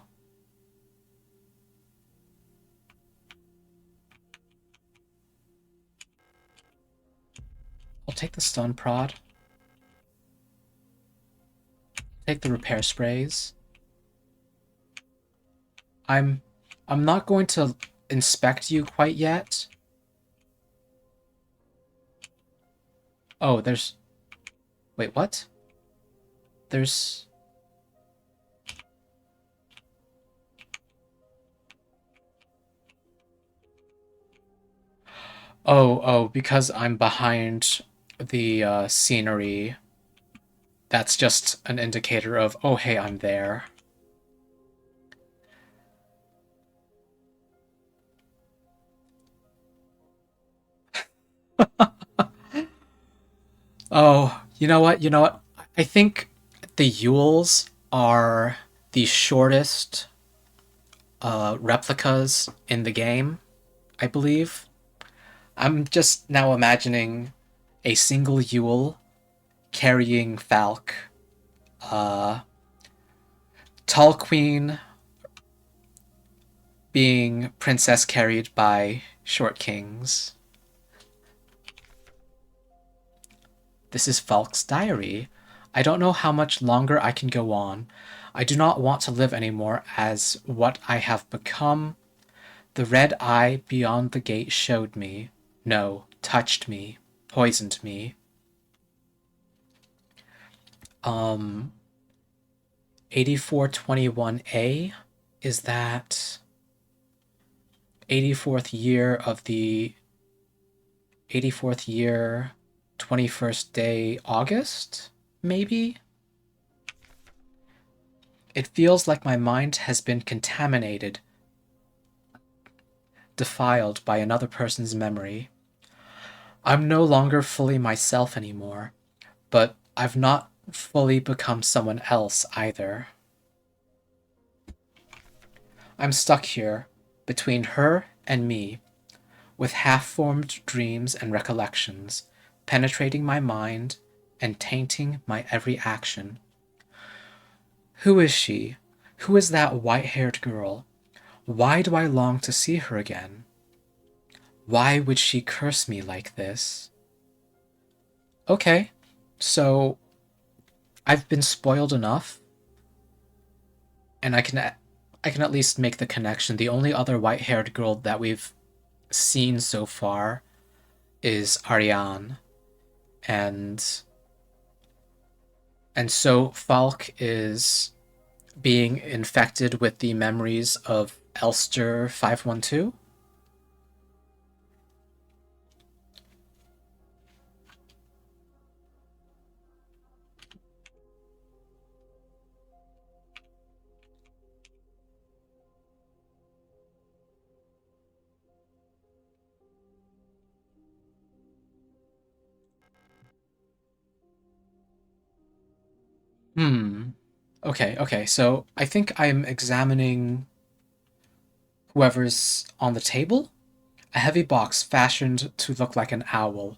I'll take the stun prod. Take the repair sprays. I'm not going to inspect you quite yet. Oh, there's... Wait, what? There's... Oh, because I'm behind the scenery, that's just an indicator of, oh, hey, I'm there. Oh, you know what? You know what? I think the Yules are the shortest replicas in the game, I believe. I'm just now imagining a single Yule carrying Falk, uh, Tall Queen being princess carried by short kings. This is Falk's diary. I don't know how much longer I can go on. I do not want to live anymore as what I have become. The red eye beyond the gate showed me. No, touched me. Poisoned me. 8421A? Is that 84th year of the 84th year, 21st day, August? Maybe? It feels like my mind has been contaminated, defiled by another person's memory. I'm no longer fully myself anymore, but I've not fully become someone else either. I'm stuck here, between her and me, with half-formed dreams and recollections, penetrating my mind and tainting my every action. Who is she? Who is that white-haired girl? Why do I long to see her again? Why would she curse me like this? Okay, so I've been spoiled enough, and I can at least make the connection. The only other white-haired girl that we've seen so far is Ariane, and so Falk is being infected with the memories of Elster 512. Hmm. Okay. So I think I'm examining whoever's on the table. A heavy box fashioned to look like an owl.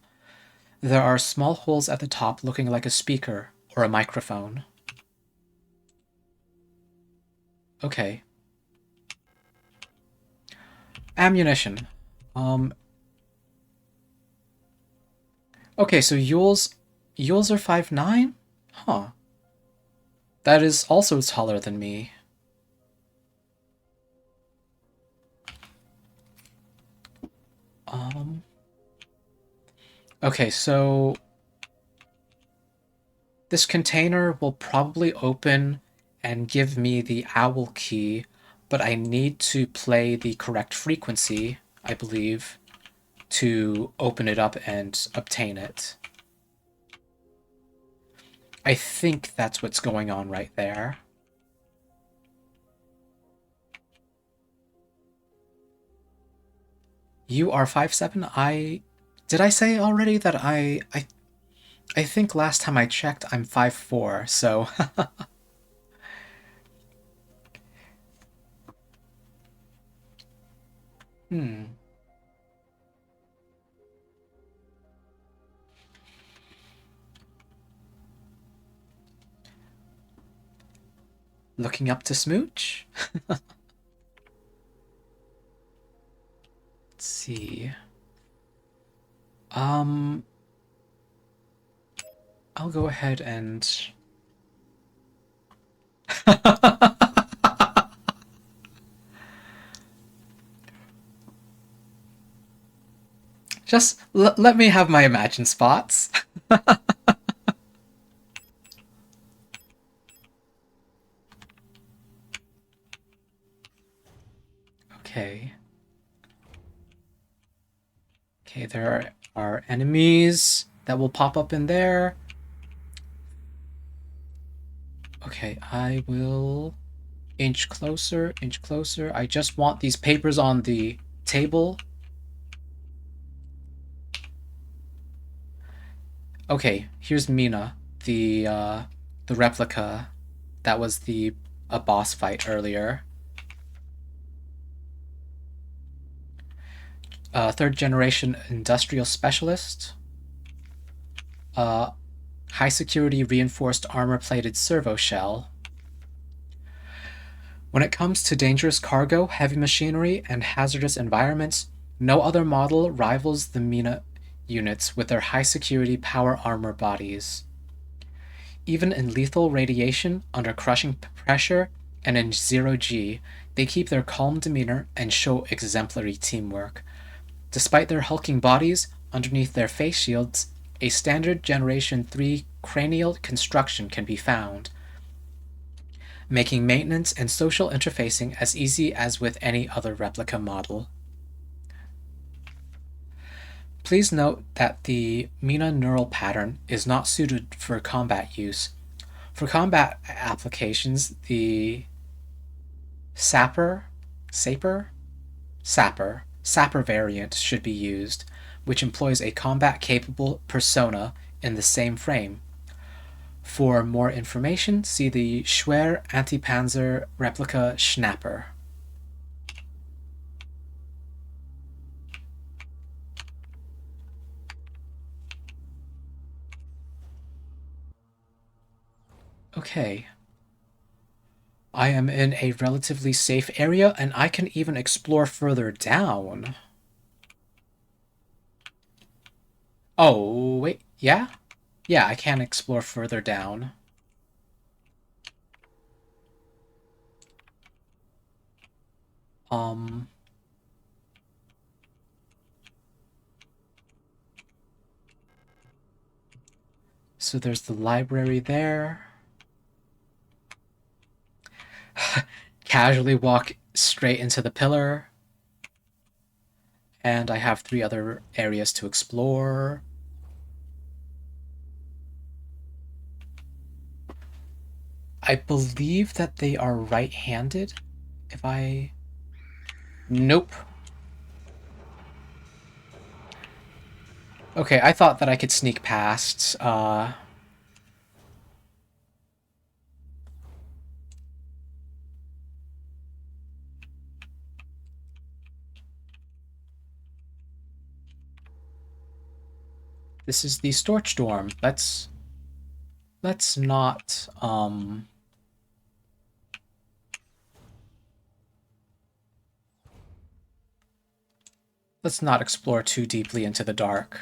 There are small holes at the top looking like a speaker or a microphone. Okay. Ammunition. Um. Okay, so Yules are 5'9"? Huh. That is also taller than me. Um. Okay, so this container will probably open and give me the owl key, but I need to play the correct frequency, I believe, to open it up and obtain it. I think that's what's going on right there. You are 5'7"? Did I say already that I think last time I checked I'm 5'4", so hmm. Looking up to smooch? Let's see. Um, I'll go ahead and Just let me have my imagined spots. Okay. Okay, there are enemies that will pop up in there. Okay, I will inch closer, inch closer. I just want these papers on the table. Okay, here's Mina, the replica that was a boss fight earlier. Third generation industrial specialist. High security reinforced armor plated servo shell. When it comes to dangerous cargo, heavy machinery, and hazardous environments, no other model rivals the Mina units with their high security power armor bodies. Even in lethal radiation, under crushing pressure, and in zero G, they keep their calm demeanor and show exemplary teamwork. Despite their hulking bodies, underneath their face shields, a standard Generation 3 cranial construction can be found, making maintenance and social interfacing as easy as with any other replica model. Please note that the Mina neural pattern is not suited for combat use. For combat applications, the Sapper variant should be used, which employs a combat-capable persona in the same frame. For more information, see the Schwer Anti-Panzer replica Schnapper. Okay. I am in a relatively safe area, and I can even explore further down. Oh, wait, yeah? Yeah, I can explore further down. Um... So there's the library there. Casually walk straight into the pillar. And I have 3 other areas to explore. I believe that they are right-handed. If I... Nope. Okay, I thought that I could sneak past. This is the storage dorm. Let's not, let's not explore too deeply into the dark.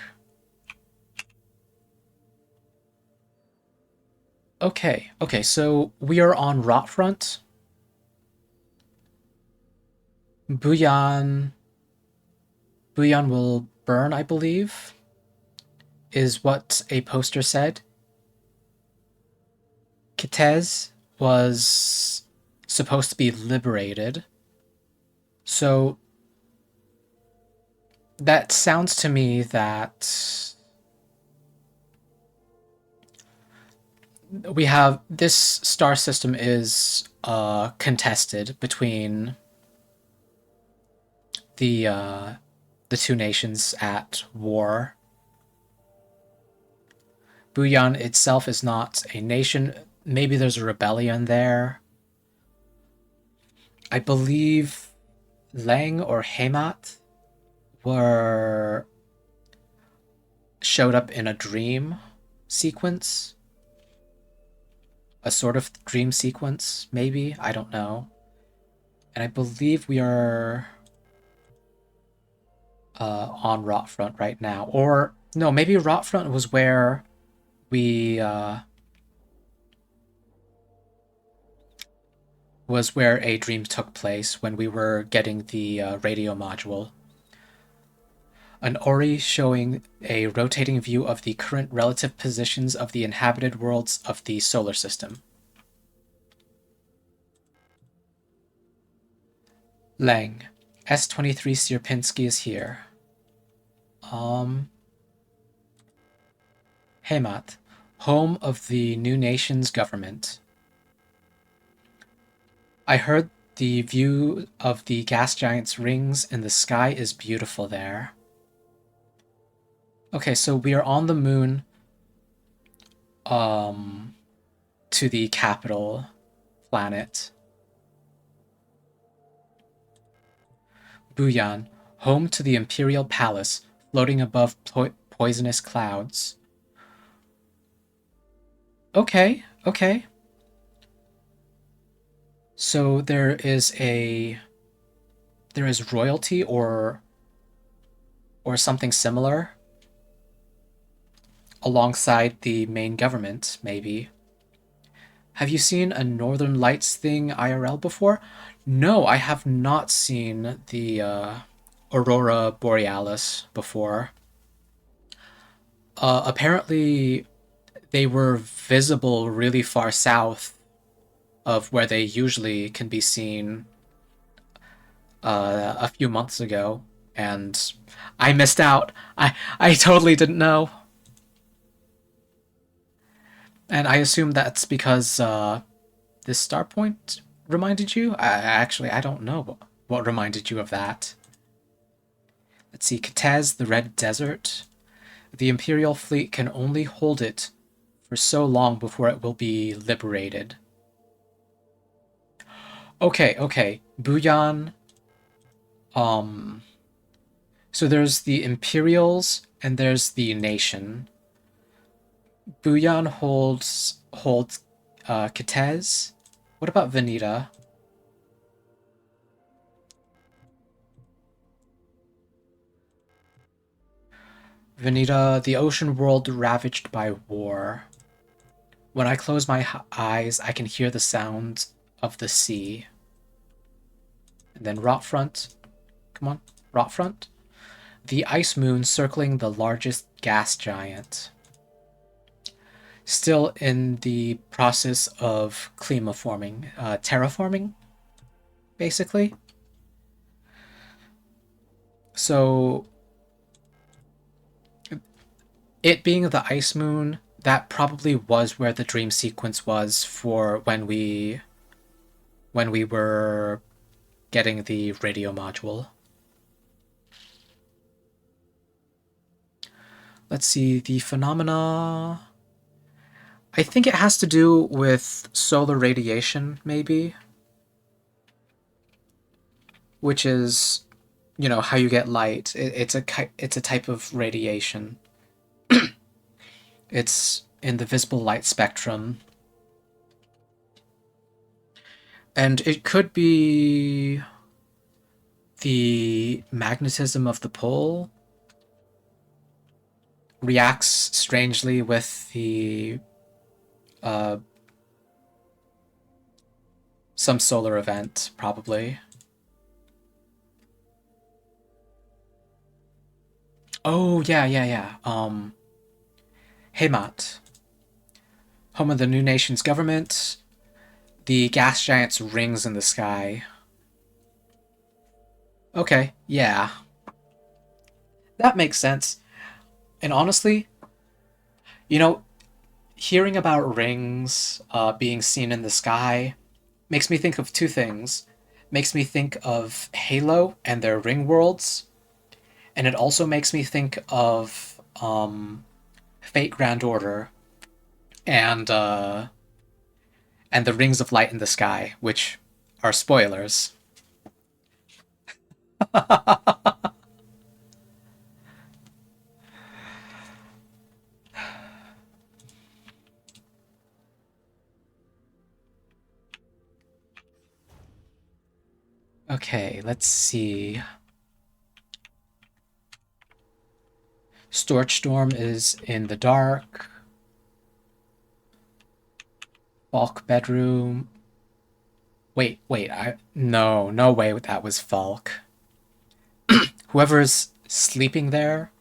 Okay, so we are on Rotfront. Buyan will burn, I believe, is what a poster said. Kitez was supposed to be liberated. So that sounds to me that we have this star system is contested between the 2 nations at war. Buyan itself is not a nation. Maybe there's a rebellion there. I believe Lang or Heimat showed up in a dream sequence. A sort of dream sequence, maybe? I don't know. And I believe we are on Rotfront right now. Or, no, maybe Rotfront was where we... was where a dream took place when we were getting the radio module. An ori showing a rotating view of the current relative positions of the inhabited worlds of the solar system. Lang. S23 Sierpinski is here. Heimat. Home of the new nation's government. I heard the view of the gas giant's rings in the sky is beautiful there. Okay, so we are on the moon to the capital planet. Buyan, home to the Imperial Palace, floating above poisonous clouds. Okay, okay. So there is royalty or something similar alongside the main government, maybe. Have you seen a Northern Lights thing IRL before? No, I have not seen the Aurora Borealis before. Apparently, they were visible really far south of where they usually can be seen a few months ago, and I missed out. I totally didn't know. And I assume that's because this star point reminded you? I don't know what reminded you of that. Let's see, Katez, the Red Desert. The Imperial fleet can only hold it for so long before it will be liberated. Okay, okay. Buyan. So there's the Imperials and there's the nation. Buyan holds Katez. What about Veneta? Veneta, the ocean world ravaged by war. When I close my eyes, I can hear the sounds of the sea. And then Rotfront. Come on, Rotfront. The ice moon circling the largest gas giant. Still in the process of climaforming, terraforming, basically. So, it being the ice moon, that probably was where the dream sequence was for when we were getting the radio module. Let's see, the phenomena. I think it has to do with solar radiation, maybe. Which is, you know, how you get light. It's a type of radiation. It's in the visible light spectrum. And it could be the magnetism of the pole reacts strangely with the some solar event, probably. Oh, yeah. Heimat. Home of the new nation's government. The gas giant's rings in the sky. Okay, yeah. That makes sense. And honestly, you know, hearing about rings being seen in the sky makes me think of two things. Makes me think of Halo and their ring worlds, and it also makes me think of Fate Grand Order and the Rings of Light in the Sky, which are spoilers. Okay, let's see. Storch Storm is in the dark. Falk bedroom. Wait, no way that was Falk. Whoever's sleeping there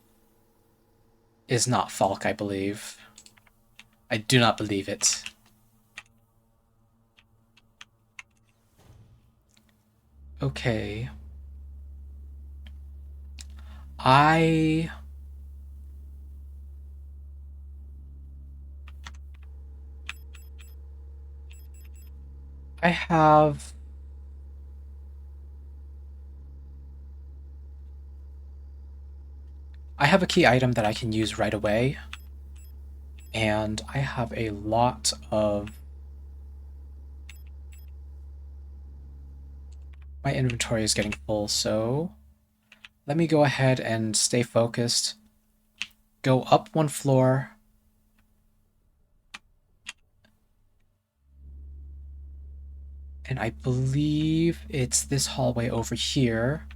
is not Falk, I believe. I do not believe it. Okay. I have... I have a key item that I can use right away. And I have a lot of... My inventory is getting full, so... Let me go ahead and stay focused. Go up one floor. And I believe it's this hallway over here.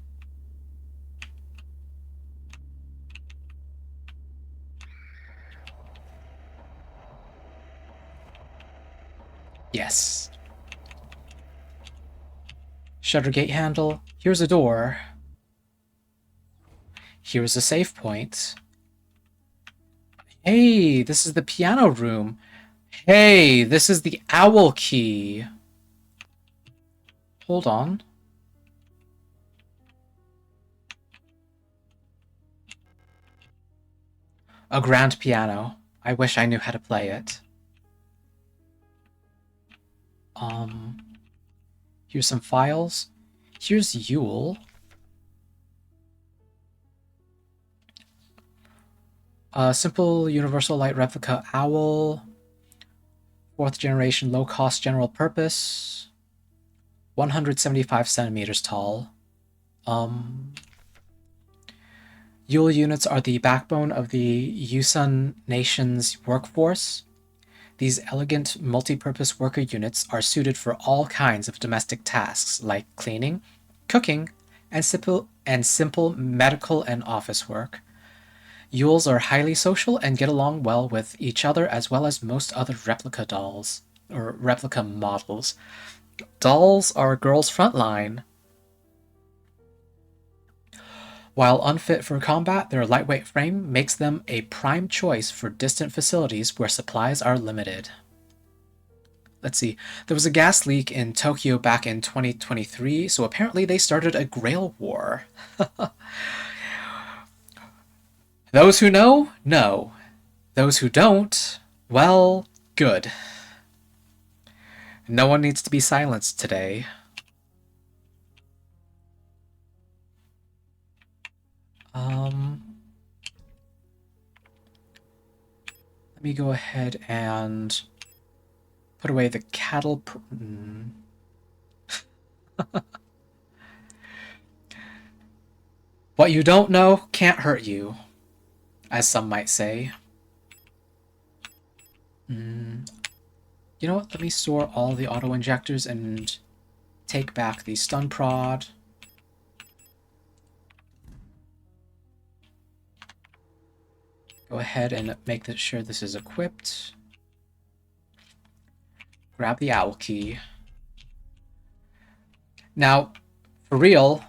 Yes. Shutter gate handle. Here's a door. Here's a save point. Hey, this is the piano room. Hey, this is the owl key. Hold on. A grand piano. I wish I knew how to play it. Here's some files. Here's Yule. Simple universal light replica owl. 4th generation low cost general purpose. 175 centimeters tall. Yule units are the backbone of the Yusun nation's workforce. These elegant multi-purpose worker units are suited for all kinds of domestic tasks like cleaning, cooking, and simple medical and office work. Yules are highly social and get along well with each other as well as most other replica dolls, or replica models. Dolls are a girl's frontline. While unfit for combat, their lightweight frame makes them a prime choice for distant facilities where supplies are limited. Let's see. There was a gas leak in Tokyo back in 2023, so apparently they started a Grail War. Those who know, know. Those who don't, well, good. No one needs to be silenced today. Let me go ahead and put away the cattle. What you don't know can't hurt you, as some might say. You know what? Let me store all the auto injectors and take back the stun prod. Go ahead and make sure this is equipped. Grab the owl key. Now, for real,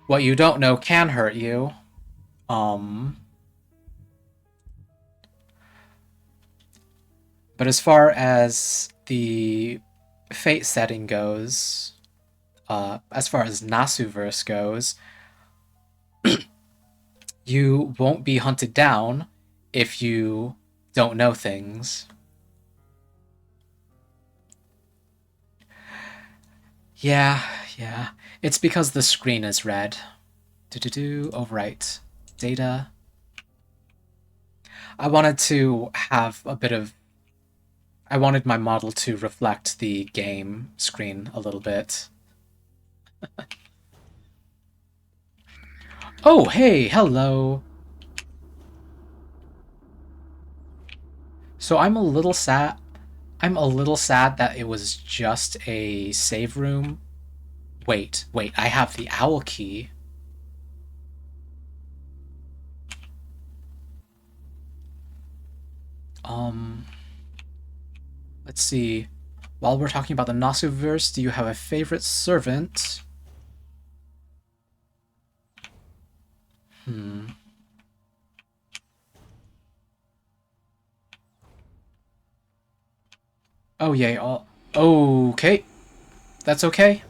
what you don't know can hurt you. But as far as the fate setting goes, as far as Nasuverse goes, you won't be hunted down if you don't know things. Yeah. It's because the screen is red. Overwrite. Data. I wanted to have a bit of... I wanted my model to reflect the game screen a little bit. Oh, hey, hello. So I'm a little sad that it was just a save room. Wait, I have the owl key. Let's see. While we're talking about the Nasuverse, do you have a favorite servant? Oh, yay, all... Okay. That's okay.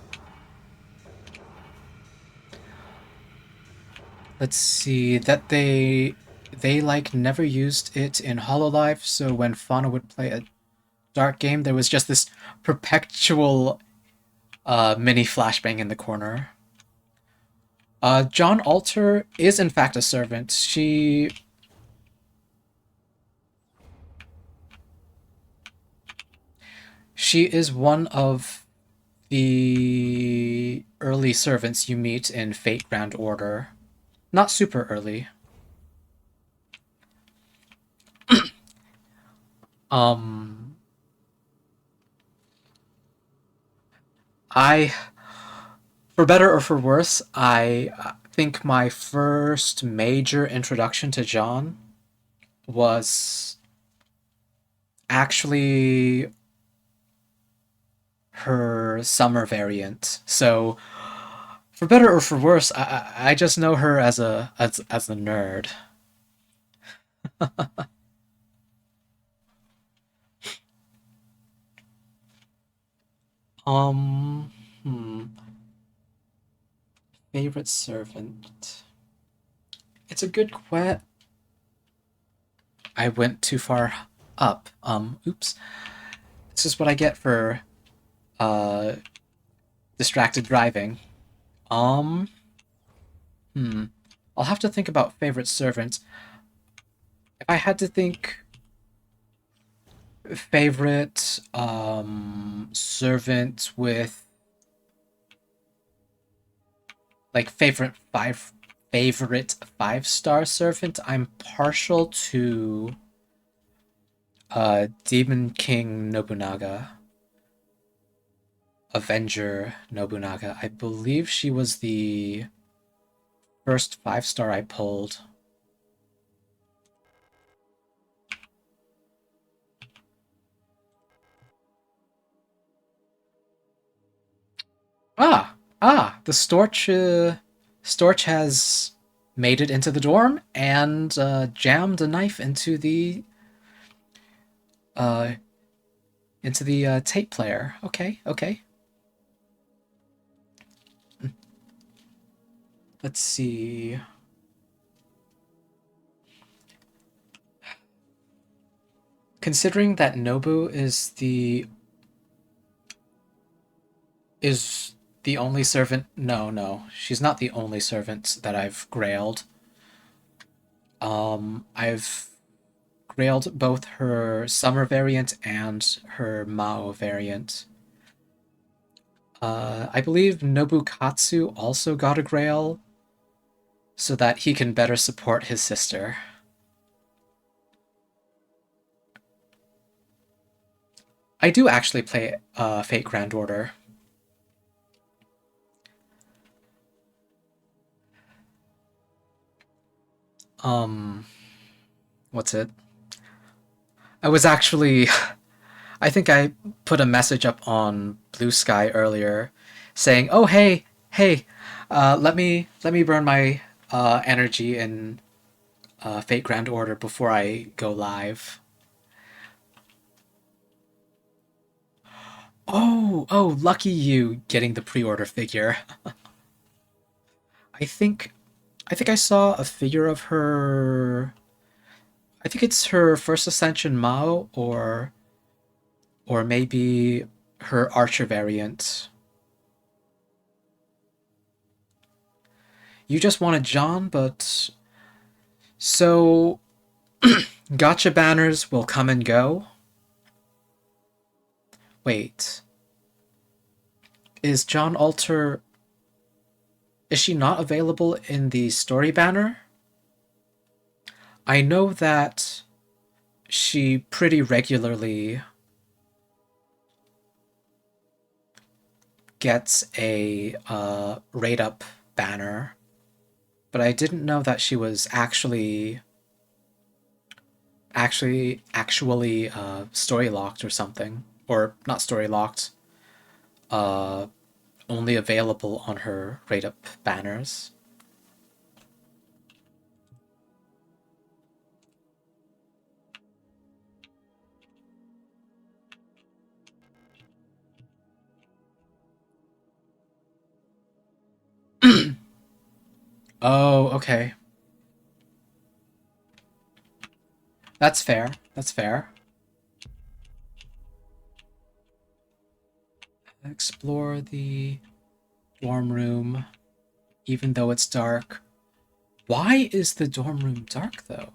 Let's see, that they like never used it in Hololive, so when Fauna would play a dark game, there was just this perpetual mini flashbang in the corner. John Alter is in fact a servant. She is one of the early servants you meet in Fate Grand Order. Not super early. Um, I, for better or for worse, I think my first major introduction to John was actually her summer variant. So, for better or for worse, I just know her as a nerd. Um, hmm. Favorite servant. It's a good question. I went too far up. Oops. This is what I get for uh distracted driving. Um, hmm. I'll have to think about favorite servants. If I had to think favorite servant with like favorite 5-star servant, I'm partial to Demon King Nobunaga. Avenger Nobunaga. I believe she was the first 5-star I pulled. The Storch has made it into the dorm and jammed a knife uh, into the tape player. Okay, okay. Let's see. Considering that Nobu is the only servant. No, she's not the only servant that I've grailed. I've grailed both her summer variant and her Mao variant. I believe Nobukatsu also got a grail so that he can better support his sister. I do actually play Fate Grand Order. Um, what's it? I was actually I think I put a message up on Blue Sky earlier saying, "Oh hey, let me burn my energy in Fate Grand Order before I go live." Oh, lucky you getting the pre-order figure. I think I think I saw a figure of her. I think it's her first Ascension Mao or maybe her Archer variant. You just wanted John, but so gotcha banners will come and go. Wait, is John Alter? Is she not available in the story banner? I know that she pretty regularly gets a rate up banner, but I didn't know that she was actually story locked or something, or not story locked. Uh, Only available on her rate up banners. okay. That's fair. That's fair. Explore the dorm room, even though it's dark. Why is the dorm room dark, though?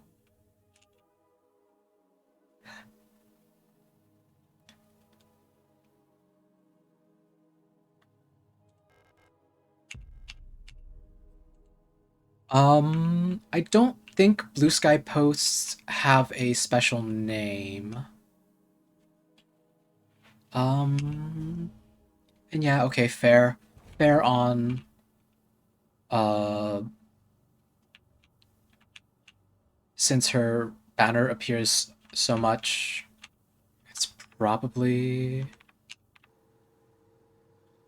I don't think Blue Sky Posts have a special name. And yeah, okay, fair. Fair on, uh, since her banner appears so much, it's probably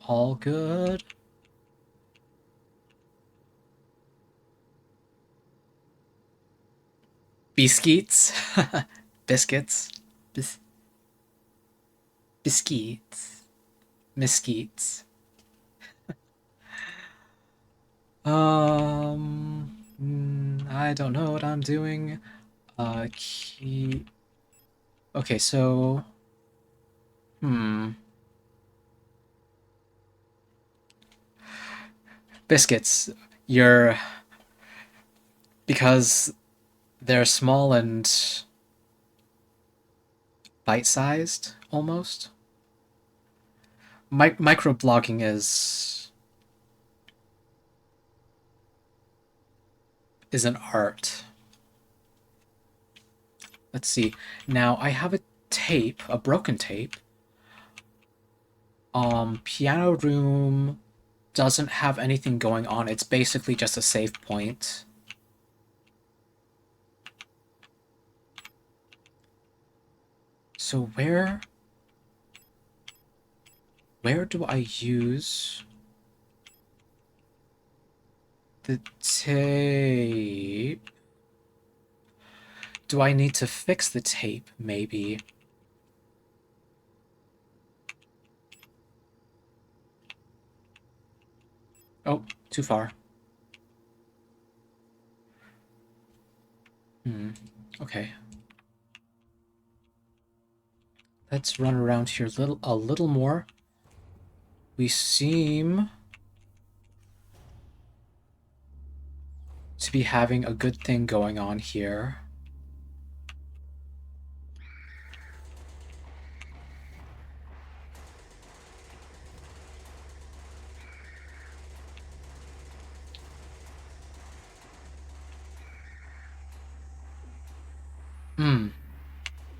all good. Biscuits. Biscuits. Bis biscuits. Mesquites. I don't know what I'm doing. Key. Okay, so. Hmm. Biscuits. You're. Because they're small and bite-sized, almost. Microblogging is an art. Let's see. Now I have a tape, a broken tape. Piano room doesn't have anything going on. It's basically just a save point. So where do I use the tape? Do I need to fix the tape, maybe? Oh, too far. Okay. Let's run around here a little more. We seem to be having a good thing going on here.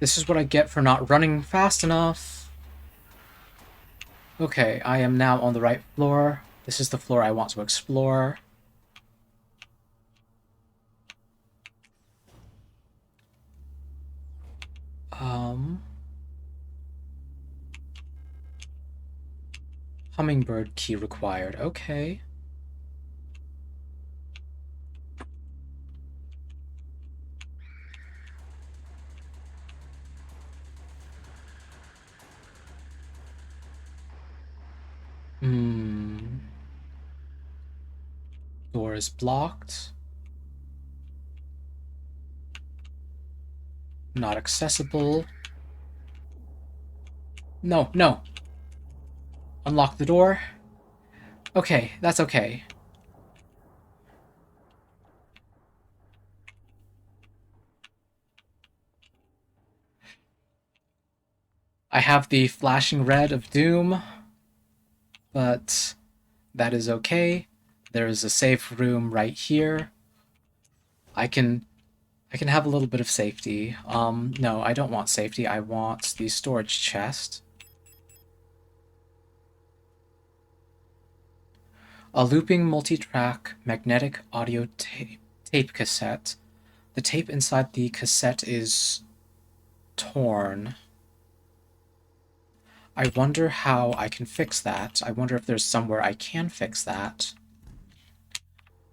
This is what I get for not running fast enough. Okay, I am now on the right floor. This is the floor I want to explore. Hummingbird key required. Okay. Door is blocked. Not accessible. No, no. Unlock the door. Okay, that's okay. I have the flashing red of doom, but that is okay. There is a safe room right here. I can have a little bit of safety. No, I don't want safety. I want the storage chest. A looping multi-track magnetic audio tape cassette. The tape inside the cassette is torn. I wonder how I can fix that. I wonder if there's somewhere I can fix that.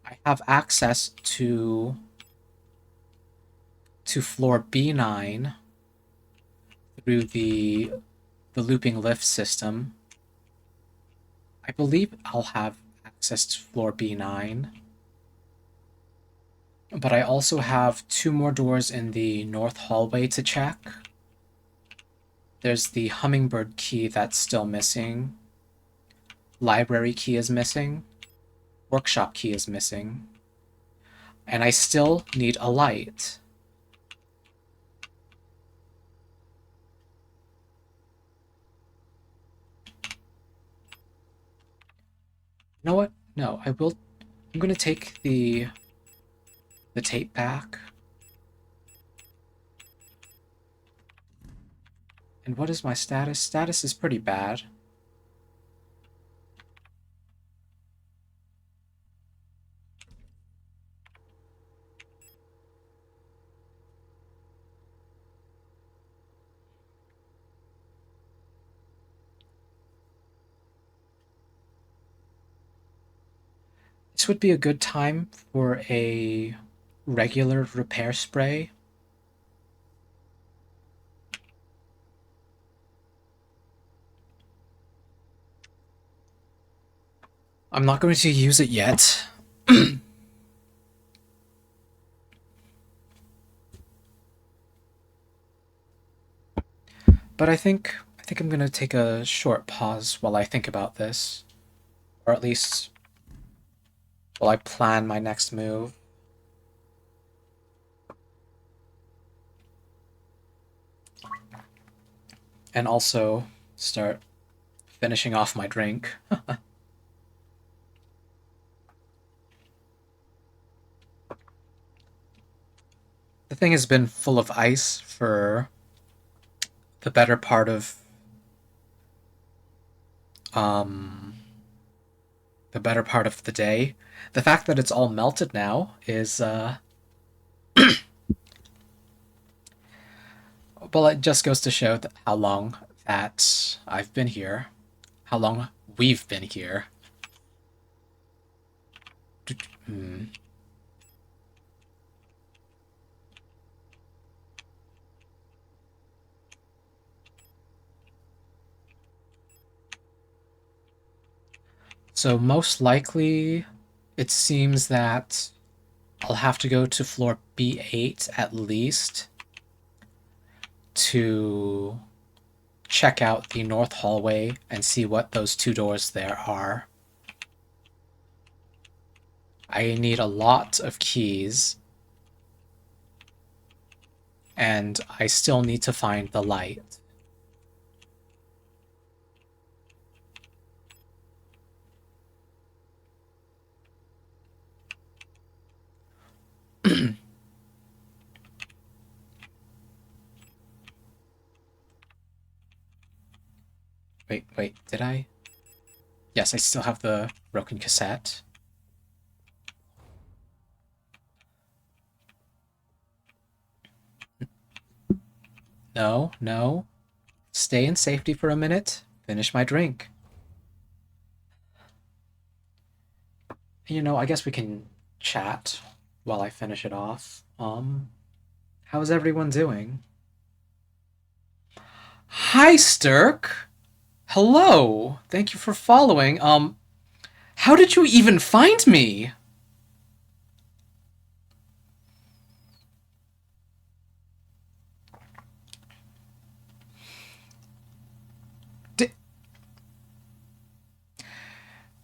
I have access to floor B9 through the looping lift system. I believe I'll have access to floor B9. But I also have 2 more doors in the north hallway to check. There's the hummingbird key that's still missing. Library key is missing. Workshop key is missing. And I still need a light. You know what? No, I will. I'm gonna take the tape back. And what is my status? Status is pretty bad. This would be a good time for a regular repair spray. I'm not going to use it yet. But I think I'm going to take a short pause while I think about this, or at least while I plan my next move. And also start finishing off my drink. The thing has been full of ice for the better part of the day. The fact that it's all melted now is well, it just goes to show that how long that I've been here, how long we've been here. So most likely, it seems that I'll have to go to floor B8 at least to check out the north hallway and see what those 2 doors there are. I need a lot of keys, and I still need to find the light. Wait, did I? Yes, I still have the broken cassette. No. Stay in safety for a minute. Finish my drink. You know, I guess we can chat while I finish it off. How's everyone doing? Hi, Stirk! Hello! Thank you for following. How did you even find me?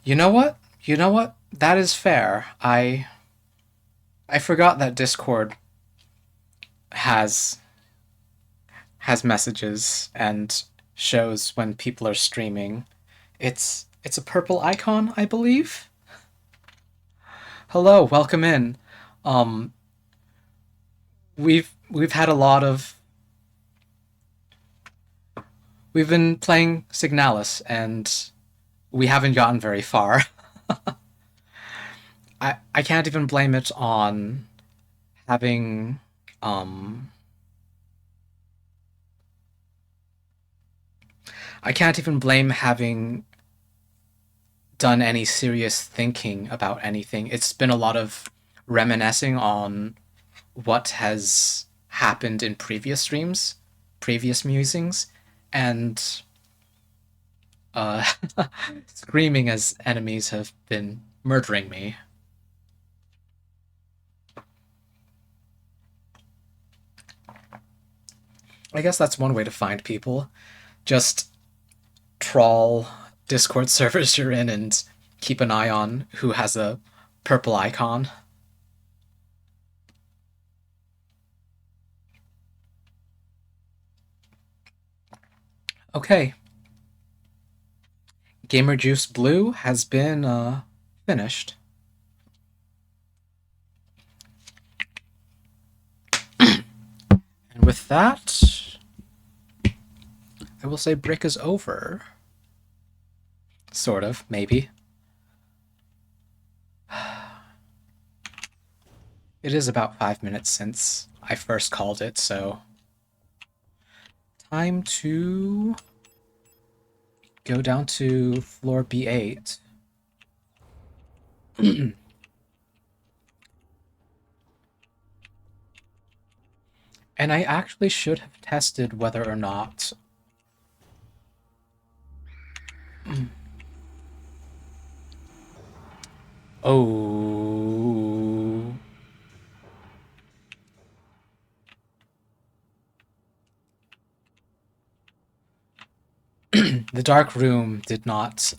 You know what? That is fair. I forgot that Discord has messages and shows when people are streaming. It's a purple icon, I believe. Hello, welcome in. Um, we've had a lot of we've been playing Signalis and we haven't gotten very far. I can't even blame it on having I can't even blame having done any serious thinking about anything. It's been a lot of reminiscing on what has happened in previous streams, previous musings, and uh, screaming as enemies have been murdering me. I guess that's one way to find people. Just trawl Discord servers you're in and keep an eye on who has a purple icon. Okay. Gamer Juice Blue has been finished. And with that, I will say break is over. Sort of, maybe. It is about 5 minutes since I first called it, so time to go down to floor B8. And I actually should have tested whether or not oh. The dark room did not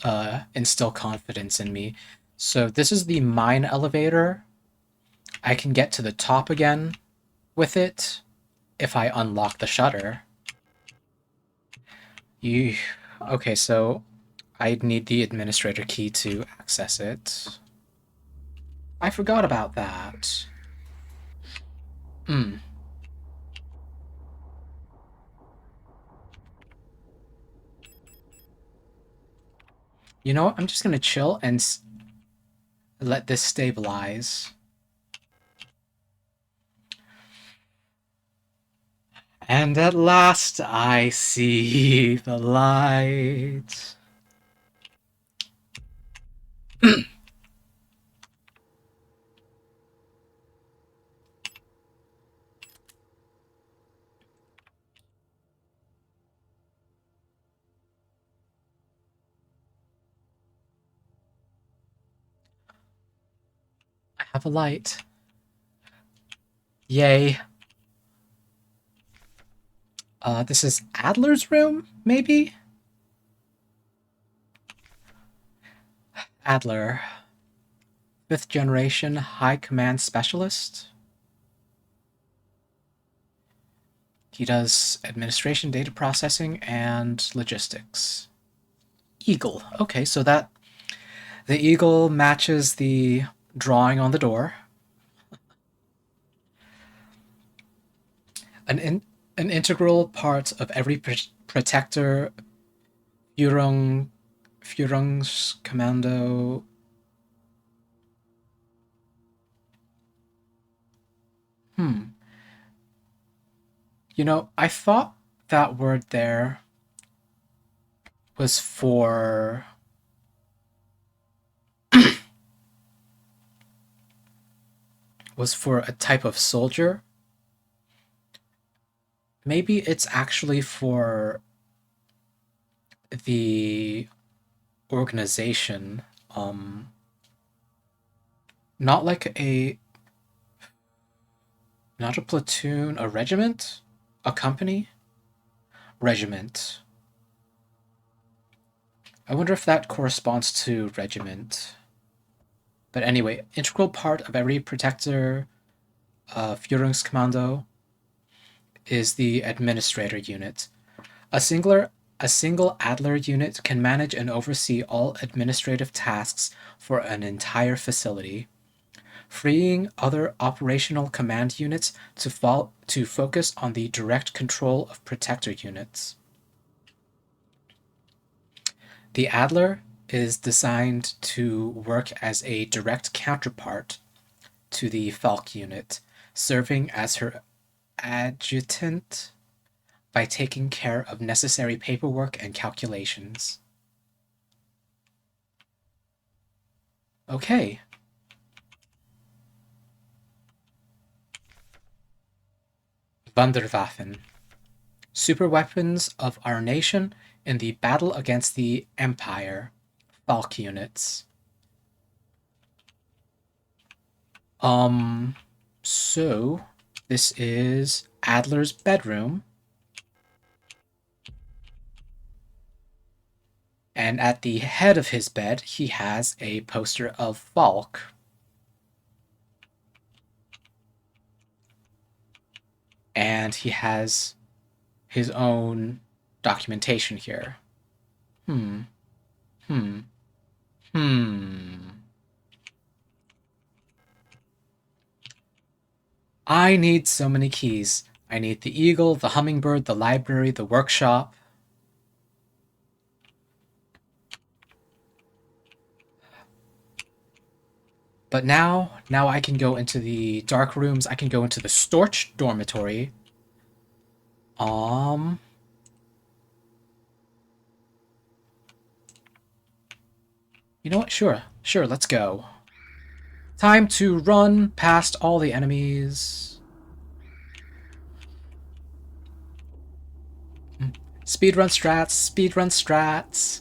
instill confidence in me. So this is the mine elevator. I can get to the top again with it if I unlock the shutter. You okay, so I'd need the administrator key to access it. I forgot about that. Hmm. You know what? I'm just gonna chill and let this stabilize. And at last I see the light. I have a light. Yay. This is Adler's room, maybe? Adler. 5th generation high command specialist. He does administration, data processing, and logistics. Eagle. Okay, so that the eagle matches the drawing on the door. An integral part of every protector Führungskommando. You know, I thought that word there was for a type of soldier. Maybe it's actually for the organization. Not like not a platoon, a regiment? A company? Regiment. I wonder if that corresponds to regiment. But anyway, integral part of every protector Führungskommando is the administrator unit. A single Adler unit can manage and oversee all administrative tasks for an entire facility, freeing other operational command units to focus on the direct control of protector units. The Adler is designed to work as a direct counterpart to the Falk unit, serving as her adjutant by taking care of necessary paperwork and calculations. Okay. Wunderwaffen. Superweapons of our nation in the battle against the Empire. Falk units. So this is Adler's bedroom. And at the head of his bed, he has a poster of Falk. And he has his own documentation here. I need so many keys. I need the eagle, the hummingbird, the library, the workshop. But now I can go into the dark rooms. I can go into the Storch dormitory. You know what? Sure, let's go. Time to run past all the enemies. Speedrun strats.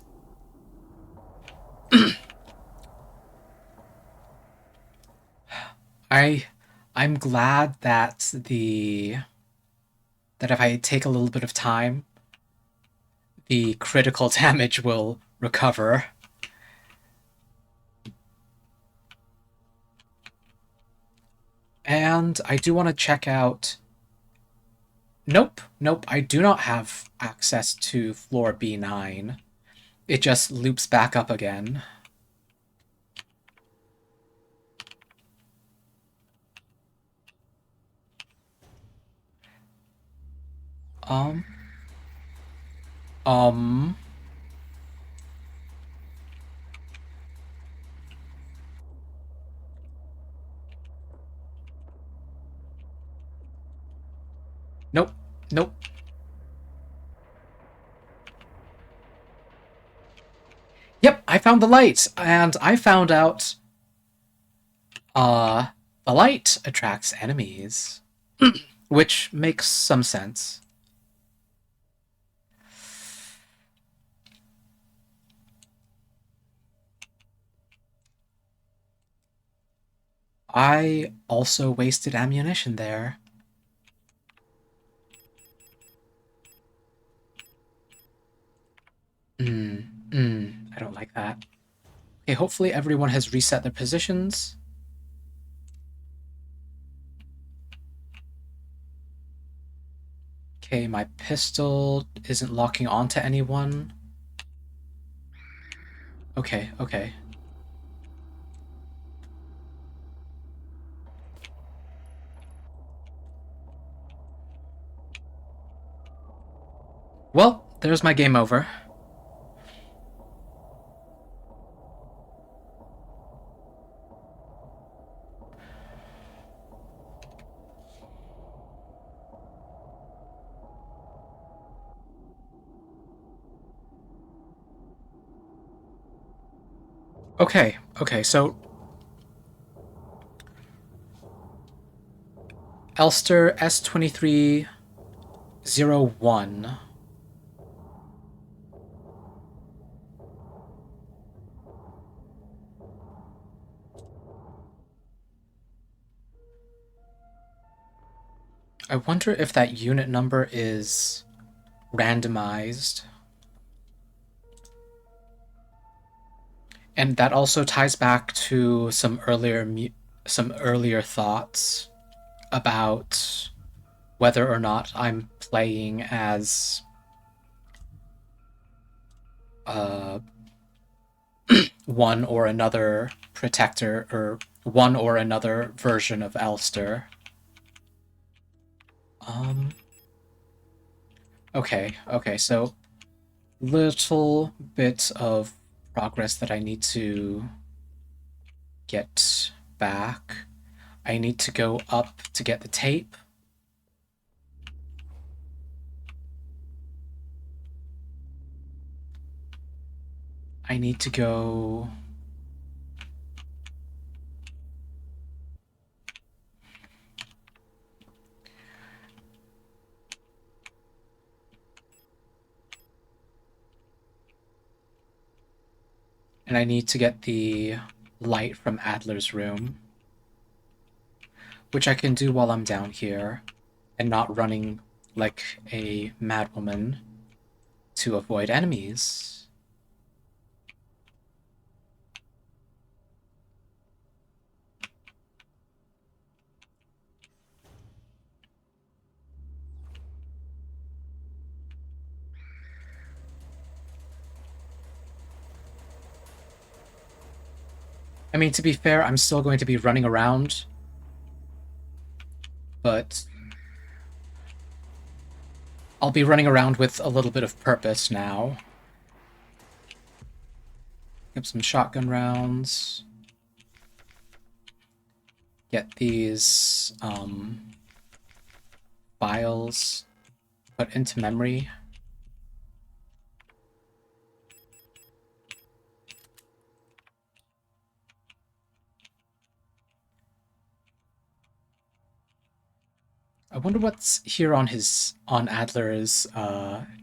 I'm glad that if I take a little bit of time, the critical damage will recover. And I do want to check out... Nope, I do not have access to floor B9. It just loops back up again. Nope. Yep, I found the light, and I found out, the light attracts enemies, which makes some sense. I also wasted ammunition there. I don't like that. Okay, hopefully everyone has reset their positions. Okay, my pistol isn't locking onto anyone. Okay. Well, there's my game over. Okay, so... Elster S2301. I wonder if that unit number is randomized. And that also ties back to some earlier thoughts about whether or not I'm playing as one or another protector, or one or another version of Elster. Okay, so little bit of progress that I need to get back. I need to go up to get the tape. I need to go... And I need to get the light from Adler's room, which I can do while I'm down here and not running like a madwoman to avoid enemies. I mean, to be fair, I'm still going to be running around, but I'll be running around with a little bit of purpose now. Get some shotgun rounds. Get these files put into memory. I wonder what's here on Adler's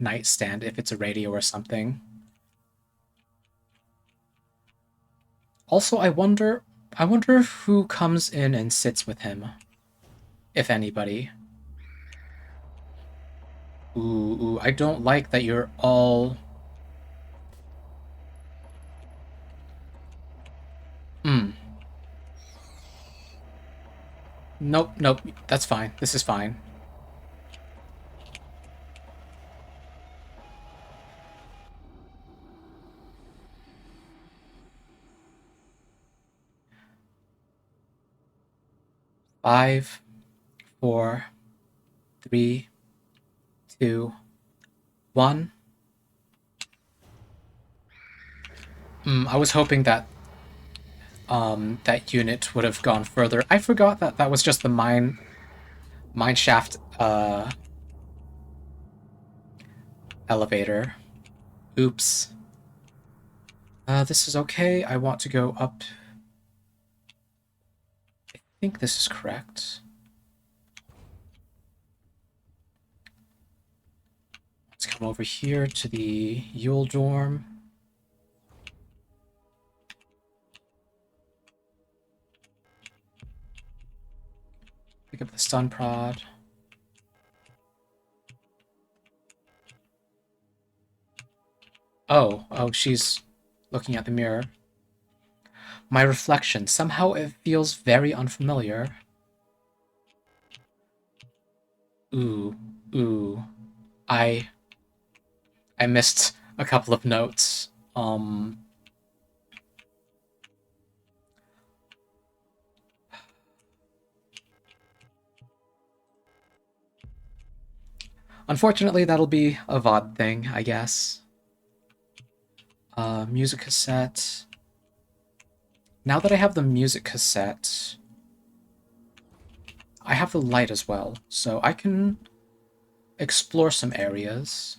nightstand, if it's a radio or something. Also, I wonder who comes in and sits with him, if anybody. Ooh, I don't like that you're all... Nope, that's fine. This is fine. Five, 4, 3, 2, 1. I was hoping that that unit would have gone further. I forgot that that was just the mine shaft elevator. Oops. This is okay. I want to go up. I think this is correct. Let's come over here to the Yule dorm. Pick up the stun prod. Oh, she's looking at the mirror. My reflection. Somehow it feels very unfamiliar. Ooh. I missed a couple of notes. Unfortunately, that'll be a VOD thing, I guess. Music cassette. Now that I have the music cassette, I have the light as well, so I can explore some areas.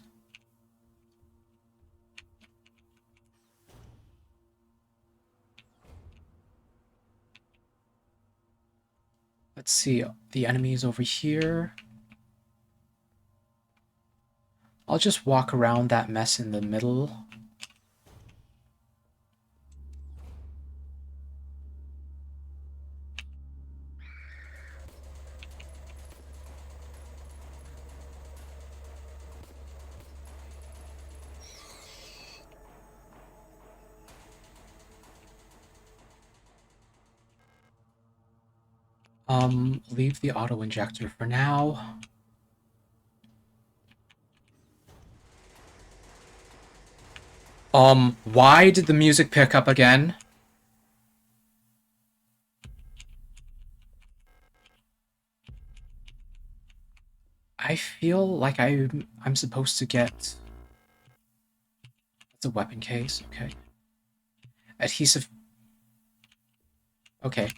Let's see, the enemies over here. I'll just walk around that mess in the middle. Leave the auto injector for now. Why did the music pick up again? I feel like I'm supposed to get... It's a weapon case, okay. Adhesive... Okay.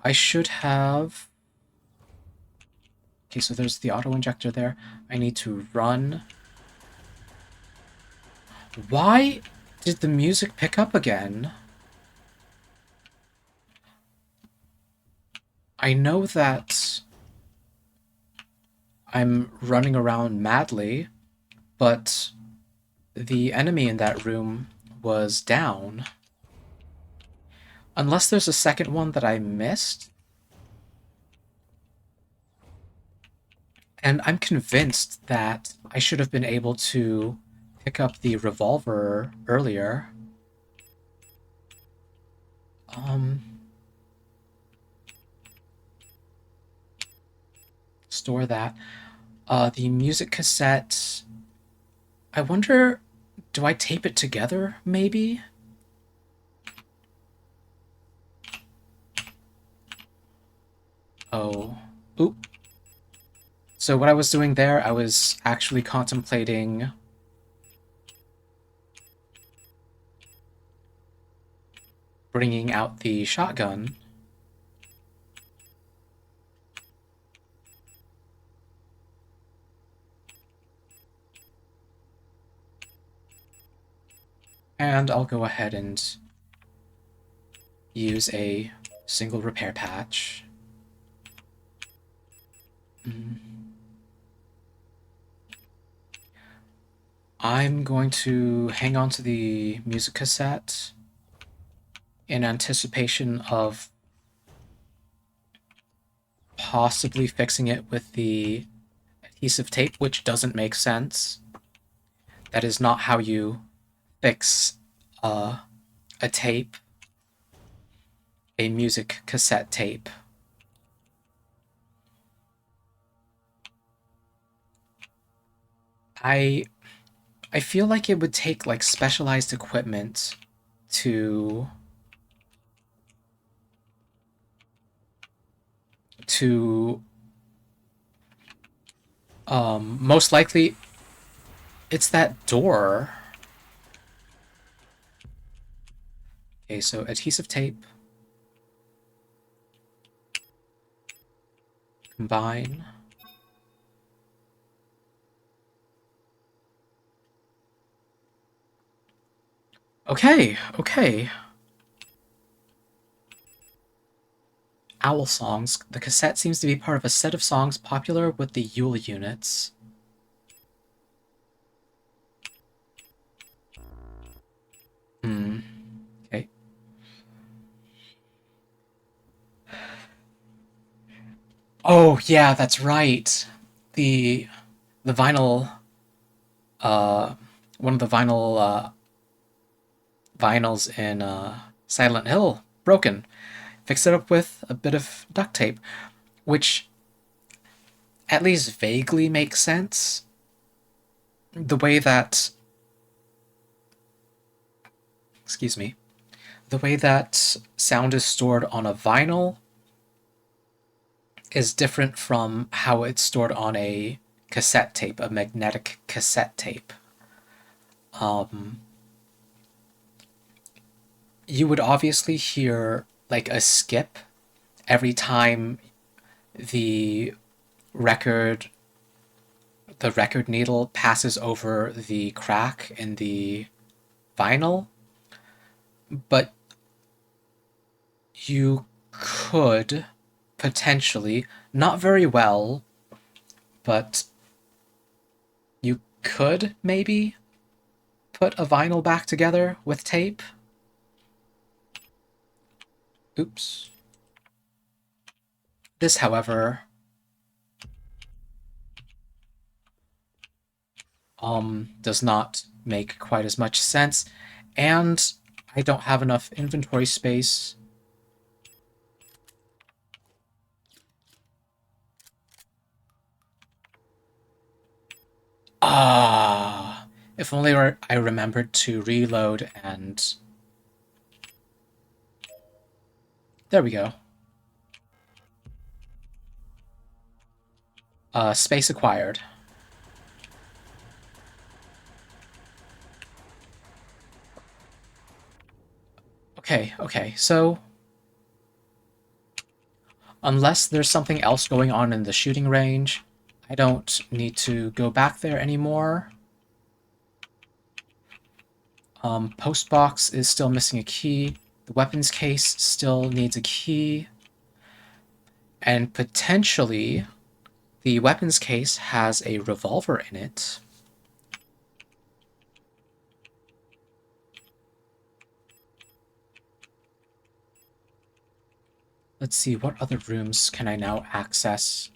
I should have... Okay, so there's the auto-injector there. I need to run. Why did the music pick up again? I know that I'm running around madly, but the enemy in that room was down. Unless there's a second one that I missed. And I'm convinced that I should have been able to pick up the revolver earlier. Store that. The music cassette... I wonder... Do I tape it together, maybe? Oop. So what I was doing there, I was actually contemplating bringing out the shotgun. And I'll go ahead and use a single repair patch. I'm going to hang on to the music cassette in anticipation of possibly fixing it with the adhesive tape, which doesn't make sense. That is not how you fix a tape, a music cassette tape. I feel like it would take like specialized equipment to most likely it's that door. Okay, so adhesive tape. Combine. Okay, okay. Owl songs. The cassette seems to be part of a set of songs popular with the Yule units. Okay. Oh, yeah, that's right. The vinyl, one of the vinyls in Silent Hill broken. Fix it up with a bit of duct tape, which at least vaguely makes sense. The way that, excuse me, the way that sound is stored on a vinyl is different from how it's stored on a cassette tape, a magnetic cassette tape. You would obviously hear like a skip every time the record needle passes over the crack in the vinyl, but you could potentially, not very well, but you could maybe put a vinyl back together with tape. Oops. This, however, does not make quite as much sense, and I don't have enough inventory space. Ah, if only I remembered to reload and... There we go. Space acquired. Okay, so... Unless there's something else going on in the shooting range, I don't need to go back there anymore. Post box is still missing a key. The weapons case still needs a key. And potentially, the weapons case has a revolver in it. Let's see, what other rooms can I now access?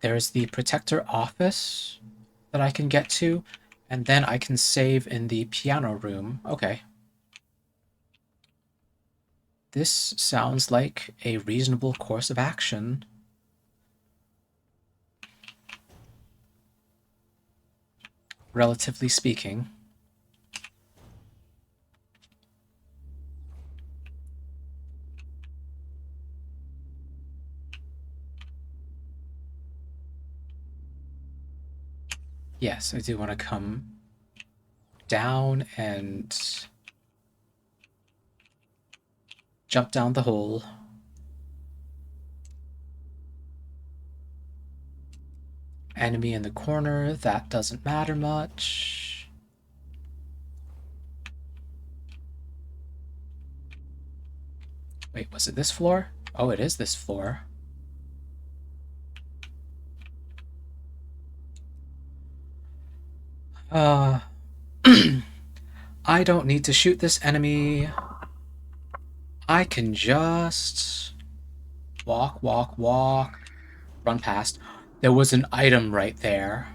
There's the protector office that I can get to, and then I can save in the piano room. Okay. This sounds like a reasonable course of action. Relatively speaking. Yes, I do want to come down and jump down the hole. Enemy in the corner, that doesn't matter much. Wait, was it this floor? Oh, it is this floor. I don't need to shoot this enemy. I can just walk, walk, walk, run past. There was an item right there.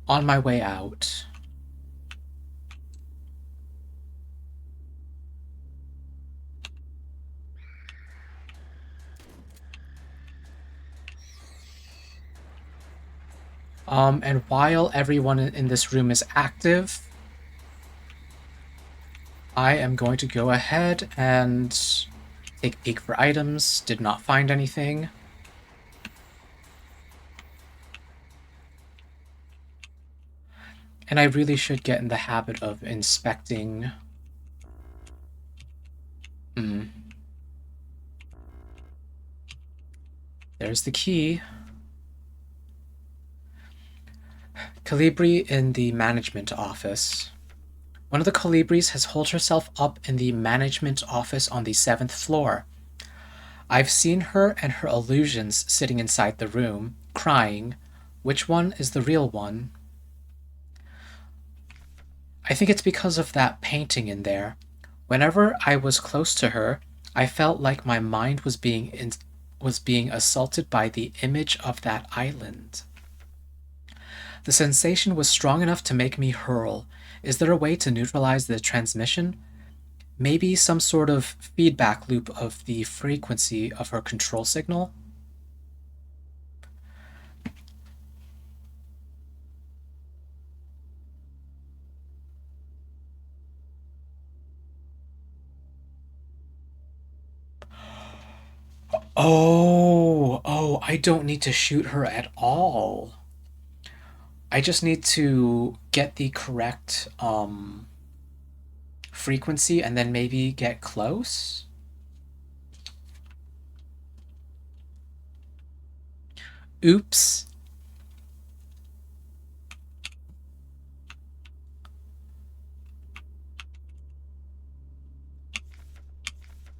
On my way out. And while everyone in this room is active, I am going to go ahead and take a peek for items. Did not find anything. And I really should get in the habit of inspecting. There's the key. Calibri in the management office. One of the Calibris has holed herself up in the management office on the 7th floor. I've seen her and her illusions sitting inside the room, crying. Which one is the real one? I think it's because of that painting in there. Whenever I was close to her, I felt like my mind was being assaulted by the image of that island. The sensation was strong enough to make me hurl. Is there a way to neutralize the transmission? Maybe some sort of feedback loop of the frequency of her control signal? Oh, I don't need to shoot her at all. I just need to get the correct frequency and then maybe get close. Oops.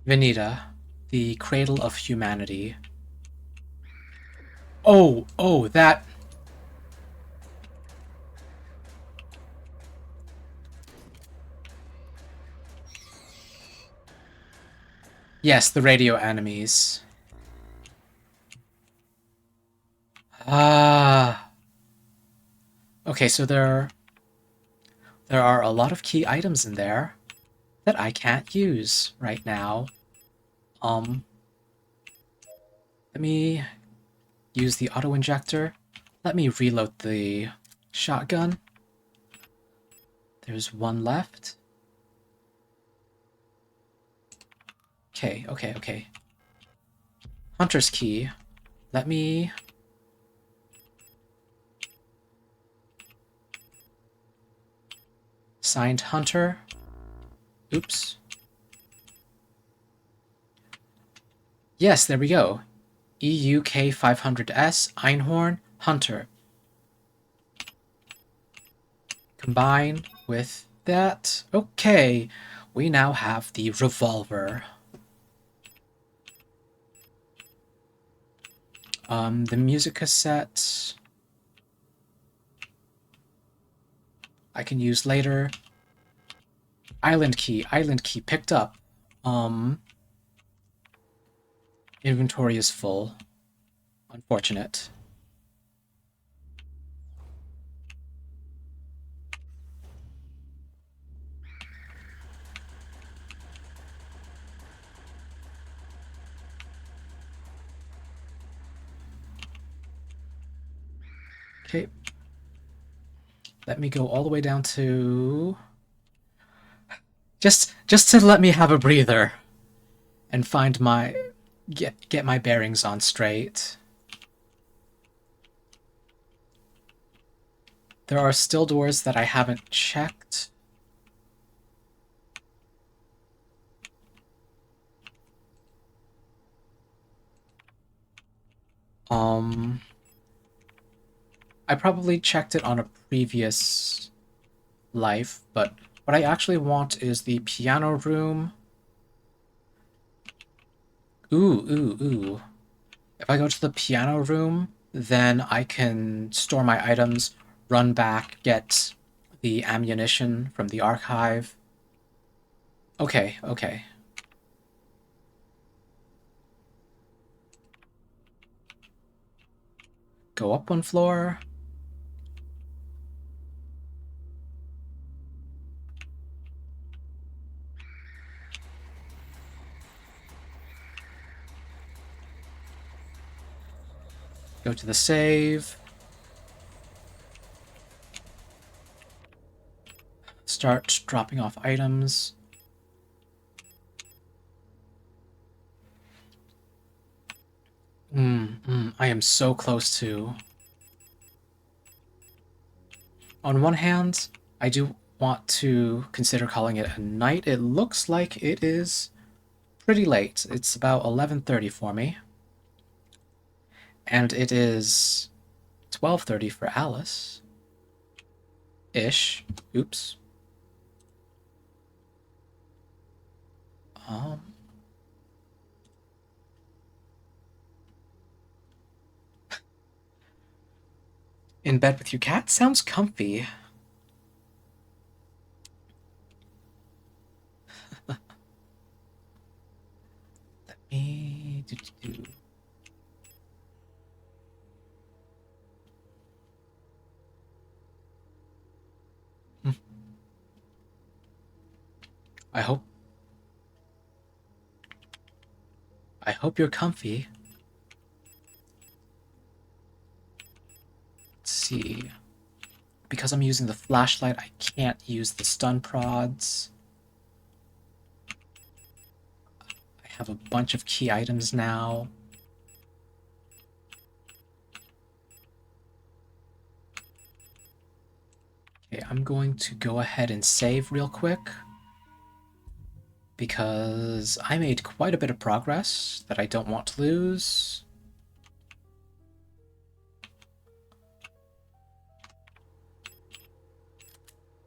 Venita, the cradle of humanity. Oh, that... Yes, the radio enemies. Okay, so there are a lot of key items in there that I can't use right now. Let me use the auto-injector. Let me reload the shotgun. There's one left. Okay. Hunter's key. Let me... Signed Hunter. Oops. Yes, there we go. EUK 500S, Einhorn, Hunter. Combine with that. Okay, we now have the revolver. The music cassette I can use later. Island key picked up. Inventory is full. Unfortunate. Okay. Let me go all the way down to... Just to let me have a breather. and find my get my bearings on straight. There are still doors that I haven't checked. I probably checked it on a previous life, but what I actually want is the piano room. Ooh. If I go to the piano room, then I can store my items, run back, get the ammunition from the archive. Okay. Go up one floor. Go to the save. Start dropping off items. I am so close to... On one hand, I do want to consider calling it a night. It looks like it is pretty late. It's about 11:30 for me. And it is 12:30 for Alice. Ish. Oops. In bed with your cat? Sounds comfy. Let me do. I hope you're comfy. Let's see. Because I'm using the flashlight, I can't use the stun prods. I have a bunch of key items now. Okay, I'm going to go ahead and save real quick, because I made quite a bit of progress that I don't want to lose.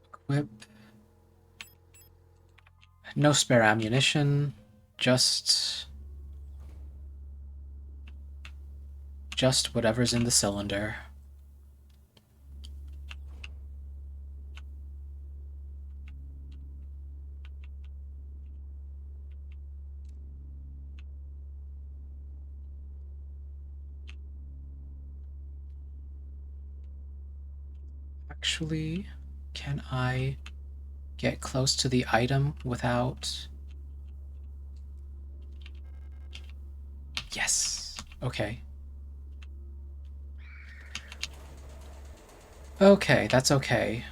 Equip. No spare ammunition, just whatever's in the cylinder. Actually, can I get close to the item without... Yes. Okay. Okay, that's okay.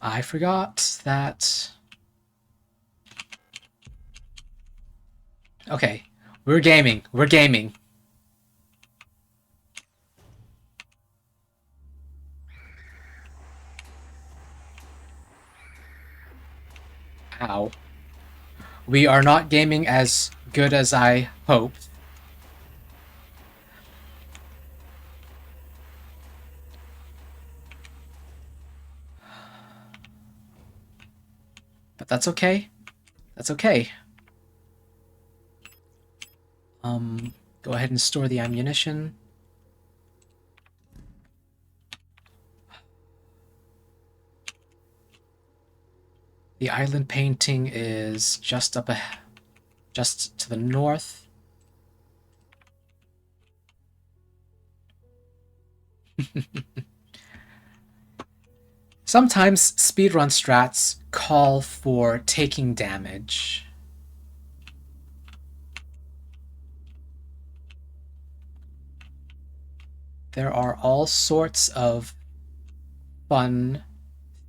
I forgot that... Okay, we're gaming. Ow. We are not gaming as good as I hoped. But that's okay. That's okay. Go ahead and store the ammunition. The island painting is just to the north. Sometimes speedrun strats call for taking damage. There are all sorts of fun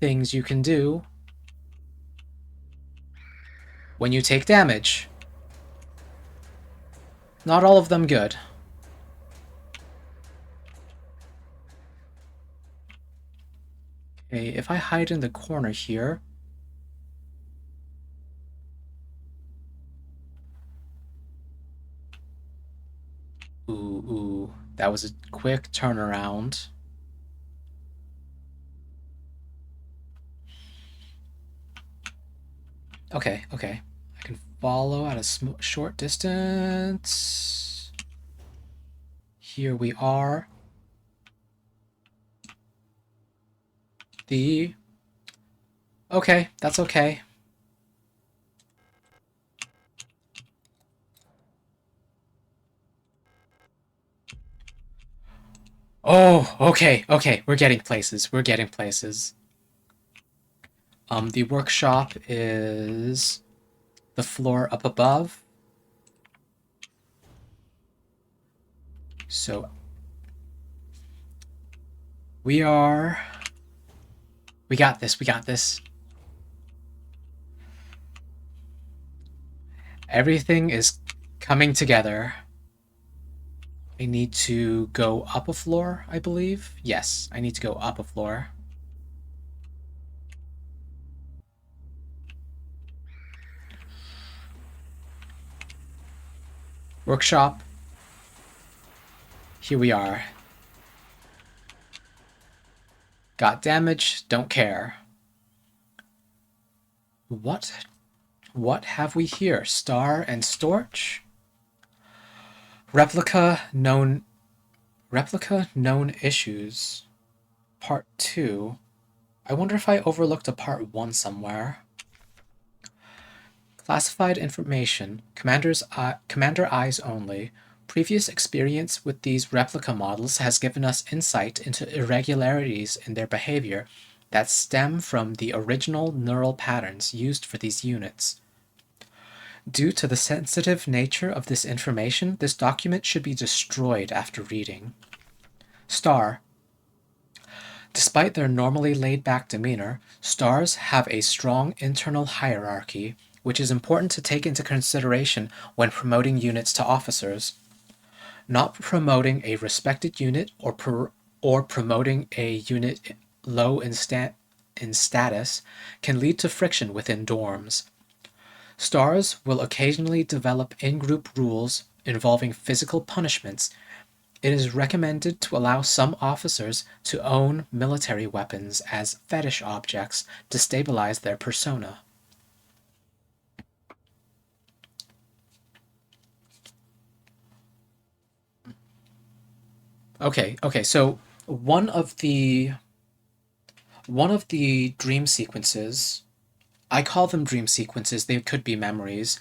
things you can do. when you take damage. Not all of them good. Okay, if I hide in the corner here... Ooh, that was a quick turnaround. Okay. I can follow at a short distance. Here we are. Okay, that's okay. Oh, okay. We're getting places. The workshop is the floor up above. So we got this. Everything is coming together. I need to go up a floor, I believe. Yes, I need to go up a floor. Workshop. Here we are. Got damage, don't care. What have we here? Star and Storch? Replica known issues. Part 2. I wonder if I overlooked a part 1 somewhere. Classified information. Commander eyes only. Previous experience with these replica models has given us insight into irregularities in their behavior that stem from the original neural patterns used for these units. Due to the sensitive nature of this information, this document should be destroyed after reading. Star. Despite their normally laid-back demeanor, stars have a strong internal hierarchy, which is important to take into consideration when promoting units to officers. Not promoting a respected unit or promoting a unit low in status can lead to friction within dorms. Stars will occasionally develop in-group rules involving physical punishments. It is recommended to allow some officers to own military weapons as fetish objects to stabilize their persona. Okay, so one of the dream sequences, I call them dream sequences, they could be memories,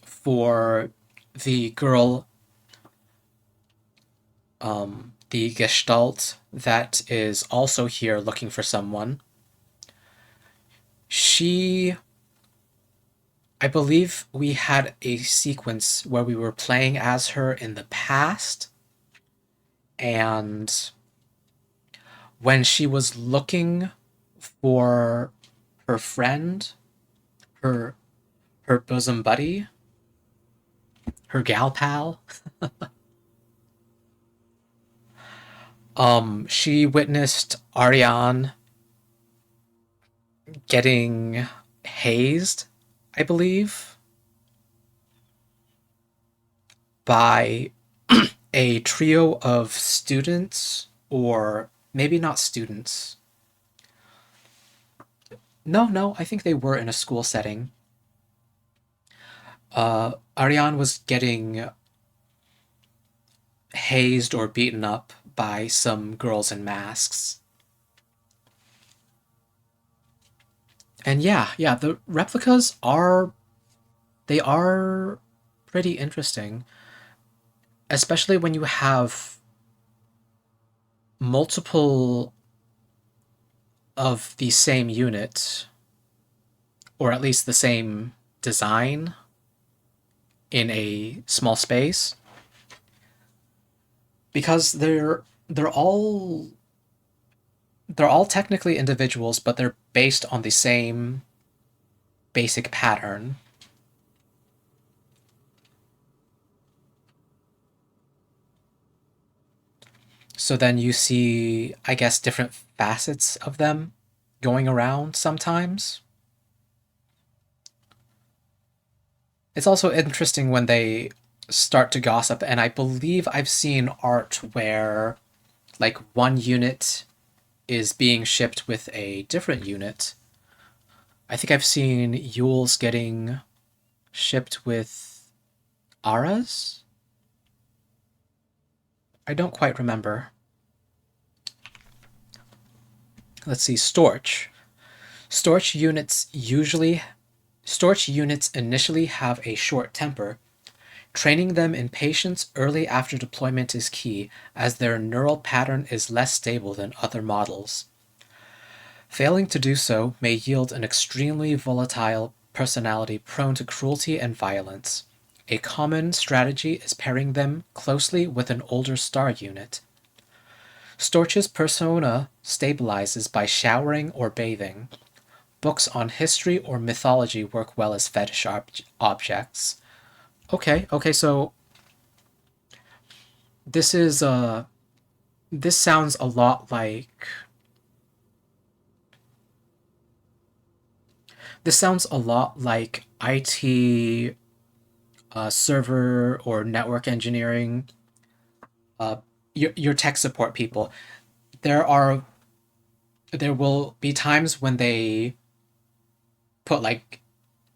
for the girl, the Gestalt that is also here looking for someone. I believe we had a sequence where we were playing as her in the past, and when she was looking for her friend, her bosom buddy, her gal pal, she witnessed Ariane getting hazed, I believe, by a trio of students, or maybe not students. No, I think they were in a school setting. Ariane was getting hazed or beaten up by some girls in masks. And yeah, the replicas are pretty interesting, especially when you have multiple of the same unit, or at least the same design, in a small space, because they're all technically individuals, but they're based on the same basic pattern. So then you see, I guess, different facets of them going around sometimes. It's also interesting when they start to gossip, and I believe I've seen art where, like, one unit is being shipped with a different unit. I think I've seen Yules getting shipped with Aras? I don't quite remember. Let's see, Storch. Storch units initially have a short temper. Training them in patience early after deployment is key, as their neural pattern is less stable than other models. Failing to do so may yield an extremely volatile personality prone to cruelty and violence. A common strategy is pairing them closely with an older star unit. Storch's persona stabilizes by showering or bathing. Books on history or mythology work well as fetish objects. Okay, so this is this sounds a lot like IT server or network engineering. Uh, your tech support people. There are there will be times when they put like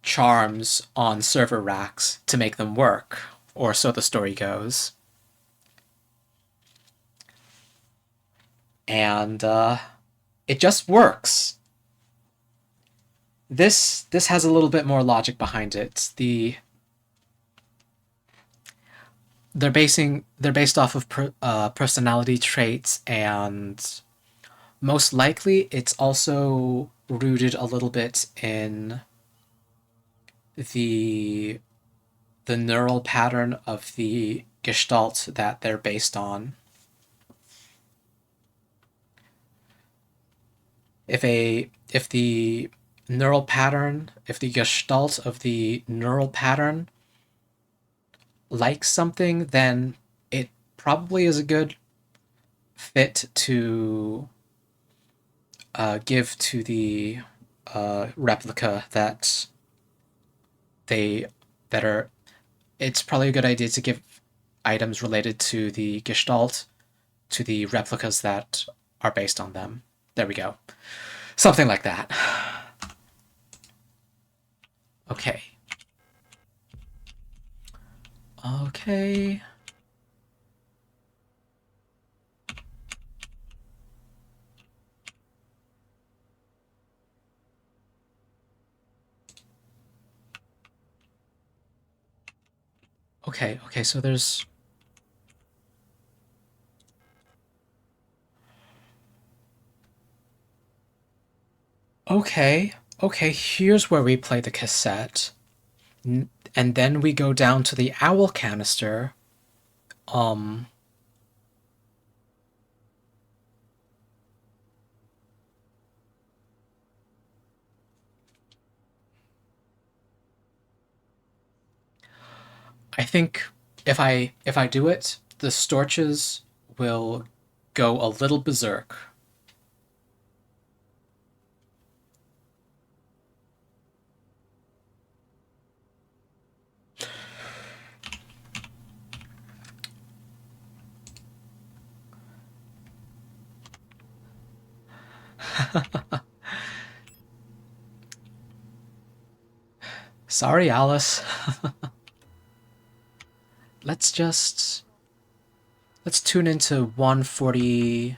charms on server racks to make them work, or so the story goes. And it just works. This has a little bit more logic behind it. They're based off of personality traits, and most likely it's also rooted a little bit in the the neural pattern of the gestalt that they're based on. If the neural pattern, if the gestalt of the neural pattern likes something, then it probably is a good fit to give to the replica they that are. It's probably a good idea to give items related to the gestalt to the replicas that are based on them. There we go. Something like that. Okay. Okay. Okay, so there's... Okay, here's where we play the cassette. And then we go down to the owl canister. Um... I think if I do it, the Storches will go a little berserk. Sorry, Alice. Let's tune into 140.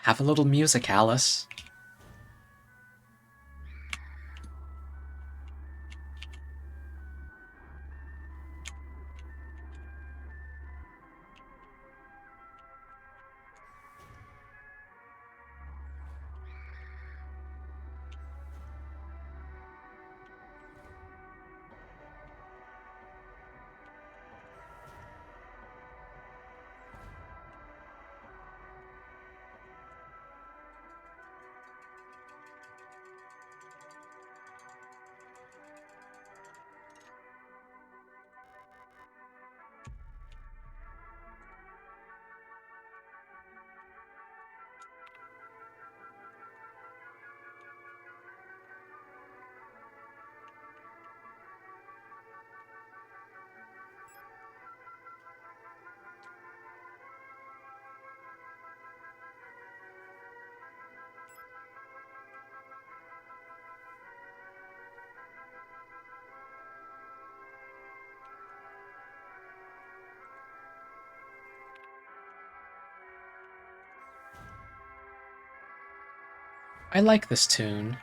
Have a little music, Alice. I like this tune.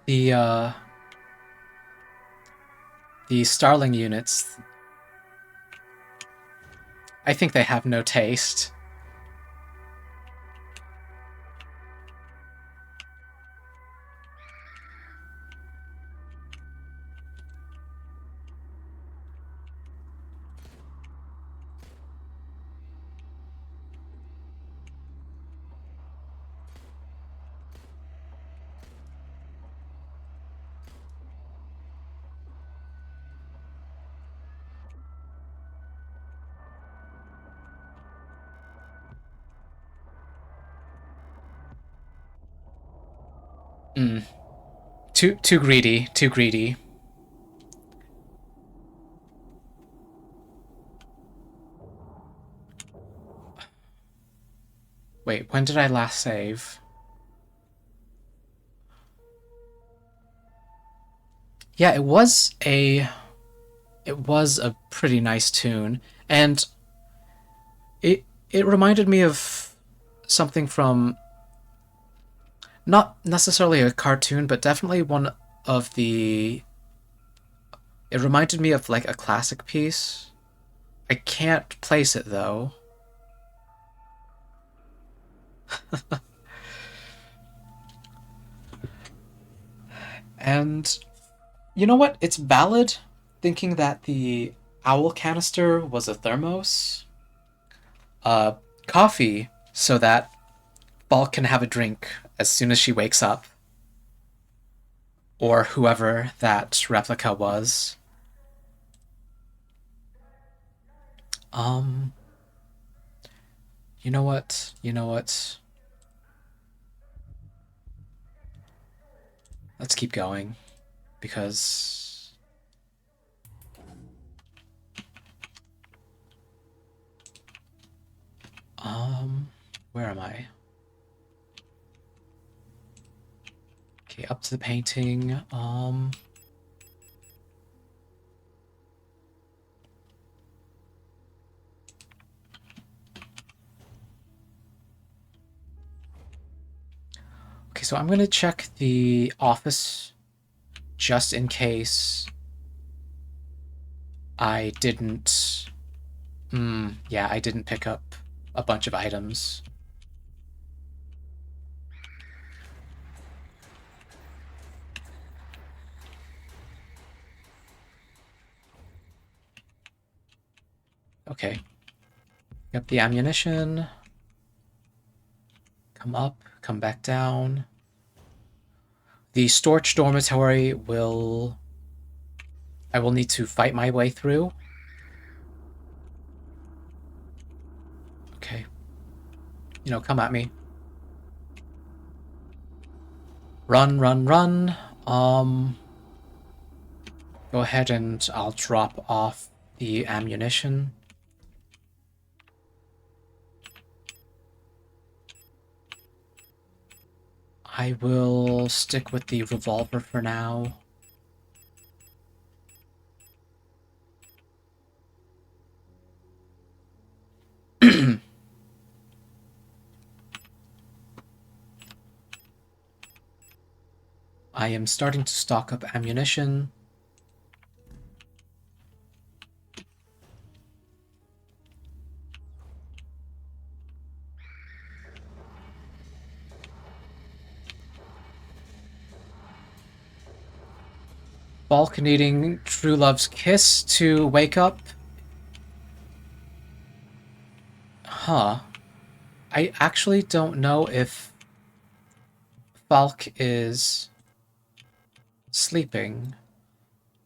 The Starling units, I think they have no taste. Mm. Too greedy, too greedy. Wait, when did I last save? Yeah, it was a pretty nice tune, and it reminded me of something from not necessarily a cartoon, but definitely one of the. It reminded me of like a classic piece. I can't place it though. And you know what? It's valid thinking that the owl canister was a thermos. Uh, Coffee so that Balk can have a drink as soon as she wakes up. Or whoever that replica was. Um, you know what? You know what? Let's keep going. Because... where am I? Okay, up to the painting. Okay, so I'm gonna check the office just in case I didn't... yeah, I didn't pick up a bunch of items. Okay. Got the ammunition. Come up, come back down. The storage dormitory will... I will need to fight my way through. Okay. You know, come at me. Run, run, run. Go ahead and I'll drop off the ammunition. I will stick with the revolver for now. I am starting to stock up ammunition. Balk needing True Love's kiss to wake up. Huh. I actually don't know if Falk is sleeping.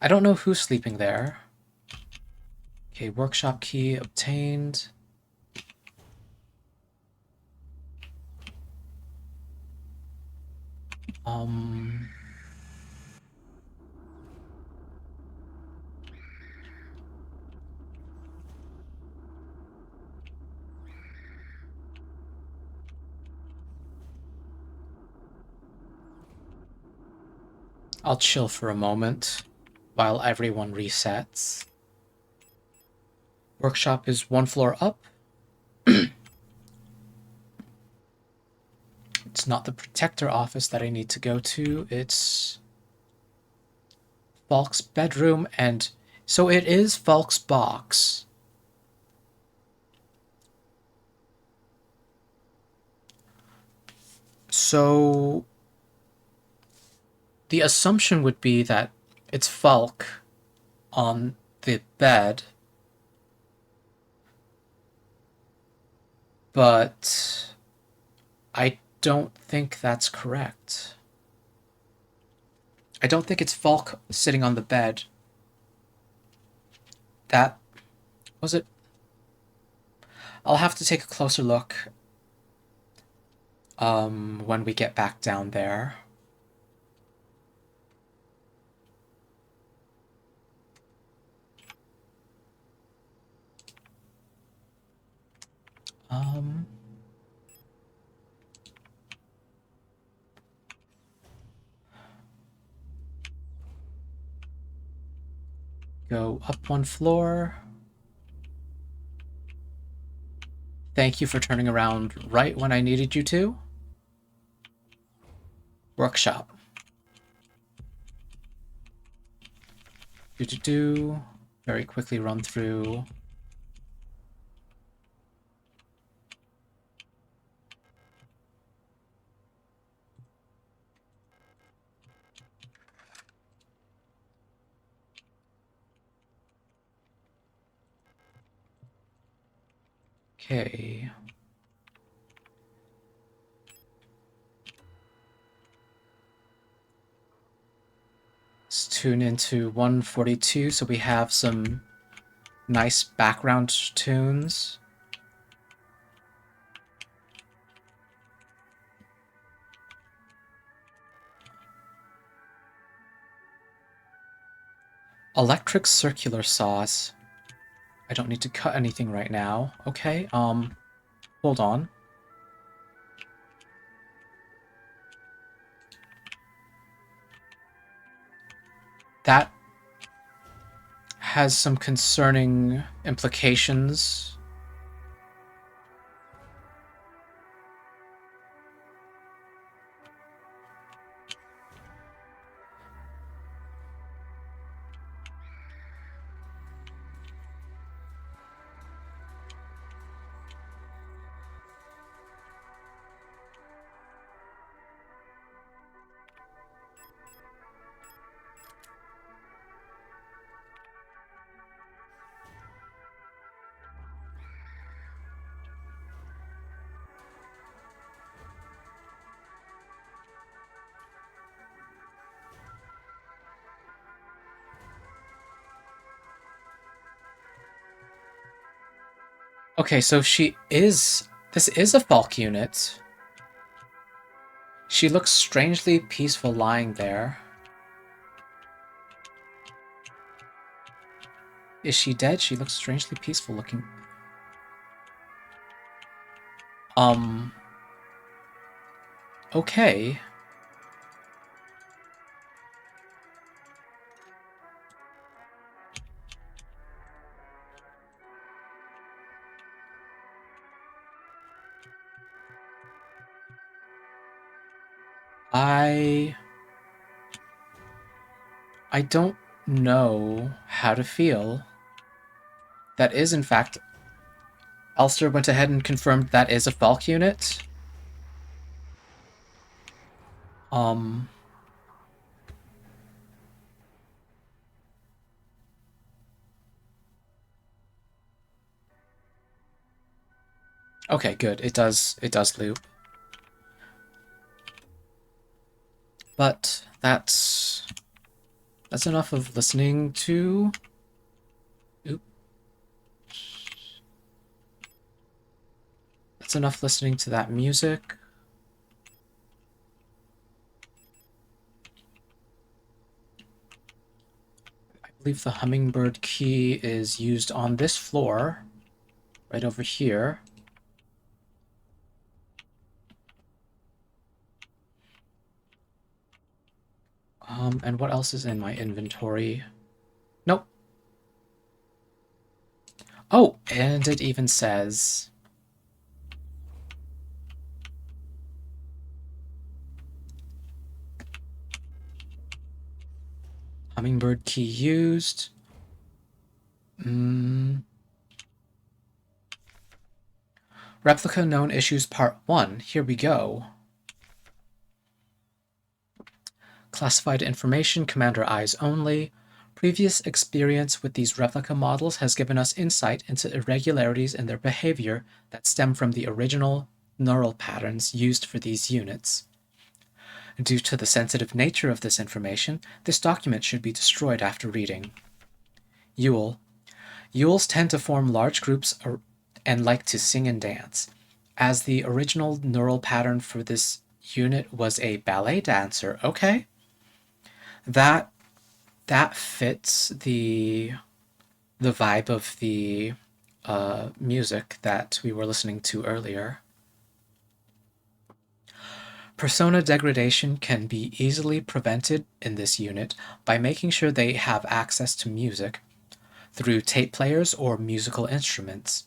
I don't know who's sleeping there. Okay, workshop key obtained. I'll chill for a moment. while everyone resets. Workshop is 1 floor up. It's not the protector office that I need to go to. It's Falk's bedroom, and so it is Falk's box. So the assumption would be that it's Falk on the bed, but I don't think that's correct. I don't think it's Falk sitting on the bed. That was it. I'll have to take a closer look when we get back down there. Go up 1 floor. Thank you for turning around right when I needed you to. Workshop. Do. Very quickly run through. Okay. Let's tune into 142 so we have some nice background tunes. Electric circular saws. I don't need to cut anything right now. Okay, hold on. That has some concerning implications. Okay, so this is a Falk unit. She looks strangely peaceful lying there. Is she dead? She looks strangely peaceful looking. Okay. I don't know how to feel. That is, in fact, Elster went ahead and confirmed that is a Falk unit. Okay, good. It does loop. But that's enough of listening to... Oop. That's enough listening to that music. I believe the hummingbird key is used on this floor, right over here. And what else is in my inventory? Nope. Oh, and it even says... Hummingbird key used. Replica known issues part 1. Here we go. Classified information, Commander Eyes only. Previous experience with these replica models has given us insight into irregularities in their behavior that stem from the original neural patterns used for these units. Due to the sensitive nature of this information, this document should be destroyed after reading. Yule. Yules tend to form large groups and like to sing and dance. As the original neural pattern for this unit was a ballet dancer, okay. That fits the vibe of the music that we were listening to earlier. Persona degradation can be easily prevented in this unit by making sure they have access to music through tape players or musical instruments.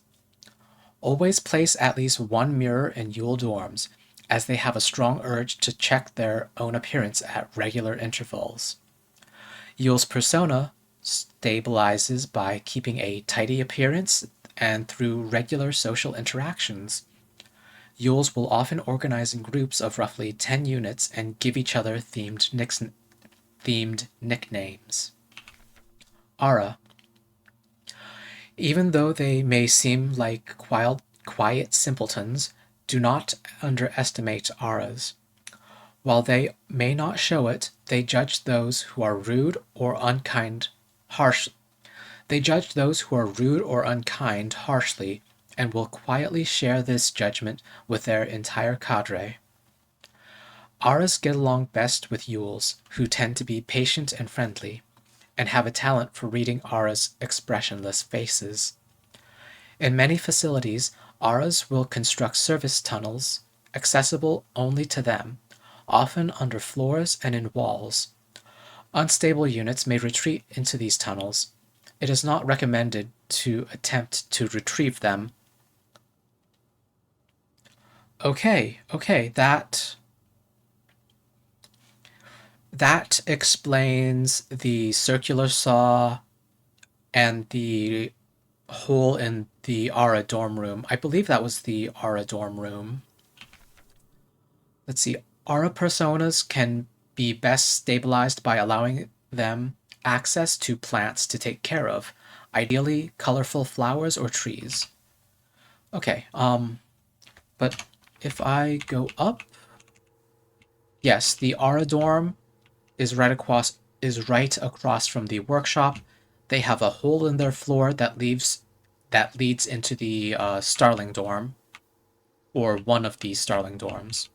Always place at least one mirror in Yule dorms, as they have a strong urge to check their own appearance at regular intervals. Yule's persona stabilizes by keeping a tidy appearance and through regular social interactions. Yules will often organize in groups of roughly 10 units and give each other themed nicknames. Aura. Even though they may seem like quiet simpletons, do not underestimate auras. While they may not show it, they judge those who are rude or unkind harshly, and will quietly share this judgment with their entire cadre. Auras get along best with Yules, who tend to be patient and friendly, and have a talent for reading Aura's expressionless faces. In many facilities, Auras will construct service tunnels accessible only to them, often under floors and in walls. Unstable units may retreat into these tunnels. It is not recommended to attempt to retrieve them. Okay, that explains the circular saw and the hole in the Aura dorm room. I believe that was the Aura dorm room. Let's see. Aura personas can be best stabilized by allowing them access to plants to take care of, ideally colorful flowers or trees. Okay, but if I go up, yes, the Aura dorm is right across from the workshop. They have a hole in their floor that leads into the Starling dorm, or one of the Starling dorms.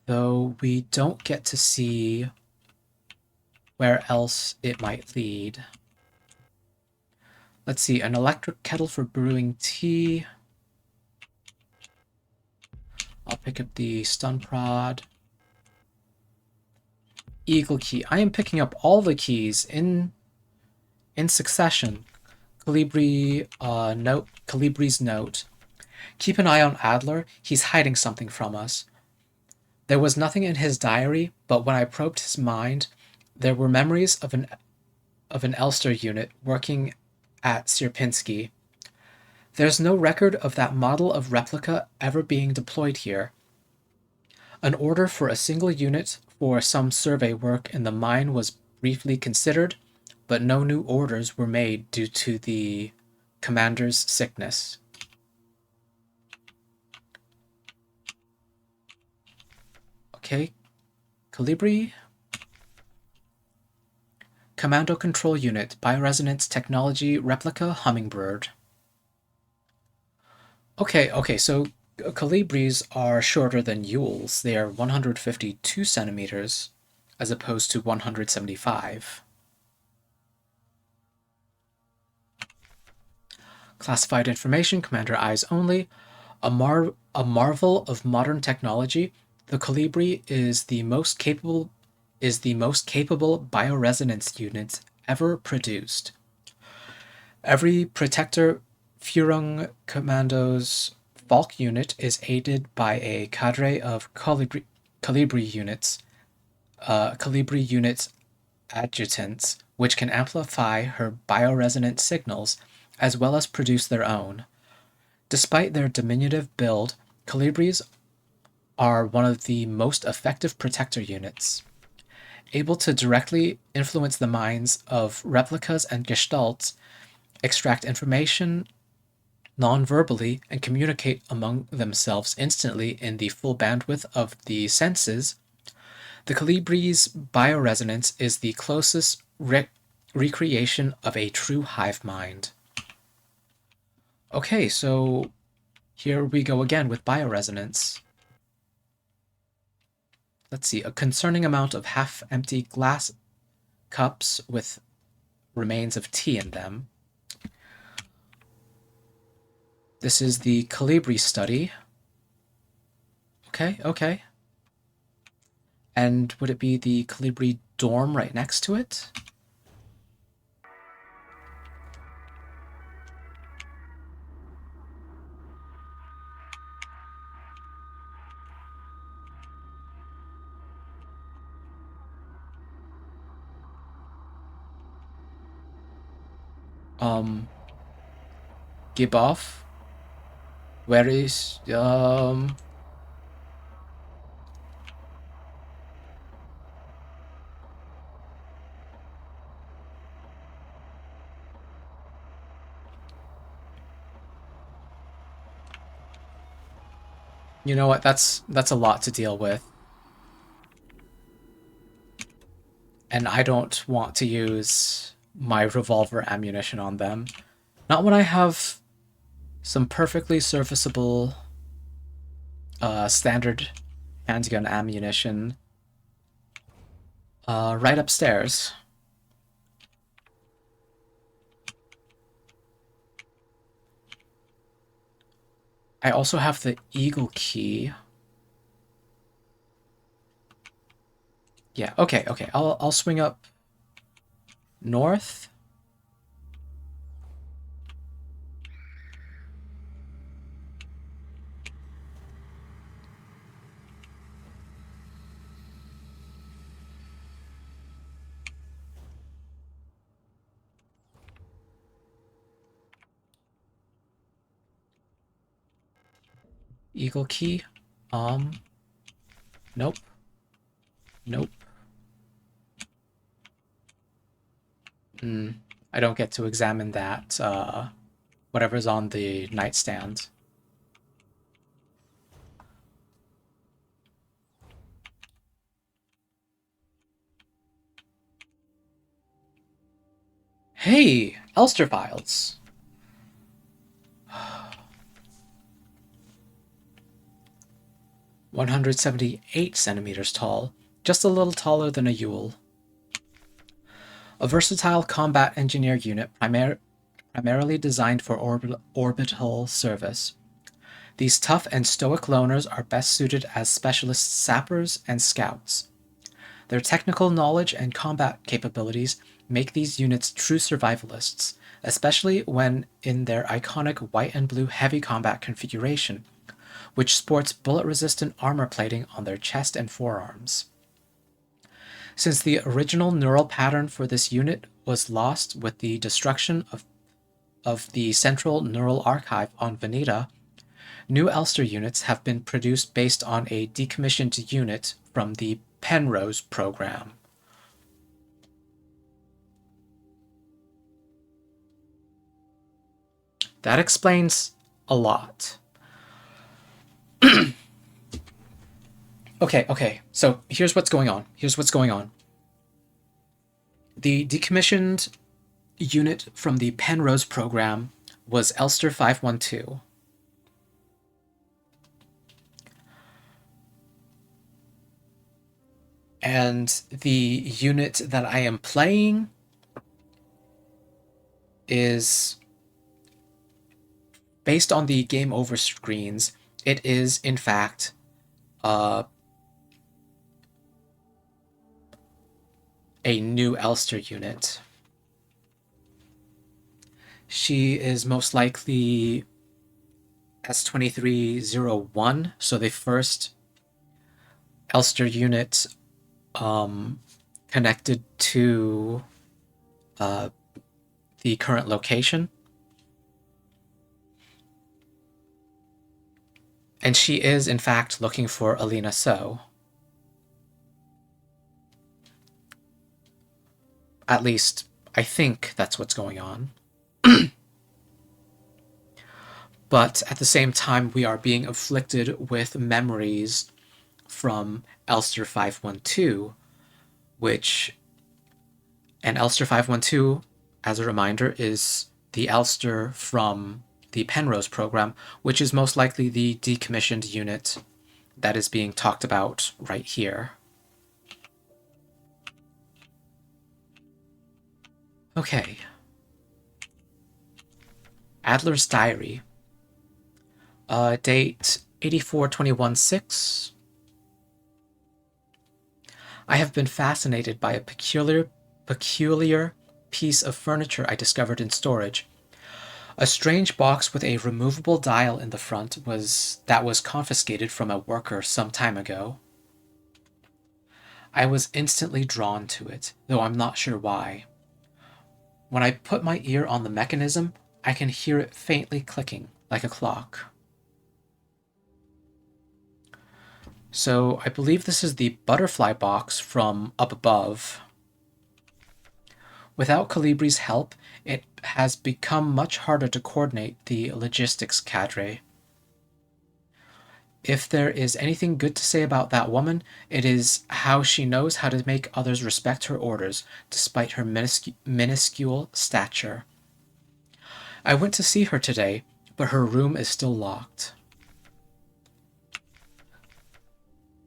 Though we don't get to see where else it might lead. Let's see, an electric kettle for brewing tea. I'll pick up the stun prod. Eagle key. I am picking up all the keys in succession. Calibri's note. Keep an eye on Adler. He's hiding something from us. There was nothing in his diary, but when I probed his mind, there were memories of an Elster unit working at Sierpinski. There's no record of that model of replica ever being deployed here. An order for a single unit for some survey work in the mine was briefly considered, but no new orders were made due to the commander's sickness. Okay, Calibri. Commando Control Unit, Bioresonance Technology Replica Hummingbird. Okay, so Calibris are shorter than Yules. They are 152 centimeters as opposed to 175. Classified information, Commander Eyes only. A marvel of modern technology, The Colibri is the most capable bioresonance unit ever produced. Every Protector Führung Commando's Falk unit is aided by a cadre of Colibri units, adjutants, which can amplify her bioresonant signals as well as produce their own. Despite their diminutive build, Colibris are one of the most effective protector units, able to directly influence the minds of replicas and gestalts, extract information non-verbally, and communicate among themselves instantly in the full bandwidth of the senses. The Colibri's bioresonance is the closest recreation of a true hive mind. Okay, so here we go again with bioresonance. Let's see, a concerning amount of half-empty glass cups with remains of tea in them. This is the Colibri study. Okay. And would it be the Colibri dorm right next to it? Give off? Where is, You know what, that's a lot to deal with. And I don't want to use my revolver ammunition on them. Not when I have some perfectly serviceable standard handgun ammunition right upstairs. I also have the eagle key. Yeah, okay. I'll swing up north. Eagle key. Nope. I don't get to examine that, whatever's on the nightstand. Hey, Elster files. 178 centimeters tall, just a little taller than a Yule. A versatile combat engineer unit primarily designed for orbital service. These tough and stoic loners are best suited as specialist sappers and scouts. Their technical knowledge and combat capabilities make these units true survivalists, especially when in their iconic white and blue heavy combat configuration, which sports bullet-resistant armor plating on their chest and forearms. Since the original neural pattern for this unit was lost with the destruction of the central neural archive on Veneta, new Elster units have been produced based on a decommissioned unit from the Penrose program. That explains a lot. Okay, so here's what's going on. The decommissioned unit from the Penrose program was Elster 512. And the unit that I am playing is based on the game over screens. It is, in fact, a new Elster unit. She is most likely S2301, so the first Elster unit connected to the current location. And she is, in fact, looking for Alina So. At least, I think that's what's going on. But at the same time, we are being afflicted with memories from Elster 512, which. And Elster 512, as a reminder, is the Elster from the Penrose program, which is most likely the decommissioned unit that is being talked about right here. Okay. Adler's Diary. Date 84/21/6. I have been fascinated by a peculiar piece of furniture I discovered in storage. A strange box with a removable dial in the front was confiscated from a worker some time ago. I was instantly drawn to it, though I'm not sure why. When I put my ear on the mechanism, I can hear it faintly clicking, like a clock. So I believe this is the butterfly box from up above. Without Calibri's help, it has become much harder to coordinate the logistics cadre. If there is anything good to say about that woman, it is how she knows how to make others respect her orders, despite her minuscule stature. I went to see her today, but her room is still locked.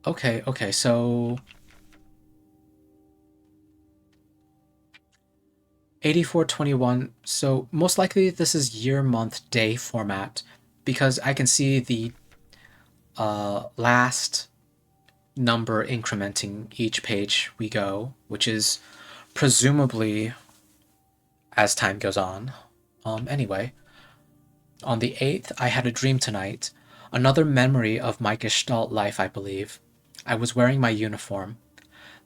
Okay, so 84/21, so most likely this is year, month, day format, because I can see the last number incrementing each page we go, which is presumably as time goes on. Anyway, on the 8th, I had a dream tonight, another memory of my Gestalt life, I believe. I was wearing my uniform.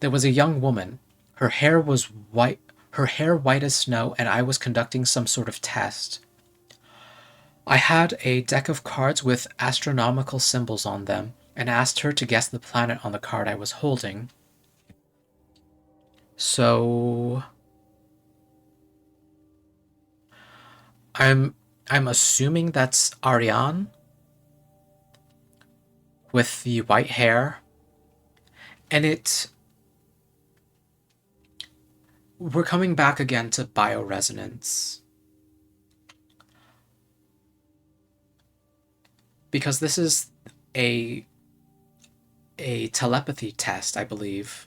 There was a young woman. Her hair was white. Her hair white as snow, and I was conducting some sort of test. I had a deck of cards with astronomical symbols on them, and asked her to guess the planet on the card I was holding. So I'm assuming that's Ariane with the white hair, and we're coming back again to bioresonance. Because this is a telepathy test, I believe.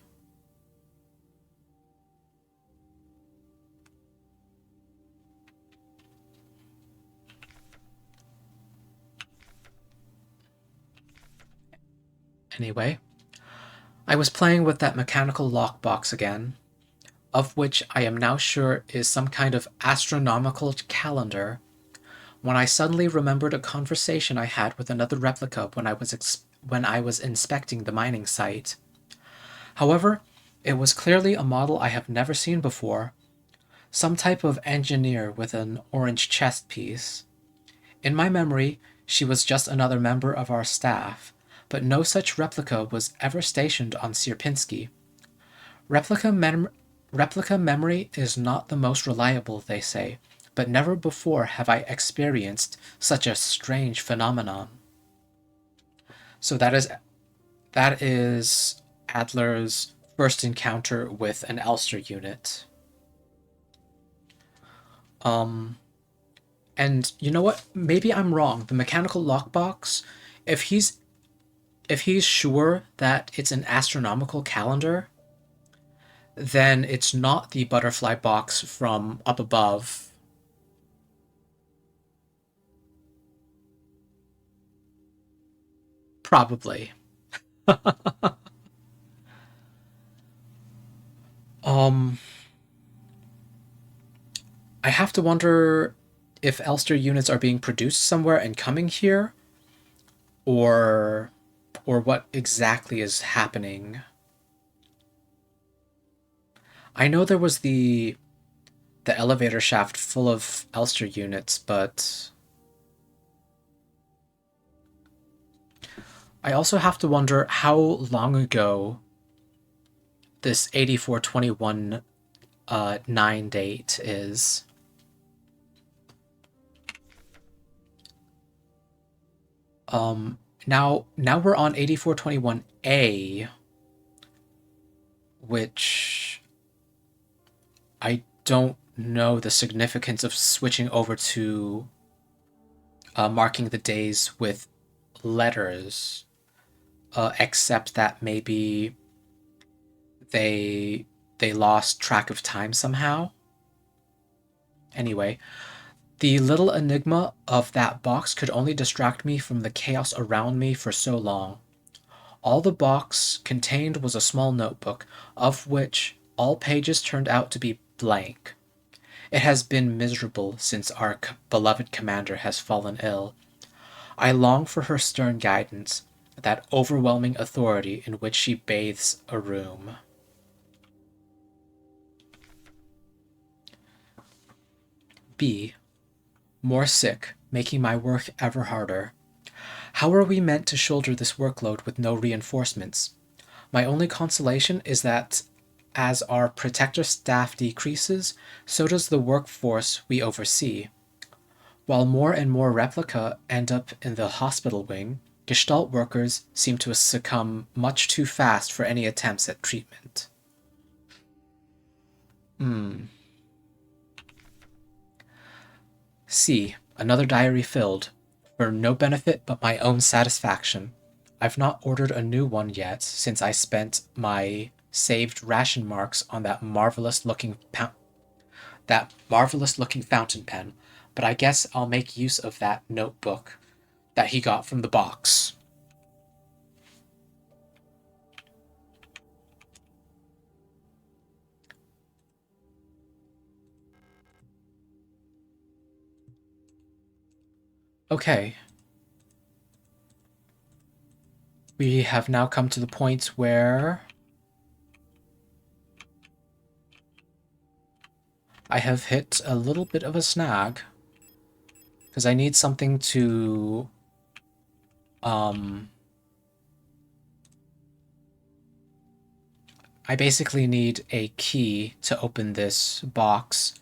Anyway, I was playing with that mechanical lockbox again, of which I am now sure is some kind of astronomical calendar, when I suddenly remembered a conversation I had with another replica when I was inspecting the mining site. However, it was clearly a model I have never seen before, some type of engineer with an orange chest piece. In my memory, she was just another member of our staff, but no such replica was ever stationed on Sierpinski. Replica memory is not the most reliable, they say, but never before have I experienced such a strange phenomenon. So that is Adler's first encounter with an Elster unit. And you know what? Maybe I'm wrong. The mechanical lockbox, if he's sure that it's an astronomical calendar, then it's not the butterfly box from up above. Probably. Um, I have to wonder if Elster units are being produced somewhere and coming here, or what exactly is happening. I know there was the elevator shaft full of Elster units, but I also have to wonder how long ago this 8421 9 date is. Now we're on 8421A, which I don't know the significance of switching over to marking the days with letters, except that maybe they lost track of time somehow. Anyway, the little enigma of that box could only distract me from the chaos around me for so long. All the box contained was a small notebook, of which all pages turned out to be blank. It has been miserable since our beloved commander has fallen ill. I long for her stern guidance, that overwhelming authority in which she bathes a room. B. More sick, making my work ever harder. How are we meant to shoulder this workload with no reinforcements? My only consolation is that as our protector staff decreases, so does the workforce we oversee. While more and more replica end up in the hospital wing, Gestalt workers seem to succumb much too fast for any attempts at treatment. C. Another diary filled, for no benefit but my own satisfaction. I've not ordered a new one yet since I spent my saved ration marks on that marvelous looking fountain pen, but I guess I'll make use of that notebook that he got from the box. Okay. We have now come to the point where I have hit a little bit of a snag, because I need something to I basically need a key to open this box.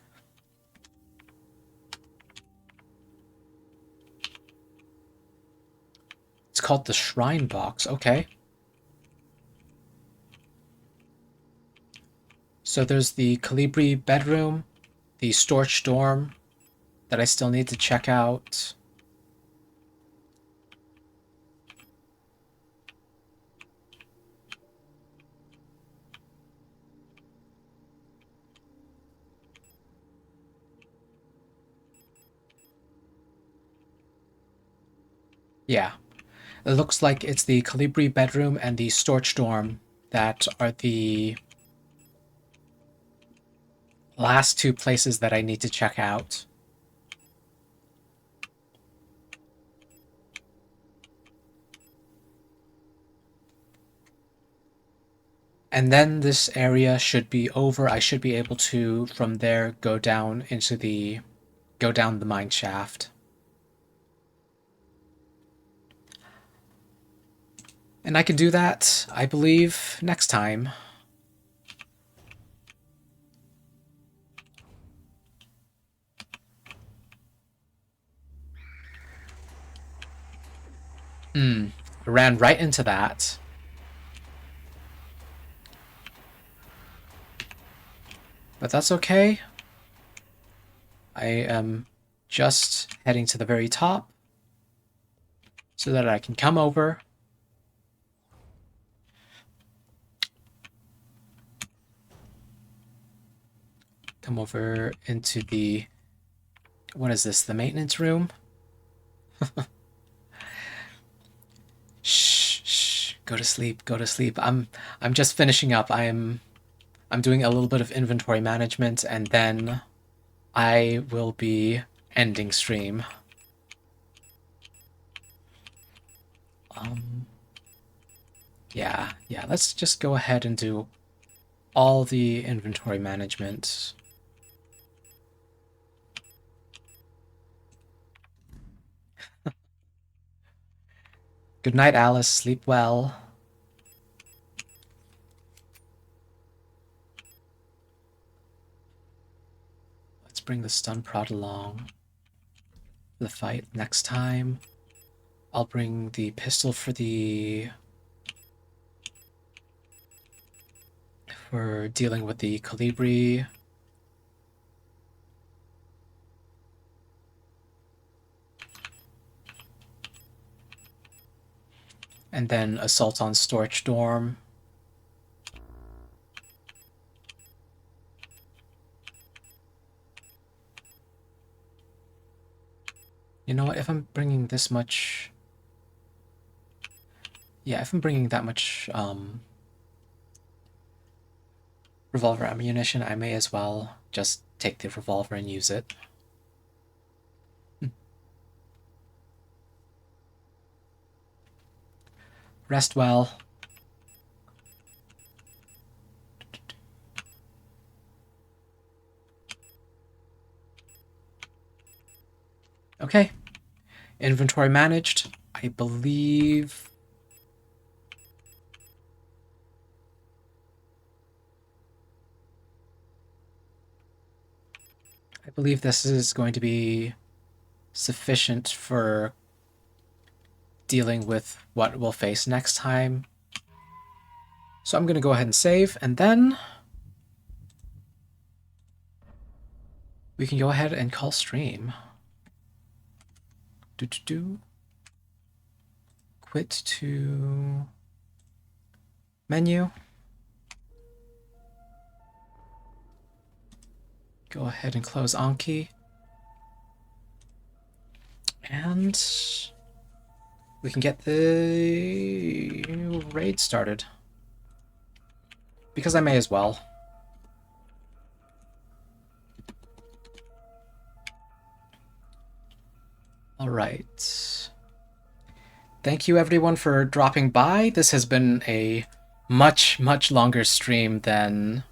It's called the Shrine Box. Okay. So there's the Calibri bedroom, the Storch dorm that I still need to check out. Yeah. It looks like it's the Calibri bedroom and the Storch dorm that are the last two places that I need to check out. And then this area should be over. I should be able to, from there, go down the mine shaft. And I can do that, I believe, next time. I ran right into that. But that's okay. I am just heading to the very top so that I can come over. Come over into the... What is this? The maintenance room? Shh, shh. Go to sleep. Go to sleep. I'm just finishing up. I'm I'm doing a little bit of inventory management, and then I will be ending stream. Yeah, let's just go ahead and do all the inventory management. Good night, Alice. Sleep well. Let's bring the stun prod along for the fight next time. I'll bring the pistol for dealing with the Colibri. And then assault on Storage Dorm. You know what, if I'm bringing this much... Yeah, if I'm bringing that much revolver ammunition, I may as well just take the revolver and use it. Rest well. Okay. Inventory managed. I believe... this is going to be sufficient for dealing with what we'll face next time. So I'm going to go ahead and save, and then we can go ahead and call stream. Quit to menu. Go ahead and close Anki. And we can get the raid started. Because I may as well. Alright. Thank you everyone for dropping by. This has been a much longer stream than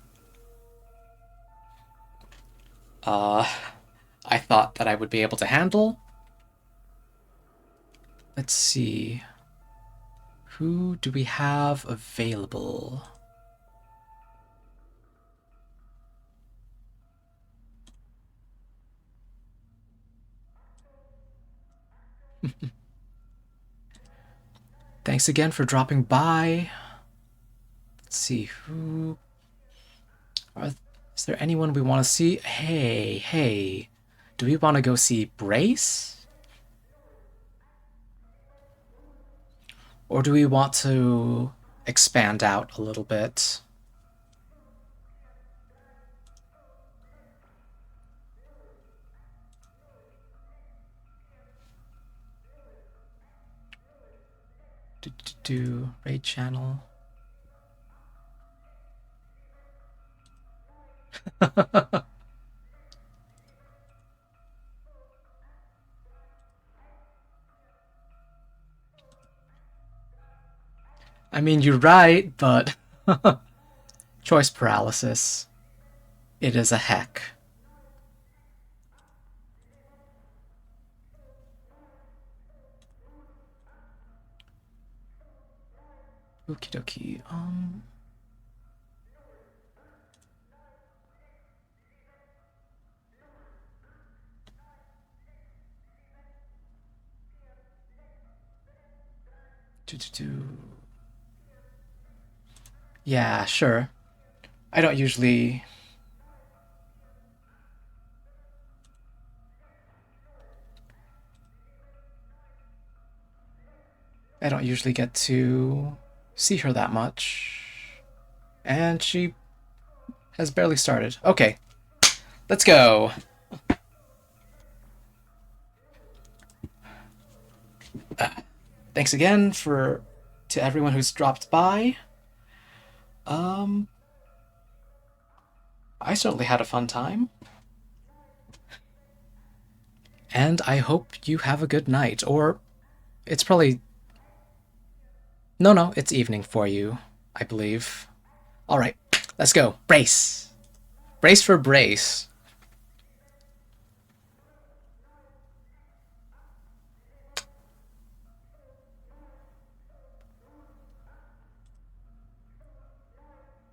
I thought that I would be able to handle. Let's see. Who do we have available? Thanks again for dropping by. Let's see, who... Is there anyone we want to see? Hey. Do we want to go see Brace? Or do we want to expand out a little bit? Do raid channel. I mean, you're right, but choice paralysis. It is a heck. Okie dokie. Yeah, sure. I don't usually get to see her that much. And she has barely started. Okay. Let's go. Thanks again to everyone who's dropped by. I certainly had a fun time. And I hope you have a good night. Or it's probably... No, it's evening for you, I believe. Alright, let's go. Brace! Brace for brace.